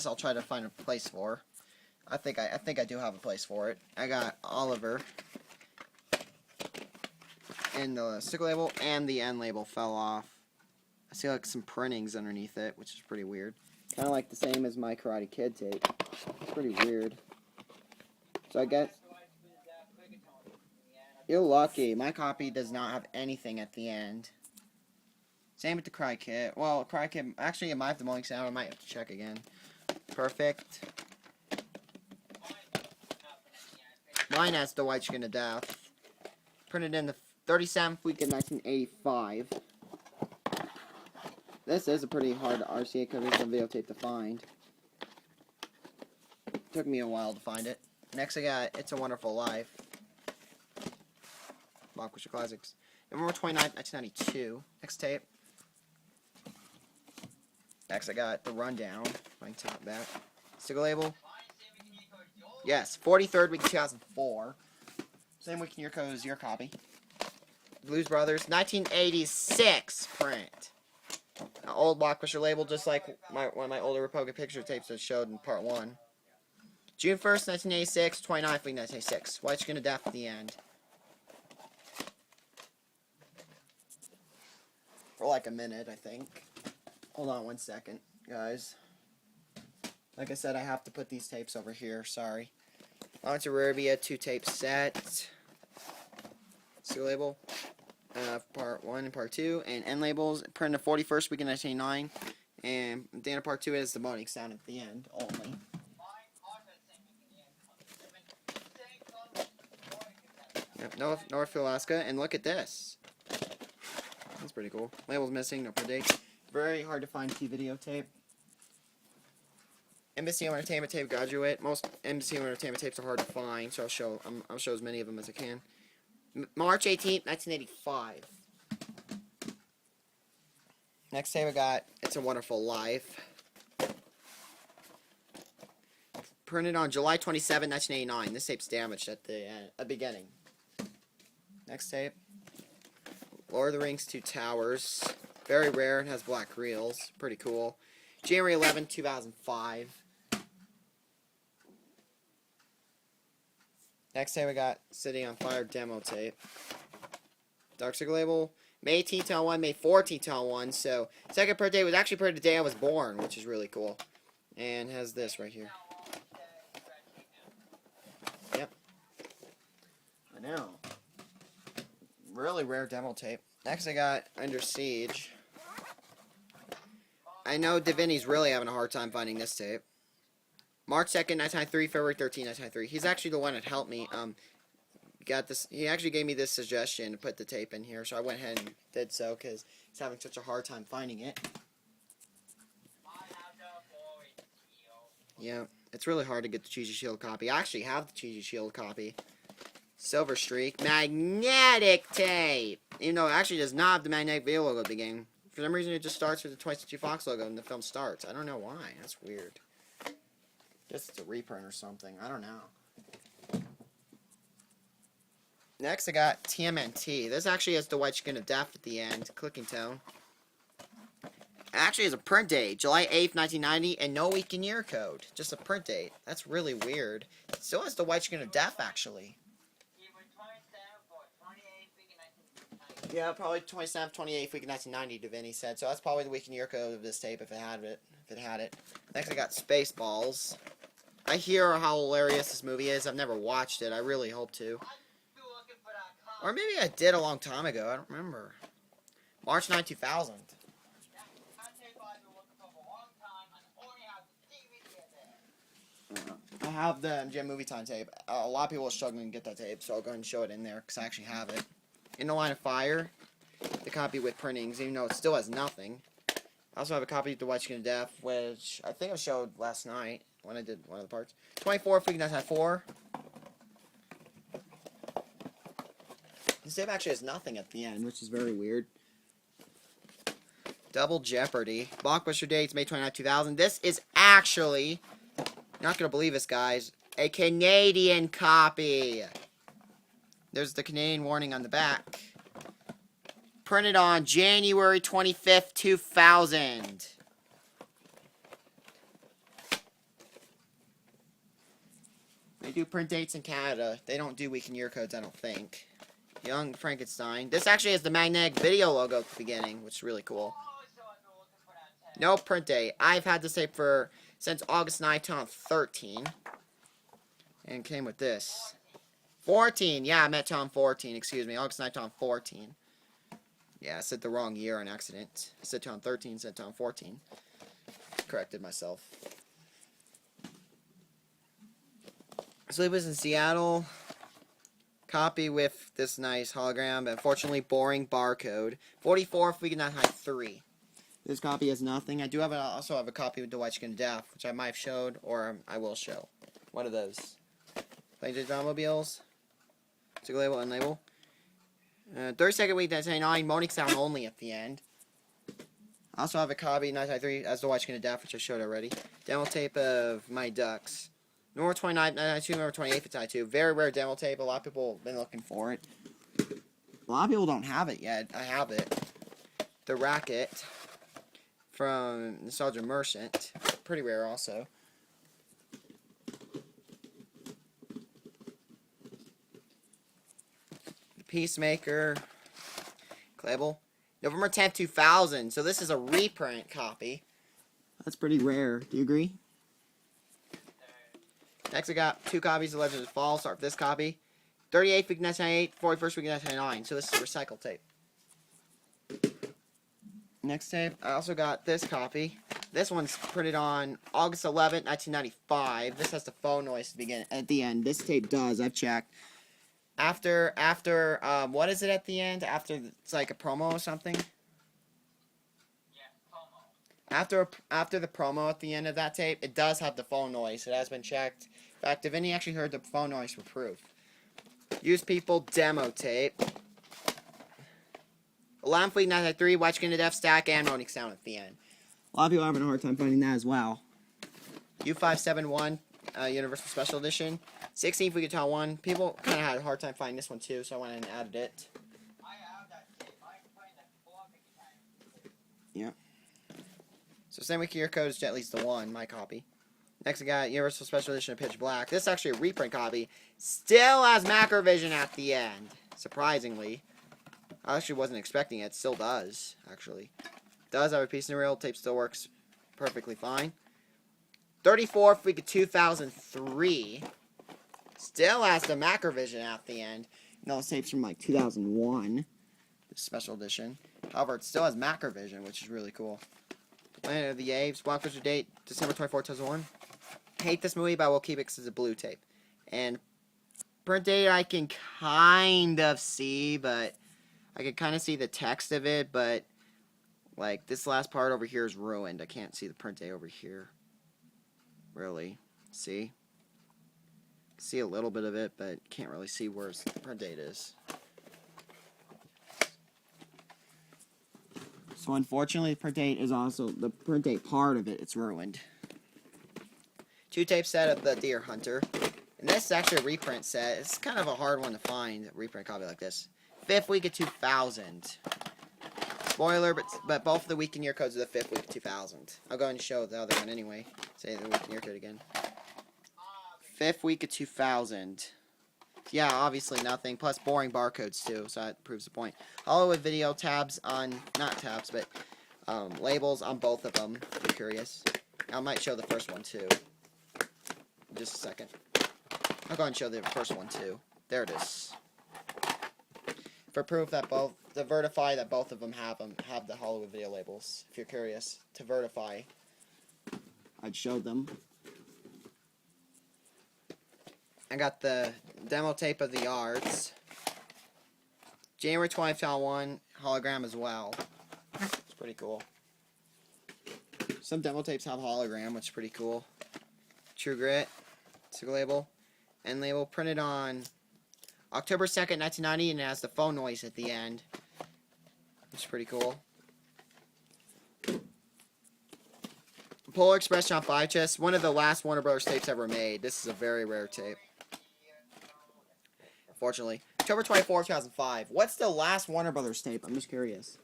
I'll try to find a place for. I think I do have a place for it. I got Oliver. And the sticker label and the end label fell off. I see like some printings underneath it, which is pretty weird. Kind of like the same as my Karate Kid tape. It's pretty weird. So I guess you're lucky. My copy does not have anything at the end. Same with the Karate Kid. Well, Karate Kid, actually, it might have the Mulling Sound. I might have to check again. Perfect. Mine has the White Skin of Death. Printed in the 37th week of 1985. This is a pretty hard RCA coverage and videotape to find. Took me a while to find it. Next I got It's a Wonderful Life. Blockbuster Classics. November 29th, 1992. Next tape. Next I got The Rundown. My top back. Sticker label. Yes, 43rd week 2004. Same week in your code as your copy. Blues Brothers. 1986 print. An old Blockbuster label, just like one of my older Rapoga picture tapes that showed in part 1. June 1st, 1986, 29th week, 1986. White Skin of Death at the end. For like a minute, I think. Hold on one second, guys. Like I said, I have to put these tapes over here, sorry. On to Rarevia 2-tape set. Seal label. Part 1 and part 2, and end labels, printed the 41st week in 1999, and Dana part 2 is the moaning sound at the end only. Northfield, Alaska. And look at this. That's pretty cool. Label's missing, no print date. Very hard to find key videotape. Embassy Entertainment tape graduate. Most Embassy Entertainment tapes are hard to find, so I'll show as many of them as I can. March 18th, 1985. Next tape I got, It's a Wonderful Life. Printed on July 27, 1989. This tape's damaged at the beginning. Next tape, Lord of the Rings 2 Towers. Very rare, it has black reels. Pretty cool. January 11, 2005. Next tape we got City on Fire demo tape. Dark Circle label, May 18th, 2001, May 14th, 2001. So, second print date was actually printed the day I was born, which is really cool. And has this right here. Yep. I know. Really rare demo tape. Next I got Under Siege. I know Davini's really having a hard time finding this tape. March 2nd, 1993, February 13th, 1993. He's actually the one that helped me. Got this. He actually gave me this suggestion to put the tape in here, so I went ahead and did so because he's having such a hard time finding it. Yeah, it's really hard to get the Cheesy Shield copy. I actually have the Cheesy Shield copy. Silver Streak. Magnetic tape! Even though it actually does not have the magnetic video logo at the beginning. For some reason, it just starts with the 22 Fox logo and the film starts. I don't know why. That's weird. Guess it's a reprint or something. I don't know. Next, I got TMNT. This actually has the White Skin of Death at the end. Clicking tone. It actually has a print date. July 8th, 1990. And no week and year code. Just a print date. That's really weird. It still has the White Skin of Death, actually. Yeah, probably 27th, 28th week in 1990, Davini said. So that's probably the week and year code of this tape if it had it. Next, I got Spaceballs. I hear how hilarious this movie is. I've never watched it. I really hope to. Or maybe I did a long time ago. I don't remember. March 9, 2000. I have the MGM Movie Time tape. A lot of people are struggling to get that tape, so I'll go ahead and show it in there because I actually have it. In the Line of Fire, the copy with printings, even though it still has nothing. I also have a copy of The White Skin of Death, which I think I showed last night when I did one of the parts. 24th week, 1994. This tape actually has nothing at the end, which is very weird. Double Jeopardy. Blockbuster dates, May 29, 2000. This is actually, you're not going to believe this, guys, a Canadian copy. There's the Canadian warning on the back. Printed on January 25th, 2000. They do print dates in Canada. They don't do week and year codes, I don't think. Young Frankenstein. This actually has the magnetic video logo at the beginning, which is really cool. No print date. I've had this tape since August 9, 2013. And came with this. 14. Yeah, I met Tom 14. Excuse me. August 9, Tom 14. Yeah, I said the wrong year on accident. I said Tom 13, said Tom 14. Corrected myself. Sleepless in Seattle. Copy with this nice hologram, but unfortunately boring barcode. 44th week of 1993. This copy has nothing. I do have also have a copy with the White Skin of Death, which I might have showed, or I will show. One of those. Planes and Automobiles. Single label, unlabel. 32nd week, 1999. Monique sound only at the end. I also have a copy, 1993, as the White Skin of Death, which I showed already. Demo tape of My Ducks. November 29th, 1992, November 28th, 1992. Very rare demo tape. A lot of people have been looking for it. A lot of people don't have it yet. I have it. The Racket from Nostalgia Merchant. Pretty rare also. The Peacemaker. Label. November 10th, 2000. So this is a reprint copy. That's pretty rare. Do you agree? Next, I got 2 copies of Legends of Fall. Start with this copy. 38th week, 1998. 41st week, 1999. So this is recycled tape. Next tape, I also got this copy. This one's printed on August 11th, 1995. This has the phone noise to begin at the end. This tape does. I've checked. After what is it at the end? It's like a promo or something. Yeah, promo. After the promo at the end of that tape, it does have the phone noise. It has been checked. In fact, Davini actually heard the phone noise for proof. Use people demo tape. Alarm Fleet 993, White Skin to Death stack, and moaning sound at the end. A lot of people are having a hard time finding that as well. U571 Universal Special Edition. 16th we could tell one. People kind of had a hard time finding this one too, so I went and added it. I have that tape. I played that 4 big times. Yep. So same with your code is at least the one, my copy. Next I got Universal Special Edition of Pitch Black. This is actually a reprint copy. Still has macrovision at the end. Surprisingly. I actually wasn't expecting it. Still does, actually. Does have a piece in the reel. Tape still works perfectly fine. 34th week of 2003. Still has the macrovision at the end. And those tapes from like 2001. This special edition. However, it still has macrovision, which is really cool. Planet of the Apes. Blockbuster date December 24, 2001. Hate this movie, but I will keep it because it's a blue tape. And print date I can kind of see, but I can kind of see the text of it, but like this last part over here is ruined. I can't see the print date over here. Really. See? See a little bit of it, but can't really see where the print date is. So unfortunately, the print date is also the print date part of it. It's ruined. 2 tape set of the Deer Hunter, and this is actually a reprint set. It's kind of a hard one to find, a reprint copy like this. 5th week of 2000. Spoiler, but both of the week and year codes are the 5th week of 2000. I'll go and show the other one anyway. Say the week and year code again. 5th week of 2000. Yeah, obviously nothing. Plus boring barcodes too, so that proves the point. Hollywood video tabs on, not tabs, but labels on both of them, if you're curious. I might show the first one too. Just a second. I'll go and show the first one too. There it is. For proof that both, to verify that both of them have the Hollywood video labels. If you're curious, to verify, I'd show them. I got the demo tape of the Yards. January 20th, 2001, hologram as well. It's pretty cool. Some demo tapes have hologram, which is pretty cool. True Grit, sticker label, and label printed on October 2nd, 1990, and it has the phone noise at the end. Which is pretty cool. Polar Express John 5 chest, one of the last Warner Brothers tapes ever made. This is a very rare tape. Fortunately. October 24, 2005. What's the last Warner Brothers tape? I'm just curious.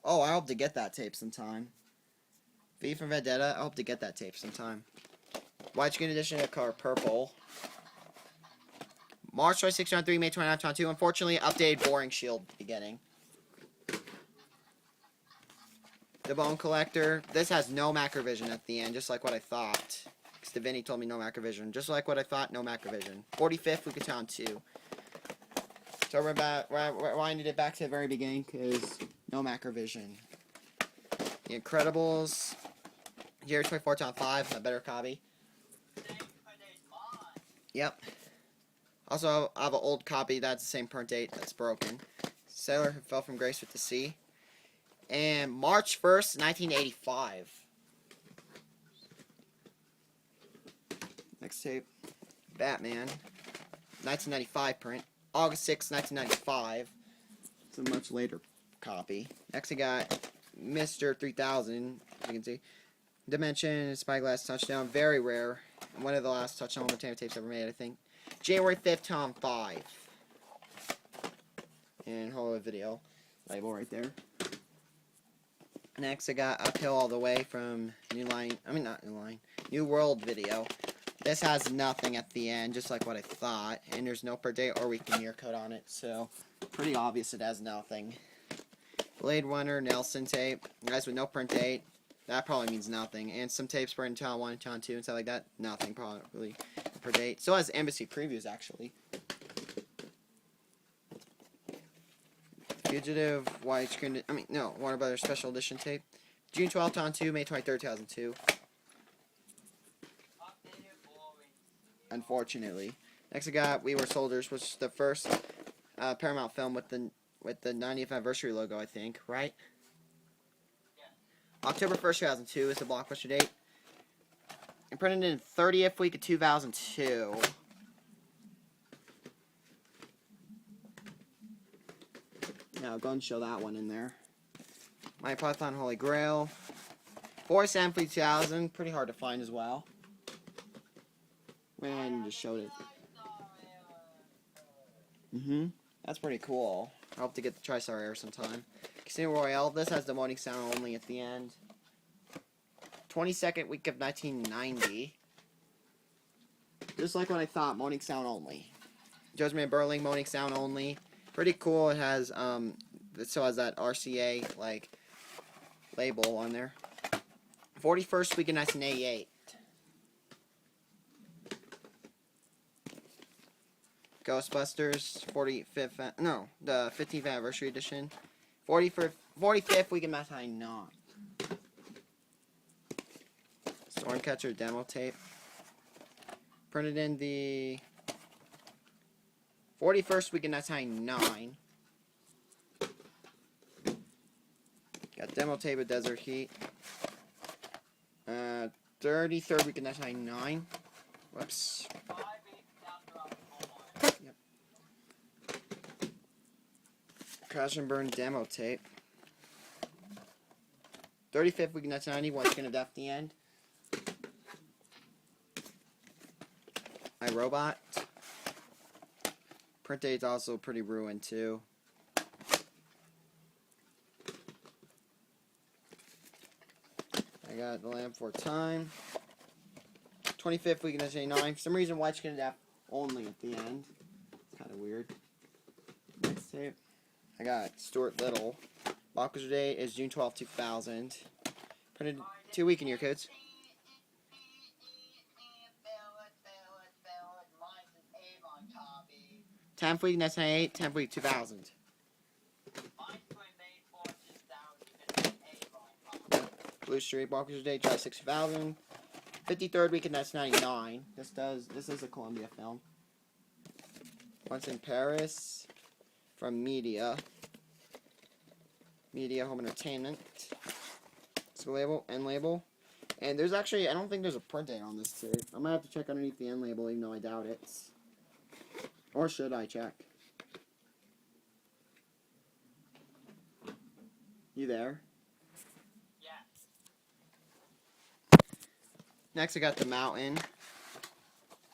Oh, I hope to get that tape sometime. V for Vendetta. I hope to get that tape sometime. Widescreen edition of color purple. March 26, 2003, May 29, 2002. Unfortunately, updated Boring Shield beginning. The Bone Collector. This has no macrovision at the end, just like what I thought. Because Davini told me no macrovision. Just like what I thought, no macrovision. 45th, we could count 2. So we're back, rewinded it back to the very beginning, because no macrovision. The Incredibles. Year 24, 2005, a better copy. Yep. Also, I have an old copy that's the same print date that's broken. Sailor Who Fell from Grace with the Sea. And March 1st, 1985. Next tape. Batman. 1995 print. August 6th, 1995. It's a much later copy. Next, I got Mr. 3000, as you can see. Dimension, Spyglass Touchdown. Very rare. One of the last Touchdown entertainment tapes ever made, I think. January 5th, Tom 5. And Hollywood video label right there. Next, I got Uphill All the Way from New World video. This has nothing at the end, just like what I thought. And there's no per date or week and year code on it, so pretty obvious it has nothing. Blade Runner, Nelson tape. Guys with no print date. That probably means nothing. And some tapes for in Town 1 and Town 2 and stuff like that. Nothing, probably per date. Still has Embassy previews, actually. Fugitive, widescreen, Warner Brothers Special Edition tape. June 12th, Town 2, May 23rd, 2002. unfortunately. Next I got We Were Soldiers, which is the first Paramount film with the 90th anniversary logo, I think, right? Yeah. October 1st, 2002 is the blockbuster date. And printed in 30th week of 2002. Now go and show that one in there. My Python Holy Grail. 47th week 2000, pretty hard to find as well. Went ahead and just showed it. That's pretty cool. I hope to get the TriStar Air sometime. Casino Royale. This has the moaning sound only at the end. 22nd week of 1990. Just like what I thought, moaning sound only. Judgment Burling, moaning sound only. Pretty cool. It has it still has that RCA like label on there. 41st week of 1988. Ghostbusters, the 15th anniversary edition. 45th week of 1999. Stormcatcher demo tape. Printed in the 41st week of 1999. Got demo tape of Desert Heat. 33rd week of 1999. Whoops. Yep. Crash and Burn demo tape. 35th week of 1990. What's Gonna Death the End. iRobot. Print date's also pretty ruined too. I got The Land for Time. 25th week of 1989. For some reason, Watch Gonna Death only at the end. It's kind of weird. Next tape. I got Stuart Little. Blockbuster date is June 12, 2000. Printed 2 week in year codes. 10th week 1998, 10th week 2000. Blue Street, Blockbuster date, July 6, 2000. 53rd week in 1999. This is a Columbia film. Once in Paris, from Media Home Entertainment. It's a label, end label. And there's actually, I don't think there's a print date on this too. I might have to check underneath the end label, even though I doubt it. Or should I check? You there? Yeah. Next I got The Mountain.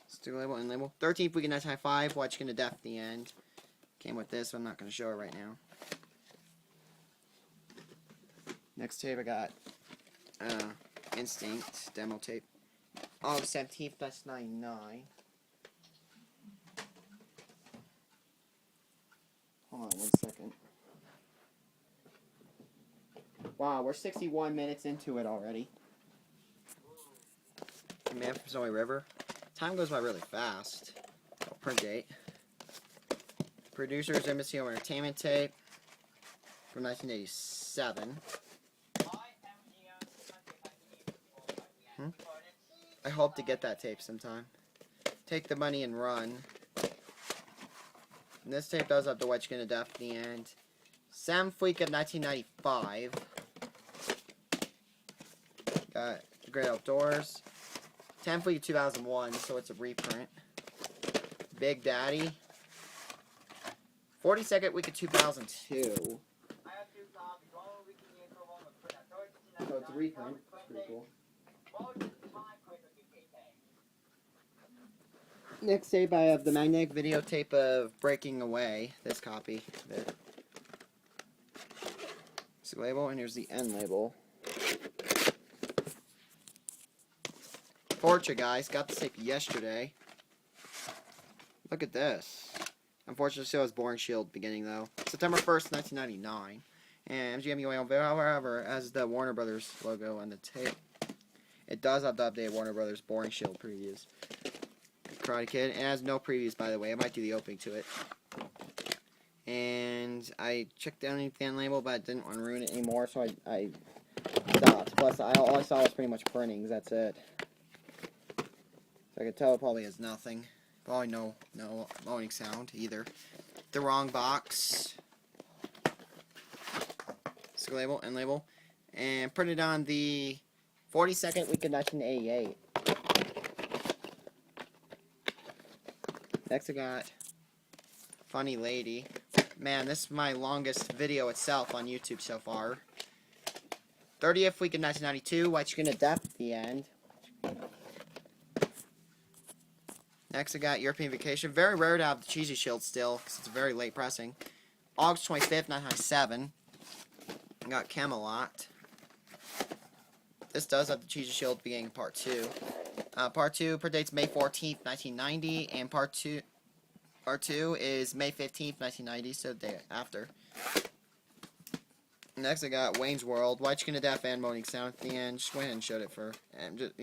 Still label, end label. 13th week in 1995, Watch Gonna Death at the end. Came with this, so I'm not going to show it right now. Next tape I got Instinct demo tape. August 17th, that's 99. Hold on 1 second. Wow, we're 61 minutes into it already. Man from Snowy River. Time goes by really fast. Oh, print date. Producers Embassy Home Entertainment tape from 1987. I hope to get that tape sometime. Take the Money and Run. And this tape does have the Watch Gonna Death at the end. 7th week of 1995. Got The Great Outdoors. 10th week of 2001, so it's a reprint. Big Daddy. 42nd week of 2002. So it's a reprint. It's pretty cool. Next tape, I have the magnetic videotape of Breaking Away. This copy. It's the label, and here's the end label. Fortune, guys. Got this tape yesterday. Look at this. Unfortunately, still has Boring Shield beginning, though. September 1st, 1999. And MGM UA, however, has the Warner Brothers logo on the tape. It does have the updated Warner Brothers Boring Shield previews. Karate Kid. And it has no previews, by the way. I might do the opening to it. And I checked underneath the end label, but I didn't want to ruin it anymore, so I stopped. Plus, all I saw was pretty much printings. That's it. So I can tell it probably has nothing. Probably no moaning sound either. The wrong box. Sticker label and label. And printed on the 42nd week of 1988. Next I got Funny Lady. Man, this is my longest video itself on YouTube so far. 30th week of 1992, White Chicken of Death at the end. Next I got European Vacation. Very rare to have the Cheesy Shield still, because it's very late pressing. August 25th, 1997. I got Camelot. This does have the Cheesy Shield beginning part 2. Part 2 predates May 14th, 1990, and part 2 is May 15th, 1990, so the day after. Next I got Wayne's World, White Chicken of Death and Moaning Sound at the end. Just went ahead and showed it for, just,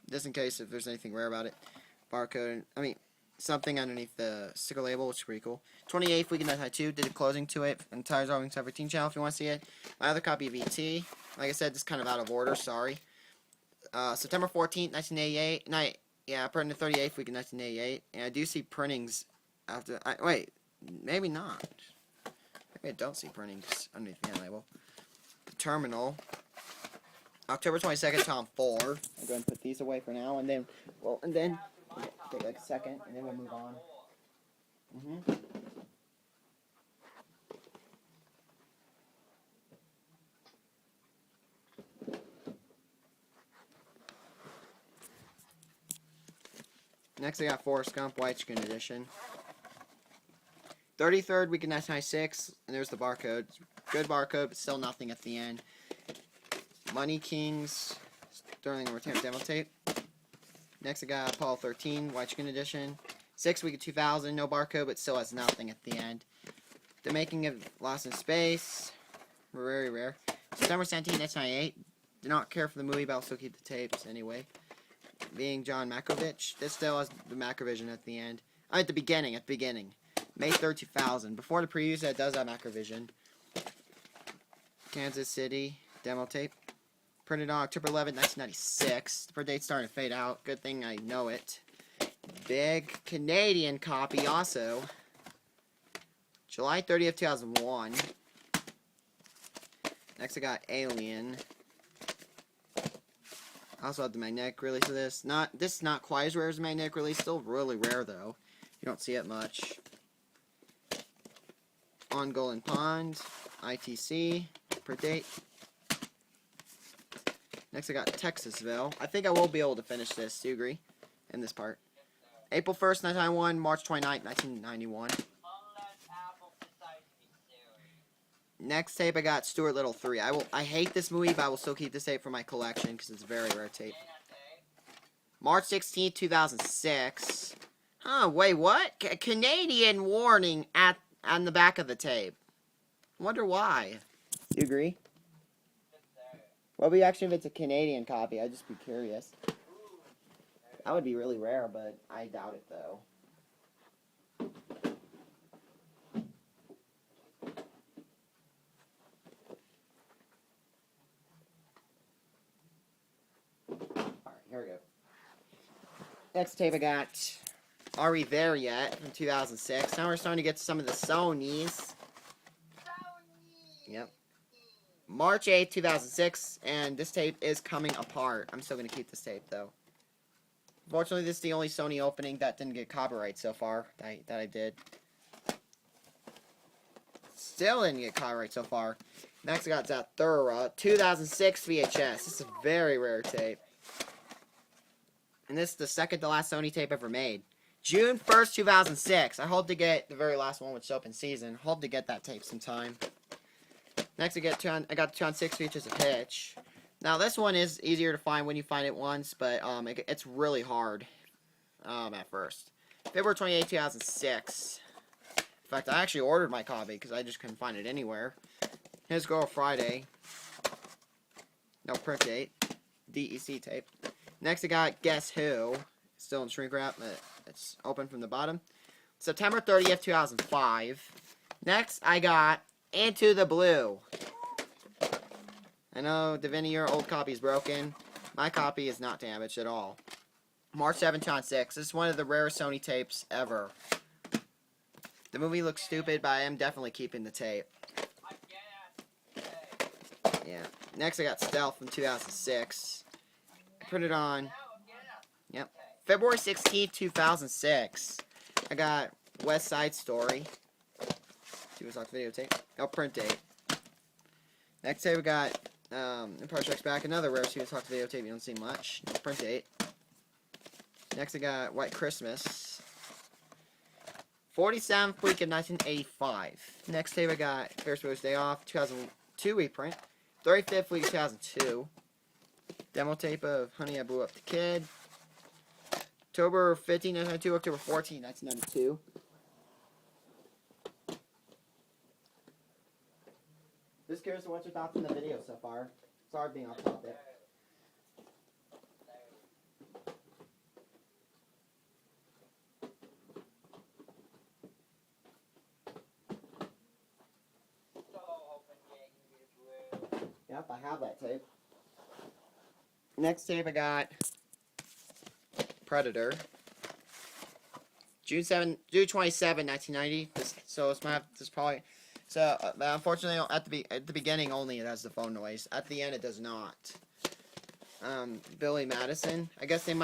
just in case if there's anything rare about it. Barcode, something underneath the sticker label, which is pretty cool. 28th week of 1992, did a closing to it, and Tires Always 17 channel if you want to see it. My other copy of ET, like I said, this is kind of out of order, sorry. September 14th, 1988, yeah, printed the 38th week of 1988, and I do see printings after, wait, maybe not. Maybe I don't see printings underneath the label. The Terminal, October 22nd, Tom 4. I'll go ahead and put these away for now, and then, take like a second, and then we'll move on. Next, I got Forrest Gump White Chicken Edition. 33rd week of 1996, and there's the barcode. Good barcode, but still nothing at the end. Money Kings Sterling Return demo tape. Next, I got Apollo 13 White Chicken Edition. 6th week of 2000, no barcode, but still has nothing at the end. The Making of Lost in Space, very rare. September 17, 1998. Did not care for the movie, but I'll still keep the tapes anyway. Being John Malkovich. This still has the Macrovision at the end. At the beginning. May 3rd, 2000. Before the previews, that does have Macrovision. Kansas City demo tape. Printed on October 11, 1996. The date's starting to fade out. Good thing I know it. Big Canadian copy also. July 30th, 2001. Next I got Alien. I also have the magnetic release of this. This is not quite as rare as the magnetic release. Still really rare though. You don't see it much. On Golden Pond, ITC, per date. Next I got Texasville. I think I will be able to finish this. Do you agree? In this part. April 1st, 1991, March 29th, 1991. Next tape I got Stuart Little 3. I hate this movie, but I will still keep this tape for my collection because it's a very rare tape. March 16th, 2006. Huh, wait, what? Canadian warning on the back of the tape. Wonder why. Do you agree? What would be actually if it's a Canadian copy? I'd just be curious. That would be really rare, but I doubt it though. Alright, here we go. Next tape I got Are We There Yet from 2006. Now we're starting to get to some of the Sonys. Yep. March 8th, 2006, and this tape is coming apart. I'm still going to keep this tape, though. Fortunately, this is the only Sony opening that didn't get copyright so far, that I did. Still didn't get copyright so far. Next, I got Zathura, 2006 VHS. This is a very rare tape. And this is the second to last Sony tape ever made. June 1st, 2006. I hope to get the very last one, which is open season. Hope to get that tape sometime. Next, I got the 2006 Features of Pitch. Now, this one is easier to find when you find it once, but it's really hard at first. February 28, 2006. In fact, I actually ordered my copy because I just couldn't find it anywhere. His Girl Friday. No print date. DEC tape. Next, I got Guess Who. Still in shrink wrap, but it's open from the bottom. September 30th, 2005. Next, I got Into the Blue. I know, Davini, your old copy is broken. My copy is not damaged at all. March 7, 2006. This is one of the rarest Sony tapes ever. The movie looks stupid, but I am definitely keeping the tape. Yeah. Next, I got Stealth from 2006. I put it on. Yep. February 16th, 2006. I got West Side Story. See what's on the videotape. Oh, print date. Next day we got Empire Strikes Back, another rare Steven Talks videotape. You don't see much. Print date. Next I got White Christmas. 47th week of 1985. Next day we got Ferris Bueller's Day Off, 2002 reprint. 35th week of 2002. Demo tape of Honey, I Blew Up the Kid. October 15, 1992, October 14, 1992. Just curious what's your thoughts on the video so far. Sorry being off topic. Yep, I have that tape. Next tape I got Predator. June 27, 1990. This probably. So, unfortunately, at the beginning only it has the phone noise. At the end, it does not. Billy Madison. I guess they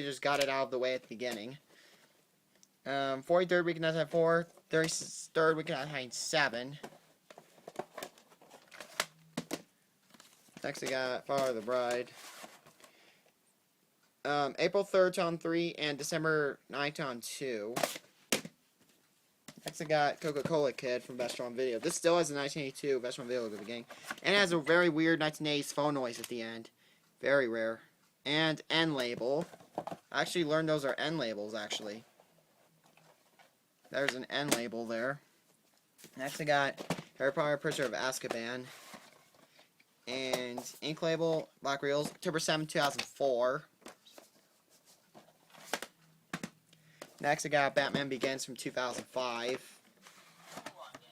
just got it out of the way at the beginning. 43rd week of 1994. 33rd week of 1997. Next, I got Father of the Bride. April 3rd, 2003, and December 9th, 2002. Next, I got Coca-Cola Kid from Best on Video. This still has a 1982 Best on Video at the beginning. And it has a very weird 1980s phone noise at the end. Very rare. And N label. I actually learned those are N labels, actually. There's an N label there. Next, I got Harry Potter Prisoner of Azkaban. And ink label, Black Reels, October 7, 2004. Next, I got Batman Begins from 2005.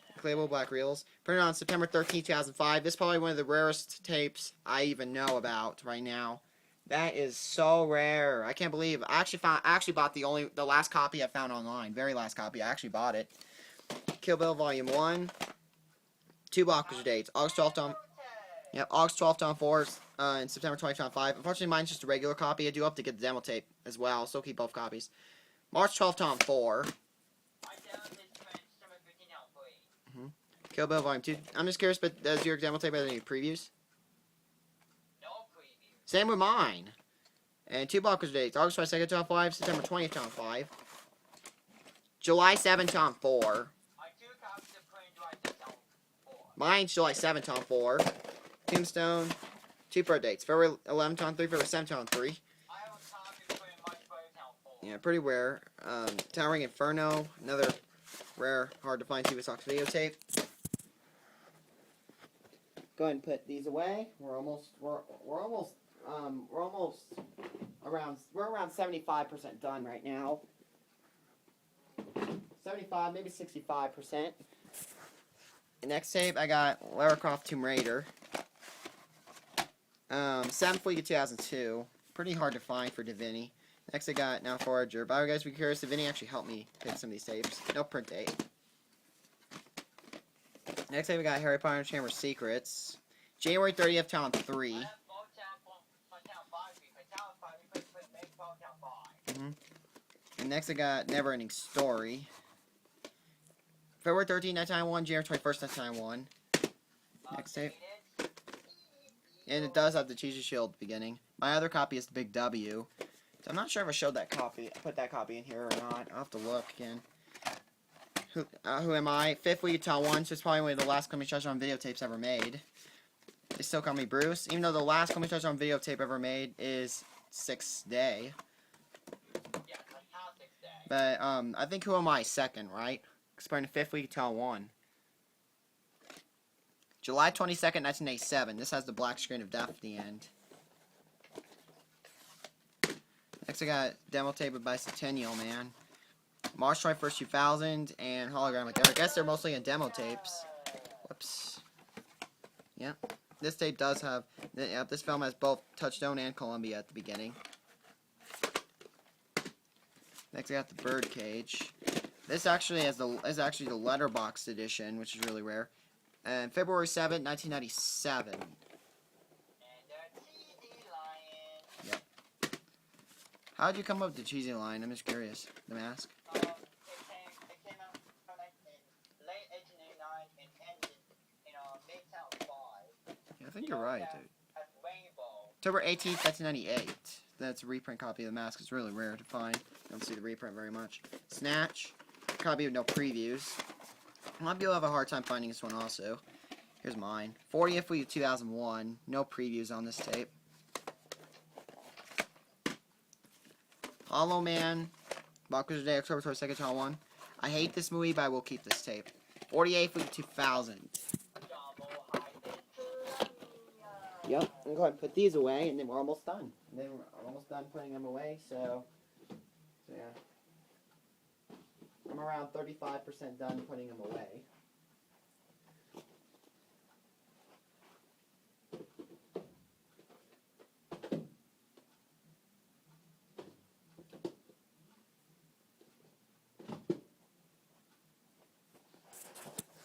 Ink label, Black Reels. Printed on September 13, 2005. This is probably one of the rarest tapes I even know about right now. That is so rare. I can't believe. I actually bought the last copy I found online. Very last copy. I actually bought it. Kill Bill Volume 1. 2 blockers dates. August 12th on. Yep, August 12th on 4 and September 2005. Unfortunately, mine's just a regular copy. I do have to get the demo tape as well, so keep both copies. March 12th on 4. Kill Bill Volume 2. I'm just curious, but does your demo tape have any previews? No preview. Same with mine. And 2 blockers dates. August 22nd to 5, September 20th to 5. July 7th on 4. I do copies of print right this on 4. Mine's July 7th on 4. Tombstone. 2 birth dates. February 11th on 3, February 7th on 3. I have a copy of print March 1st on 4. Yeah, pretty rare. Towering Inferno. Another rare, hard to find Steven Sox videotape. Go ahead and put these away. We're almost around 75% done right now. 75, maybe 65%. The next tape I got Lara Croft Tomb Raider. 7th week of 2002. Pretty hard to find for Divinity. Next I got Now Forager. By the way, guys, if you're curious, Divinity actually helped me pick some of these tapes. No print date. Next time we got Harry Potter and Chamber of Secrets. January 30th, Town 3. And next I got Never Ending Story. February 13th, 1991. January 21st, 1991. Next tape. And it does have the Cheesy Shield at the beginning. My other copy is the Big W. So I'm not sure if I showed that copy. I put that copy in here or not. I'll have to look again. Who am I? 5th week of Town 1, so it's probably one of the last Coming Treasure on videotapes ever made. They still call me Bruce, even though the last Coming Treasure on videotape ever made is 6th Day. Yeah, how 6th Day? But, I think Who Am I? 2nd, right? Explaining 5th week of Town 1. July 22nd, 1987. This has the black screen of death at the end. Next I got Demo Tape of Bicentennial Man. March 21st, 2000, and Holographic. I guess they're mostly in demo tapes. Whoops. Yep. This tape does have... Yep, this film has both Touchstone and Columbia at the beginning. Next, I got the bird cage. This actually is actually the letterbox edition, which is really rare. And February 7th, 1997. And the cheesy lion. Yep. How'd you come up with the cheesy line? I'm just curious. The mask. It came out like in late 1889 and ended in Midtown 5. Yeah, I think you're right, dude. At Rainbow. October 18th, 1998. That's a reprint copy of the mask. It's really rare to find. Don't see the reprint very much. Snatch. Copy with no previews. A lot of people have a hard time finding this one also. Here's mine. 40th week of 2001. No previews on this tape. Hollow Man. Buckers Day, October 22nd, 2001. I hate this movie, but I will keep this tape. 48th week of 2000. Yep, I'm going to put these away, and then we're almost done. And then we're almost done putting them away, so yeah. I'm around 35% done putting them away.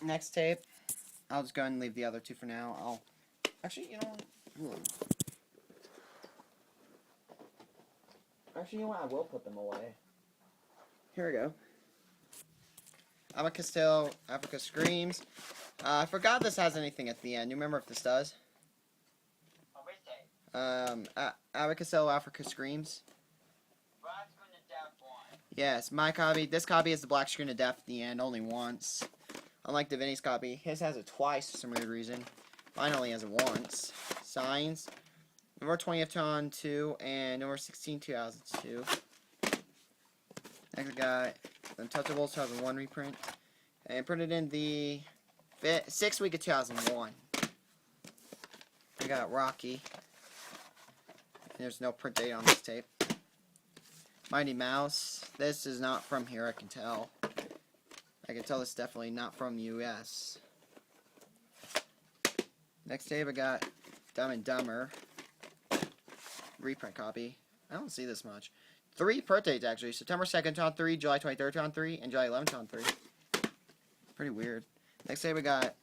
Next tape, I'll just go ahead and leave the other two for now. Actually, you know what? Hold on. Actually, you know what? I will put them away. Here we go. Abbott Costello, Africa Screams. I forgot this has anything at the end. You remember if this does? Abbott Costello, Africa Screams. Black Screen of Death 1. Yes, my copy. This copy is the black screen of death at the end, only once. Unlike Davini's copy, his has it twice for some weird reason. Mine only has it once. Signs. November 20th, 2002, and November 16th, 2002. Next we got Untouchables 2001 reprint. And printed in the 6th week of 2001. I got Rocky. There's no print date on this tape. Mighty Mouse. This is not from here, I can tell. I can tell it's definitely not from the US. Next tape I got Dumb and Dumber. Reprint copy. I don't see this much. 3 print dates actually. September 2nd, 2003, July 23rd, 2003, and July 11th, 2003. Pretty weird. Next tape we got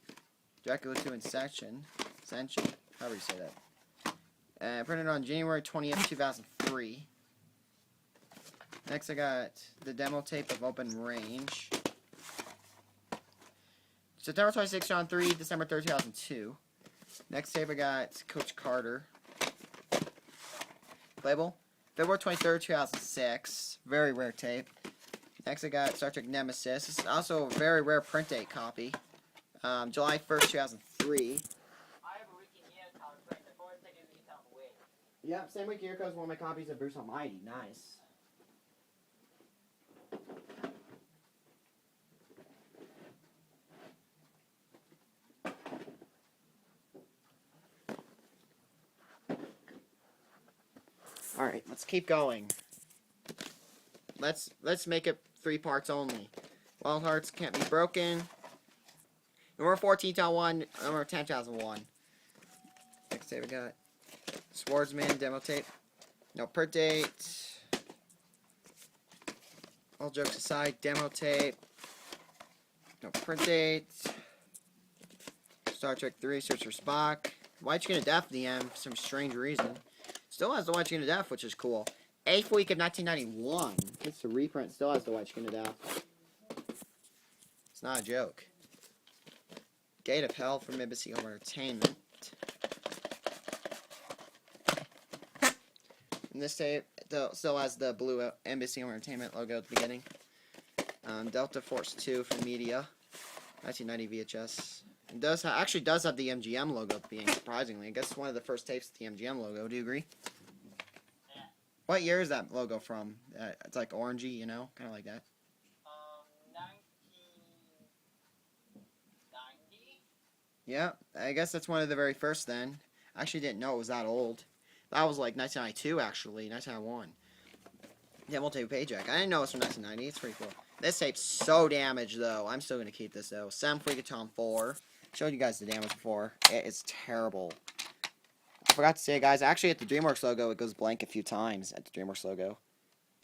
Dracula 2 Ascension. However you say that. Printed on January 20th, 2003. Next I got the demo tape of Open Range. September 26th, 2003, December 3rd, 2002. Next tape I got Coach Carter. Label. February 23rd, 2006. Very rare tape. Next I got Star Trek Nemesis. This is also a very rare print date copy. July 1st, 2003. I have a Ricky Neal card print before I take these out away. Yep, same week here goes one of my copies of Bruce Almighty. Nice. Alright, let's keep going. Let's make it 3 parts only. Wild Hearts Can't Be Broken. Number 14,001, number 10,001. Next tape we got Swordsman demo tape. No print date. All jokes aside, demo tape. No print date. Star Trek 3, Search for Spock. White Skin of Death at the end for some strange reason. Still has the White Skin of Death, which is cool. 8th week of 1991. It's the reprint. Still has the White Skin of Death. It's not a joke. Gate of Hell from Embassy Home Entertainment. And this tape still has the blue Embassy Home Entertainment logo at the beginning. Delta Force 2 from Media. 1990 VHS. It actually does have the MGM logo at the beginning, surprisingly. I guess it's one of the first tapes with the MGM logo. Do you agree? Yeah. What year is that logo from? It's like orangey, you know? Kind of like that. 1990? Yeah, I guess that's one of the very first then. I actually didn't know it was that old. That was like 1992, actually. 1991. Demo tape Paycheck. I didn't know it was from 1990. It's pretty cool. This tape's so damaged, though. I'm still going to keep this, though. 7th week of Tom 4. Showed you guys the damage before. It is terrible. I forgot to say, guys, actually at the DreamWorks logo, it goes blank a few times at the DreamWorks logo.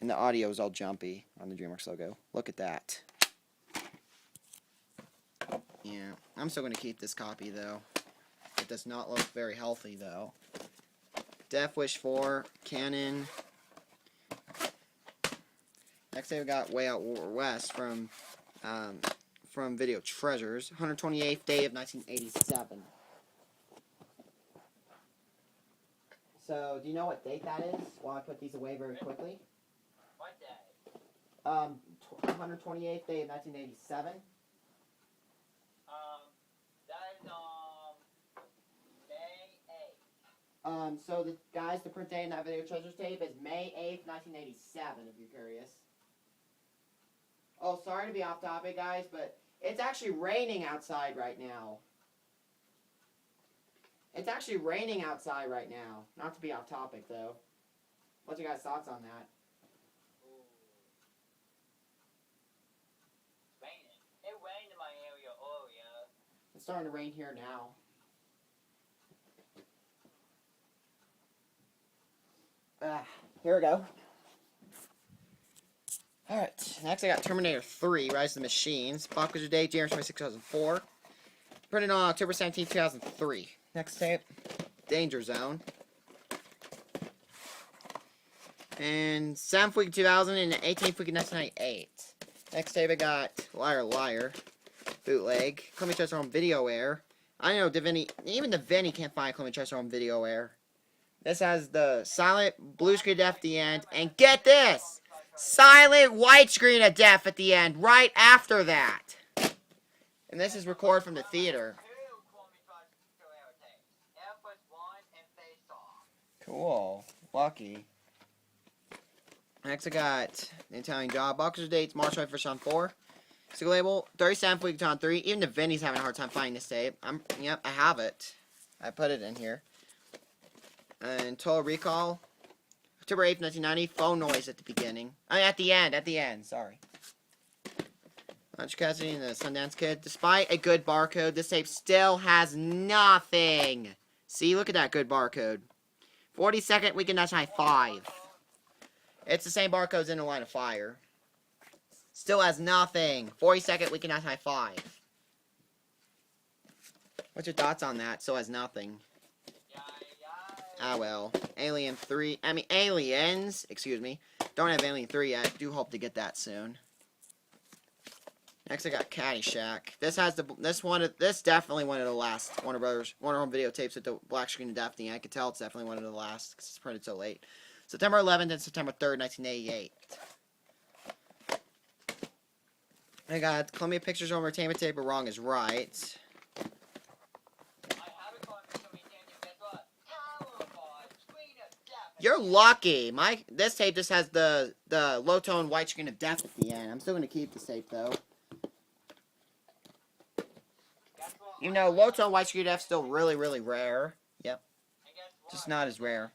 And the audio is all jumpy on the DreamWorks logo. Look at that. Yeah, I'm still going to keep this copy, though. It does not look very healthy, though. Death Wish 4, Canon. Next day we got Way Out West from Video Treasures. 128th day of 1987. So, do you know what date that is? While I put these away very quickly. What day? 128th day of 1987. That is May 8th. So the print date in that Video Treasures tape is May 8th, 1987, if you're curious. Oh, sorry to be off topic, guys, but it's actually raining outside right now. It's actually raining outside right now. Not to be off topic, though. What's your guys' thoughts on that? Raining. It rained in my area earlier. It's starting to rain here now. Here we go. Alright, next I got Terminator 3, Rise of the Machines. Blockbuster Day, January 26, 2004. Printed on October 17, 2003. Next tape, Danger Zone. And 7th week 2000 and 18th week 1998. Next tape I got Liar Liar. Bootleg. Columbia Treasure on Video Air. I know even the Vinny can't find Columbia Treasure on Video Air. This has the silent blue screen death at the end. And get this! Silent widescreen of death at the end, right after that. And this is recorded from the theater. Cool. Lucky. Next I got the Italian Job. Boxers dates March 21st on 4. Single label, 37th week on 3. Even the Vinny's having a hard time finding this tape. Yep, I have it. I put it in here. And Total Recall, October 8th, 1990. Phone noise at the beginning. At the end, sorry. Lunch Cassidy and the Sundance Kid. Despite a good barcode, this tape still has nothing. See, look at that good barcode. 42nd week in 1995. It's the same barcodes in the Line of Fire. Still has nothing. 42nd week in 1995. What's your thoughts on that? Still has nothing. Ah, well. Aliens, excuse me. Don't have Alien 3 yet. Do hope to get that soon. Next I got Caddyshack. This definitely one of the last Warner Home videotapes with the black screen of Daphne. I could tell it's definitely one of the last because it's printed so late. September 11th and September 3rd, 1988. I got Columbia Pictures Home Entertainment tape, but wrong is right. You're lucky. This tape just has the low tone white screen of death at the end. I'm still gonna keep this tape though. You know, low tone white screen of death is still really, really rare. Yep. Just not as rare.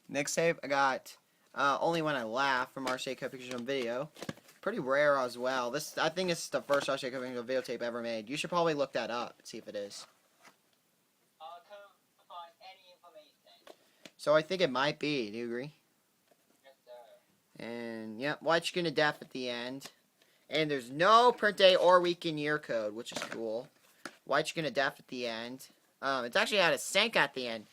Next tape, I got Only When I Laugh from RCA Cut Pictures on Video. Pretty rare as well. I think it's the first RCA Cut Pictures videotape ever made. You should probably look that up and see if it is. Couldn't find any information. So I think it might be. Do you agree? Yes, sir. And yep, white screen of death at the end. And there's no print date or week and year code, which is cool. White screen of death at the end. It's actually had a sync at the end.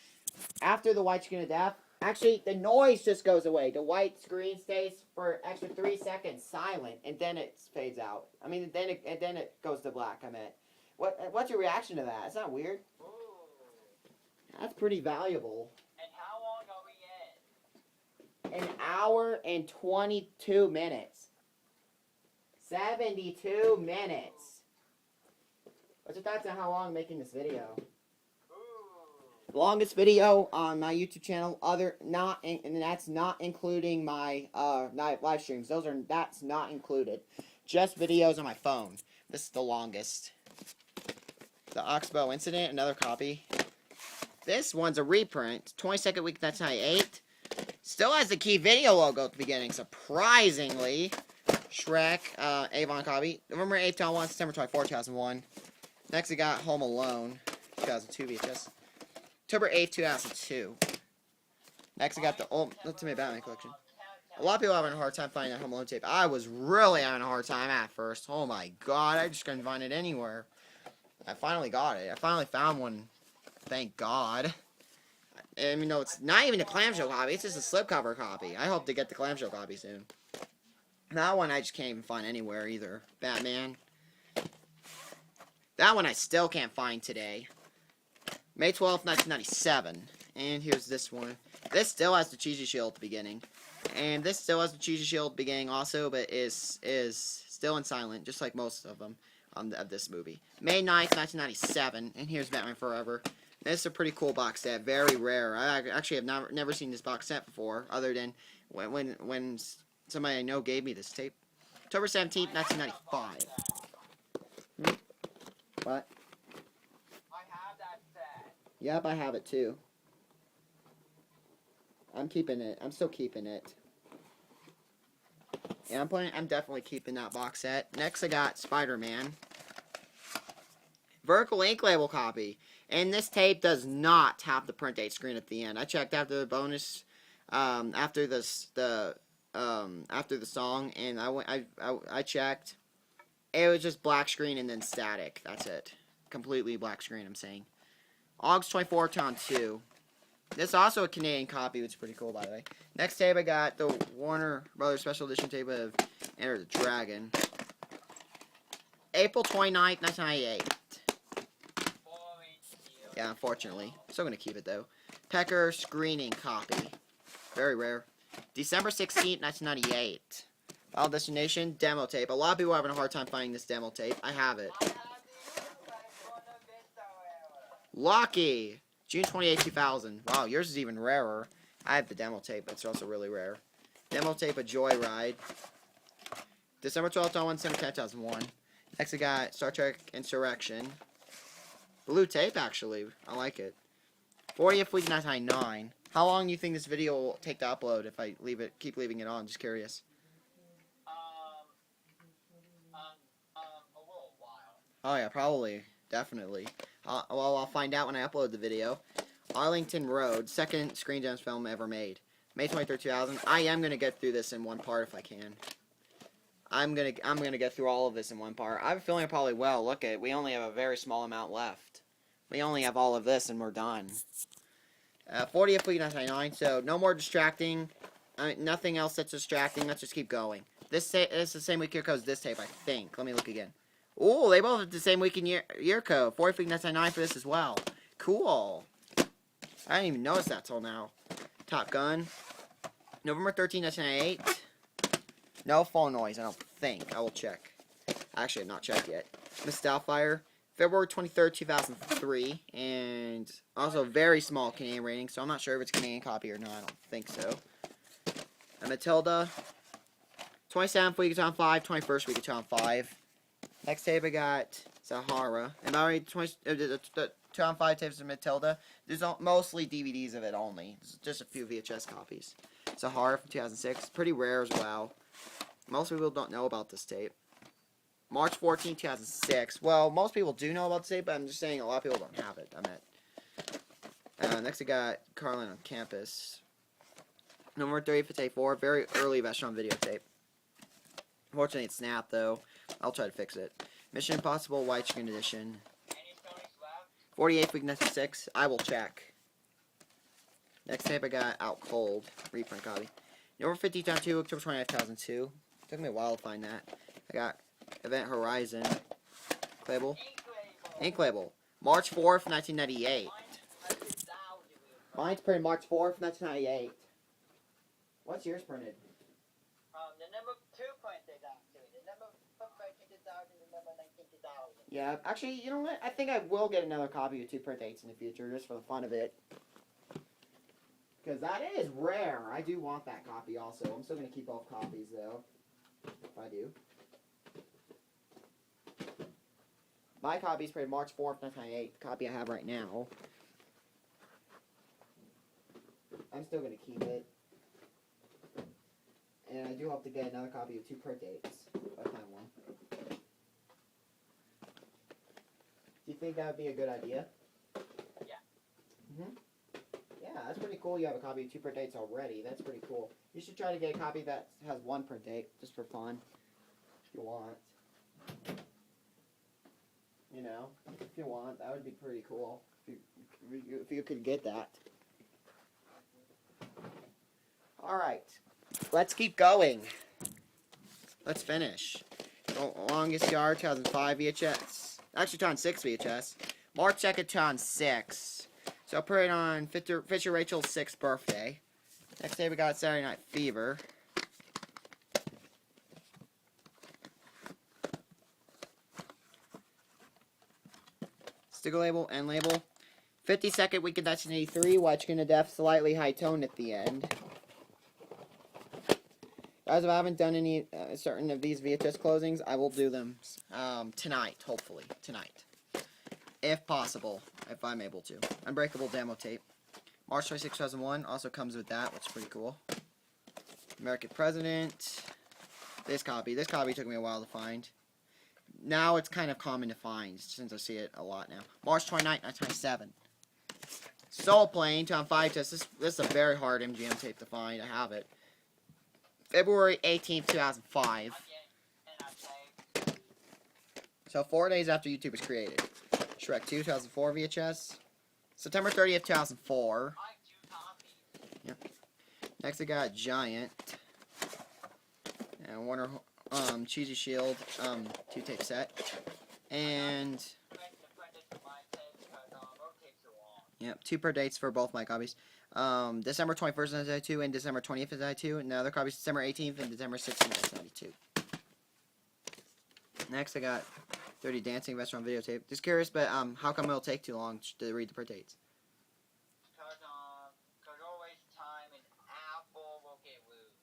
After the white screen of death, actually the noise just goes away. The white screen stays for extra 3 seconds silent, and then it fades out. I mean, then it goes to black. I meant, what's your reaction to that? It's not weird. Ooh. That's pretty valuable. And how long are we in? An hour and 22 minutes. 72 minutes. What's your thoughts on how long I'm making this video? Longest video on my YouTube channel, and that's not including my live streams. That's not included. Just videos on my phone. This is the longest. The Oxbow Incident, another copy. This one's a reprint. 22nd week, 1998. Still has the Key Video logo at the beginning, surprisingly. Shrek, Avon copy. November 8th, 2001, September 24th, 2001. Next, we got Home Alone. 2002 VHS. October 8th, 2002. Next, I got the Ultimate Batman Collection. A lot of people are having a hard time finding that Home Alone tape. I was really having a hard time at first. Oh my god, I just couldn't find it anywhere. I finally got it. I finally found one. Thank God. And you know, it's not even a clamshell copy, it's just a slipcover copy. I hope to get the clamshell copy soon. That one I just can't even find anywhere either. Batman. That one I still can't find today. May 12th, 1997. And here's this one. This still has the cheesy shield at the beginning. And this still has the cheesy shield at the beginning also, but is still in silent, just like most of them of this movie. May 9th, 1997. And here's Batman Forever. This is a pretty cool box set. Very rare. I actually have never seen this box set before, other than when somebody I know gave me this tape. October 17th, 1995. What? I have that set. Yep, I have it too. I'm keeping it. I'm still keeping it. Yeah, I'm definitely keeping that box set. Next, I got Spider-Man. Vertical ink label copy. And this tape does not have the print date screen at the end. I checked after the bonus, after the song, and I checked. It was just black screen and then static. That's it. Completely black screen, I'm saying. August 24th, 2002. This is also a Canadian copy, which is pretty cool, by the way. Next tape, I got the Warner Brothers Special Edition tape of Enter the Dragon. April 29th, 1998. Yeah, unfortunately. Still going to keep it, though. Pecker screening copy. Very rare. December 16th, 1998. Final Destination demo tape. A lot of people are having a hard time finding this demo tape. I have it. Lucky! June 28th, 2000. Wow, yours is even rarer. I have the demo tape, but it's also really rare. Demo tape of Joyride. December 12th, 2001. Next, I got Star Trek Insurrection. Blue tape, actually. I like it. 40th week, 1999. How long do you think this video will take to upload if I keep leaving it on? Just curious. A little while. Oh yeah, probably. Definitely. Well, I'll find out when I upload the video. Arlington Road, second Screen Gems film ever made. May 23rd, 2000. I am gonna get through this in one part if I can. I'm gonna get through all of this in one part. I have a feeling I probably will. Look at, we only have a very small amount left. We only have all of this and we're done. 40th week, 1999. So no more distracting. Nothing else that's distracting. Let's just keep going. This is the same week year code as this tape, I think. Let me look again. Ooh, they both have the same week and year code. 40th week, 1999 for this as well. Cool. I didn't even notice that till now. Top Gun. November 13th, 1998. No phone noise, I don't think. I will check. Actually, I've not checked yet. Miss Doubtfire. February 23rd, 2003. And also very small Canadian rating, so I'm not sure if it's a Canadian copy or not. I don't think so. And Matilda. 27th week of 2005. 21st week of 2005. Next tape I got Sahara. And I already the 2005 tapes of Matilda. There's mostly DVDs of it only. Just a few VHS copies. Sahara from 2006. Pretty rare as well. Most people don't know about this tape. March 14, 2006. Well, most people do know about this tape, but I'm just saying a lot of people don't have it. Next I got Carlin on Campus. Number 3054. Very early Vestron videotape. Unfortunately, it snapped, though. I'll try to fix it. Mission Impossible Widescreen Edition. 48th week, 96. I will check. Next tape I got Out Cold. Reprint copy. Number 50 down 2, October 29, 2002. Took me a while to find that. I got Event Horizon. Label. Ink label. March 4th, 1998. Mine's printed March 4th, 1998. What's yours printed? The number 2 printed actually. The number 2000, the number 2000. Yeah, actually, you know what? I think I will get another copy of 2 print dates in the future, just for the fun of it. Because that is rare. I do want that copy also. I'm still going to keep both copies, though. If I do. My copy is printed March 4th, 1998. The copy I have right now. I'm still going to keep it. And I do hope to get another copy of 2 print dates. If I find one. Do you think that would be a good idea? Yeah, that's pretty cool. You have a copy of 2 print dates already. That's pretty cool. You should try to get a copy that has 1 print date, just for fun, if you want. You know, if you want, that would be pretty cool. If you could get that. Alright, let's keep going. Let's finish. Longest Yard, 2005 VHS. Actually, 2006 VHS. March 2nd, 2006. So I'll put it on Fisher Rachel's 6th birthday. Next day we got Saturday Night Fever. Sticker label, end label. 52nd week of 1983, Watching to Death, slightly high tone at the end. Guys, if I haven't done any certain of these VHS closings, I will do them tonight, hopefully. Tonight. If possible, if I'm able to. Unbreakable demo tape. March 26, 2001 also comes with that, which is pretty cool. American President. This copy took me a while to find. Now it's kind of common to find, since I see it a lot now. March 29, 1997. Soul Plane, 2005. This is a very hard MGM tape to find. I have it. February 18th, 2005. So 4 days after YouTube was created. Shrek 2, 2004 VHS. September 30th, 2004. Yep. Next I got Giant. And Warner Cheesy Shield 2-tape set. And yep, 2 per dates for both my copies. December 21st, 1992 and December 20th, 1992. And the other copies December 18th and December 16th, 1992. Next I got 30 Dancing Restaurant videotape. Just curious, but how come it'll take too long to read the per dates? Because you'll waste time and Apple will get rude.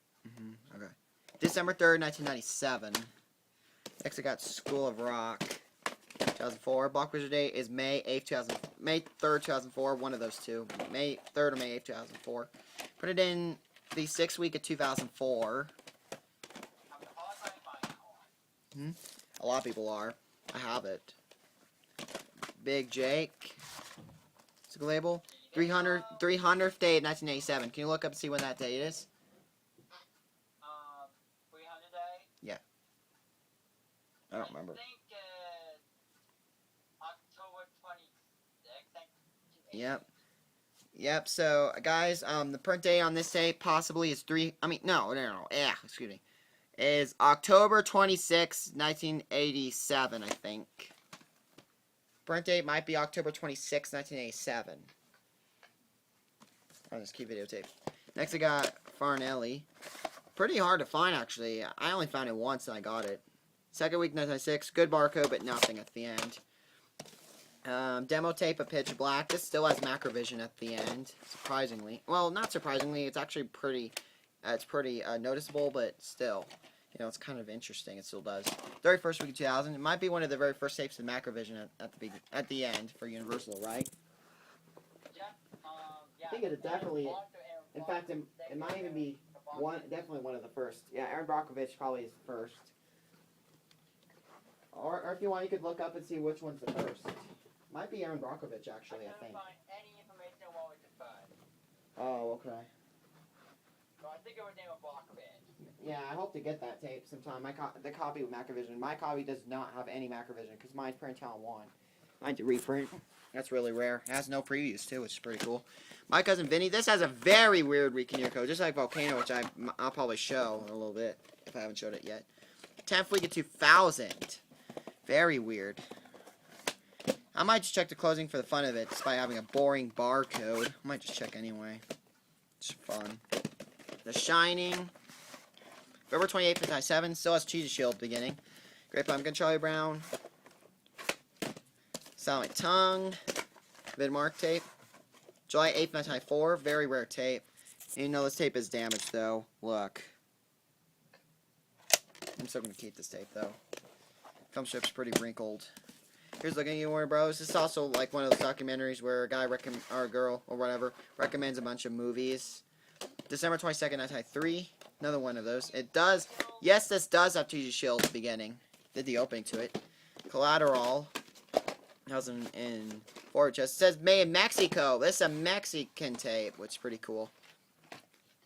Okay. December 3rd, 1997. Next I got School of Rock, 2004. Blockbuster date is May 3rd, 2004. One of those two. May 3rd or May 8th, 2004. Put it in the 6th week of 2004. A lot of people are. I have it. Big Jake. Sticker label. 300th day of 1987. Can you look up and see when that date is? 300 day? Yeah. I don't remember. I think October 26th. Yep, so, guys, the print date on this tape possibly is excuse me. Is October 26, 1987, I think. Print date might be October 26, 1987. On this key videotape. Next I got Farnelli. Pretty hard to find, actually. I only found it once and I got it. Second week, 1996. Good barcode, but nothing at the end. Demo tape of Pitch Black. This still has Macrovision at the end, surprisingly. Well, not surprisingly. It's actually pretty noticeable, but still. You know, it's kind of interesting. It still does. 31st week of 2000. It might be one of the very first tapes of Macrovision at the end for Universal, right? Yeah. I think it definitely. In fact, it might even be definitely one of the first. Yeah, Aaron Brockovich probably is first. Or if you want, you could look up and see which one's the first. Might be Aaron Brockovich, actually, I think. Find any information on what we could find. Oh, okay. So I think it was named Brockovich. Yeah, I hope to get that tape sometime. The copy with Macrovision. My copy does not have any Macrovision because mine's printed on 1. I had to reprint. That's really rare. It has no previews too, which is pretty cool. My Cousin Vinny. This has a very weird Reconneer code, just like Volcano, which I'll probably show in a little bit if I haven't showed it yet. 10th week of 2000. Very weird. I might just check the closing for the fun of it, despite having a boring barcode. I might just check anyway. It's fun. The Shining. February 28th, 1997. Still has Cheetah Shield beginning. Great Pumpkin, Charlie Brown. Silent Tongue. Vidmark tape. July 8th, 1994. Very rare tape. You know this tape is damaged, though. Look. I'm still going to keep this tape, though. Film strip's pretty wrinkled. Here's Looking at You, Warner Bros. This is also like one of those documentaries where a guy or a girl or whatever recommends a bunch of movies. December 22nd, 1993. Another one of those. It does. Yes, this does have TG Shield beginning. Did the opening to it. Collateral. 2004 just says made in Mexico. This is a Mexican tape, which is pretty cool.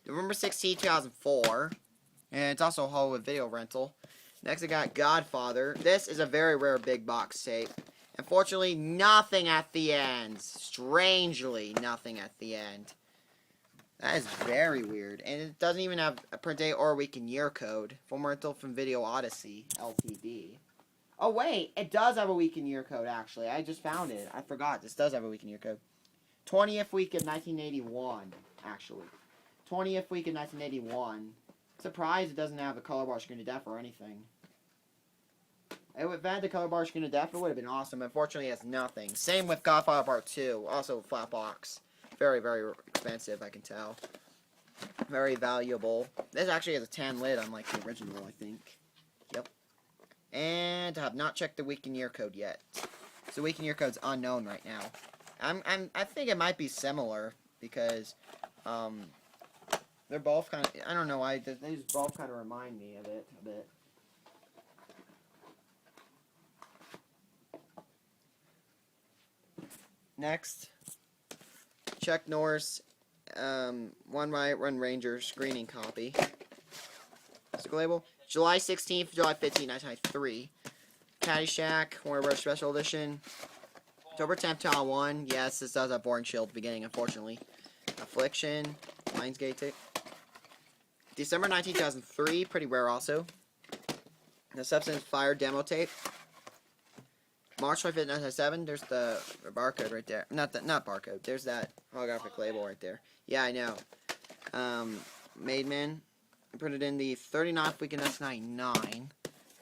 November 16, 2004. And it's also a Hollywood video rental. Next I got Godfather. This is a very rare big box tape. Unfortunately, nothing at the end. Strangely, nothing at the end. That is very weird. And it doesn't even have a print date or a week and year code. Film rental from Video Odyssey, Ltd. Oh, wait. It does have a week and year code, actually. I just found it. I forgot. This does have a week and year code. 20th week of 1981, actually. 20th week of 1981. Surprised it doesn't have a color bar screen of death or anything. If it had the color bar screen of death, it would have been awesome. Unfortunately, it has nothing. Same with Godfather Part 2. Also, flat box. Very, very expensive, I can tell. Very valuable. This actually has a tan lid, unlike the original, I think. Yep. And I have not checked the week and year code yet. So the week and year code's unknown right now. I think it might be similar because they're both kind of, I don't know why, they just both kind of remind me of it a bit. Next, Chuck Norris, One Riot, Run Ranger screening copy. Sticker label, July 16th, July 15th, 1993. Caddyshack, Warner Bros. Special Edition. October 10th, 2001. Yes, this does have Born Shield at the beginning, unfortunately. Affliction, Lionsgate tape. December 19, 2003, pretty rare also. The Substance Fire demo tape. March 25th, 1997, there's the barcode right there. Not barcode, there's that holographic label right there. Yeah, I know. Made Man. Printed in the 39th week of 1999.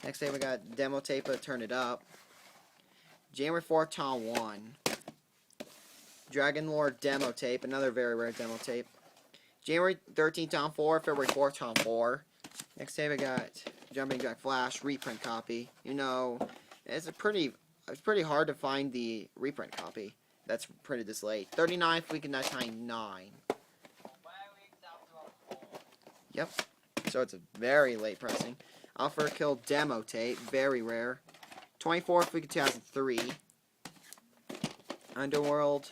Next day we got demo tape of Turn It Up. January 4th, 2001. Dragon Lord demo tape, another very rare demo tape. January 13th, 2004, February 4th, 2004. Next day we got Jumping Jack Flash reprint copy. You know, it's pretty hard to find the reprint copy that's printed this late. 39th week of 1999. Yep. So it's a very late pressing. Alpha Kill demo tape, very rare. 24th week of 2003. Underworld.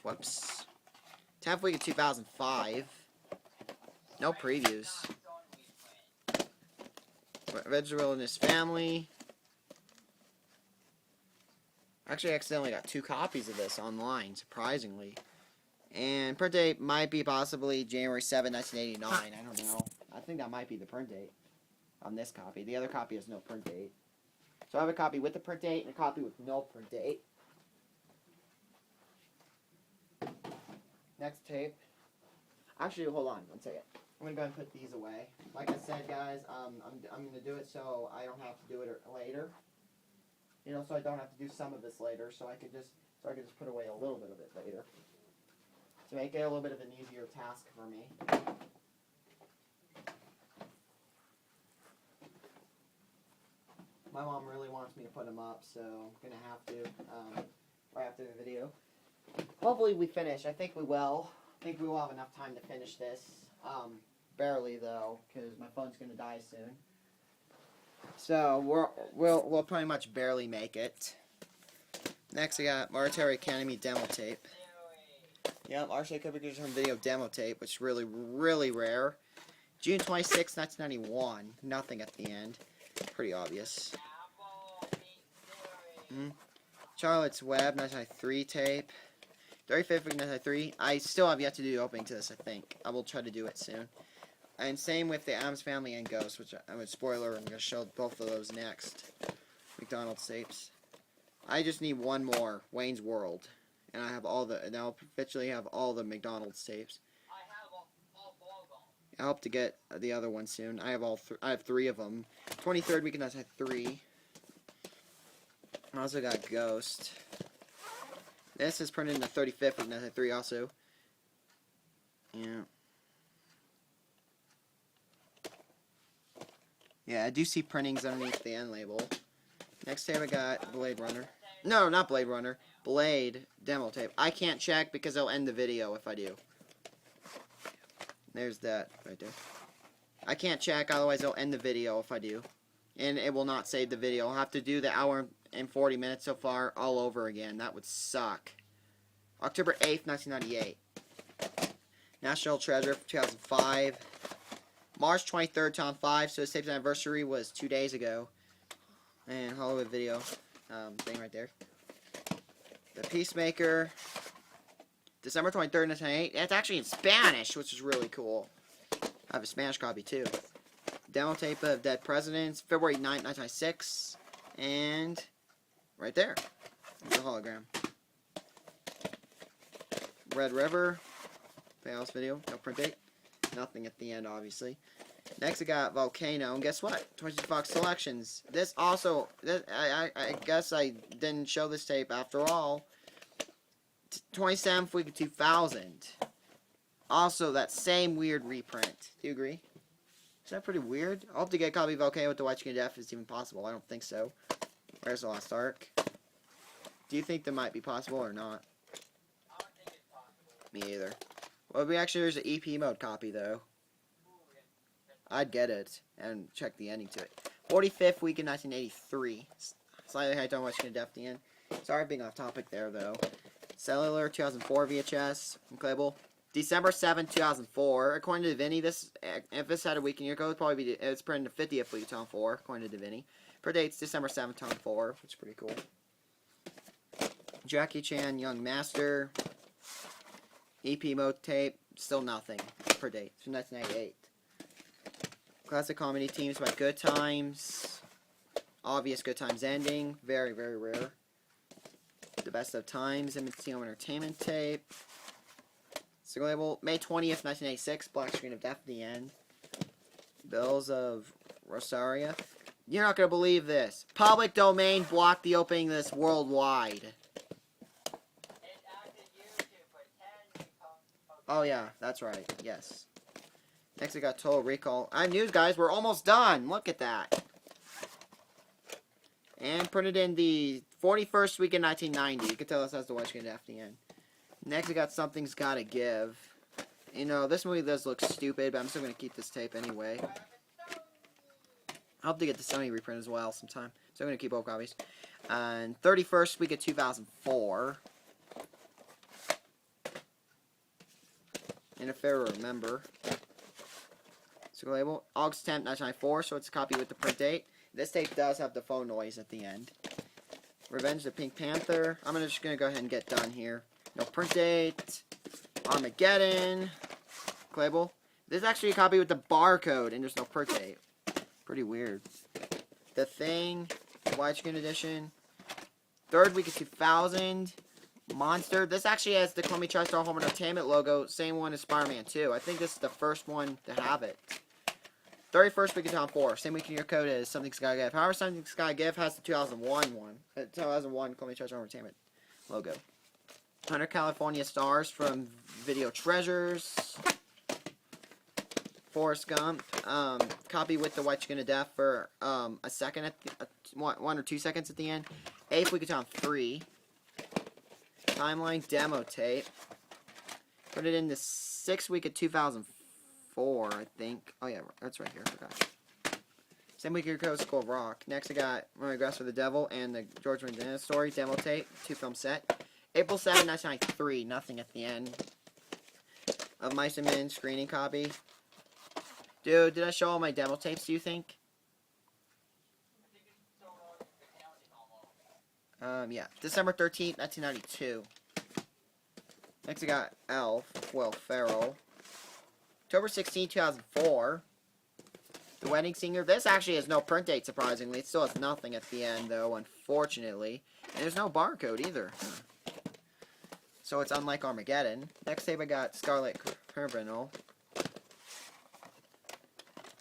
Whoops. 10th week of 2005. No previews. Vegetable and His Family. Actually, I accidentally got 2 copies of this online, surprisingly. And print date might be possibly January 7, 1989. I don't know. I think that might be the print date on this copy. The other copy has no print date. So I have a copy with the print date and a copy with no print date. Next tape. Actually, hold on one second. I'm going to go ahead and put these away. Like I said, guys, I'm going to do it so I don't have to do it later. You know, so I don't have to do some of this later. So I could just put away a little bit of it later. To make it a little bit of an easier task for me. My mom really wants me to put them up, so I'm going to have to right after the video. Hopefully we finish. I think we will. I think we will have enough time to finish this. Barely, though, because my phone's going to die soon. So we'll pretty much barely make it. Next, I got Military Academy demo tape. Yep, RCA Cooper from video demo tape, which is really, really rare. June 26, 1991. Nothing at the end. Pretty obvious. Charlotte's Web, 1993 tape. 35th week, 1993. I still have yet to do the opening to this, I think. I will try to do it soon. And same with the Addams Family and Ghost, which I'm a spoiler. I'm going to show both of those next. McDonald's tapes. I just need one more, Wayne's World. And I have all the, and I'll officially have all the McDonald's tapes. I have all 4 of them. I hope to get the other one soon. I have I have 3 of them. 23rd week, and that's 3. I also got Ghost. This is printed in the 35th week, and that's 3 also. Yeah. Yeah, I do see printings underneath the end label. Next tape I got Blade Runner. No, not Blade Runner. Blade demo tape. I can't check because it'll end the video if I do. There's that right there. I can't check, otherwise it'll end the video if I do. And it will not save the video. I'll have to do the hour and 40 minutes so far all over again. That would suck. October 8th, 1998. National Treasure for 2005. March 23rd, 2005. So his tape's anniversary was 2 days ago. And Hollywood video thing right there. The Peacemaker. December 23rd, 1998. It's actually in Spanish, which is really cool. I have a Spanish copy too. Demo tape of Dead Presidents, February 9th, 1996. And right there. There's a hologram. Red River. Playhouse video. No print date. Nothing at the end, obviously. Next, I got Volcano. And guess what? 22 Fox Selections. This also... I guess I didn't show this tape after all. 27th week of 2000. Also, that same weird reprint. Do you agree? Is that pretty weird? I hope to get a copy of Volcano with the White Skin Death if it's even possible. I don't think so. Where's the Lost Ark? Do you think that might be possible or not? I don't think it's possible. Me either. Well, there's an EP mode copy, though. I'd get it and check the ending to it. 45th week in 1983. Slightly high on White Skin Death at the end. Sorry for being off topic there, though. Cellular 2004 VHS. Incredible. December 7th, 2004. According to Vinny, if this had a week in your code, probably be it's printed the 50th week of 2004, according to Vinny. Per date's December 7th, 2004, which is pretty cool. Jackie Chan, Young Master. EP mode tape, still nothing. Per date. It's from 1998. Classic comedy teams by Good Times. Obvious Good Times ending. Very, very rare. The Best of Times, MTM Entertainment tape. Single label, May 20th, 1986, Black Screen of Death at the end. Bills of Rosaria. You're not going to believe this. Public domain blocked the opening of this worldwide. It acted YouTube for 10 Oh yeah, that's right, yes. Next we got Total Recall. I have news, guys, we're almost done. Look at that. And printed in the 41st week in 1990. You can tell us that's the White Skin Death at the end. Next, we got Something's Gotta Give. You know, this movie does look stupid, but I'm still going to keep this tape anyway. I hope to get the Sony reprint as well sometime. So I'm going to keep both copies. And 31st week of 2004. In a fair remember. Single label. August 10th, 1994, so it's a copy with the print date. This tape does have the phone noise at the end. Revenge of the Pink Panther. I'm just going to go ahead and get done here. No print date. Armageddon. Label. This is actually a copy with the barcode, and there's no print date. Pretty weird. The Thing. Widescreen edition. Third week of 2000. Monster. This actually has the Columbia TriStar Home Entertainment logo. Same one as Spider-Man 2. I think this is the first one to have it. 31st week of 2004. Same week in your code as Something's Gotta Give. However, Something's Gotta Give has the 2001 one. 2001 Columbia TriStar Home Entertainment logo. 100 California Stars from Video Treasures. Forrest Gump. Copy with the White Skin of Death for a second at the, 1 or 2 seconds at the end. 8th week of 2003. Timeline demo tape. Put it in the 6th week of 2004, I think. Oh yeah, that's right here. I forgot. Same week your code School of Rock. Next I got Regress for the Devil and the George Medina story demo tape, 2-film set. April 7, 1993, nothing at the end. Of Mice and Men screening copy. Dude, did I show all my demo tapes, do you think? Yeah. December 13th, 1992. Next I got Elf, Will Ferrell. October 16, 2004. The Wedding Singer. This actually has no print date, surprisingly. It still has nothing at the end, though, unfortunately. And there's no barcode, either. So it's unlike Armageddon. Next tape I got Scarlet Criminal.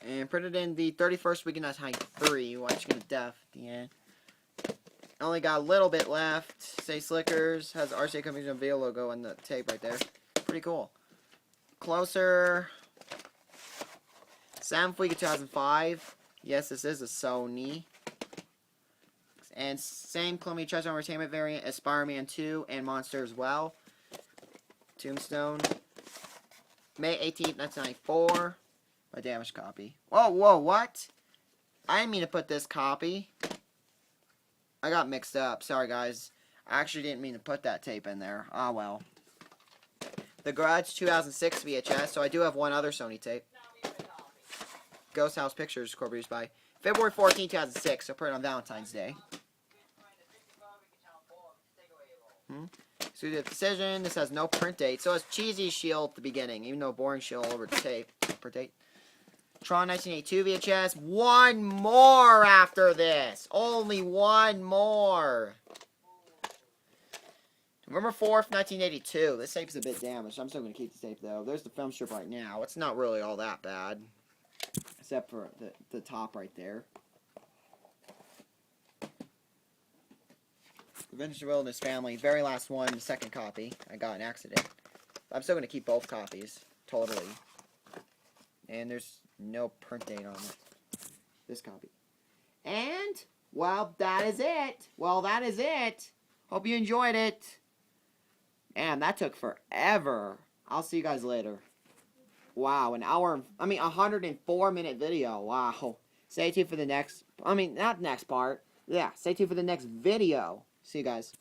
And printed in the 31st week in 1993. White Skin of Death at the end. Only got a little bit left. Say Slickers. Has the RCA Computer Video logo on the tape right there. Pretty cool. Closer. 7th week of 2005. Yes, this is a Sony. And same Columbia TriStar Entertainment variant as Spider-Man 2 and Monster as well. Tombstone. May 18th, 1994. My damaged copy. Whoa, whoa, what? I didn't mean to put this copy. I got mixed up. Sorry, guys. I actually didn't mean to put that tape in there. Ah, well. The Garage 2006 VHS. So I do have one other Sony tape. Ghost House Pictures, produced by February 14, 2006. So put it on Valentine's Day. So we did Decision. This has no print date. So it's Cheesy Shield at the beginning, even though Boring Shield all over the tape. Print date. Tron 1982 VHS. One more after this. Only one more. November 4th, 1982. This tape's a bit damaged. I'm still going to keep the tape, though. There's the film strip right now. It's not really all that bad. Except for the top right there. Revenge of the Wilderness Family. Very last one. The second copy. I got an accident. I'm still going to keep both copies. Totally. And there's no print date on it. This copy. And, well, that is it. Well, that is it. Hope you enjoyed it. Man, that took forever. I'll see you guys later. Wow, 104-minute video. Wow. Stay tuned for the next, not next part. Yeah, stay tuned for the next video. See you guys.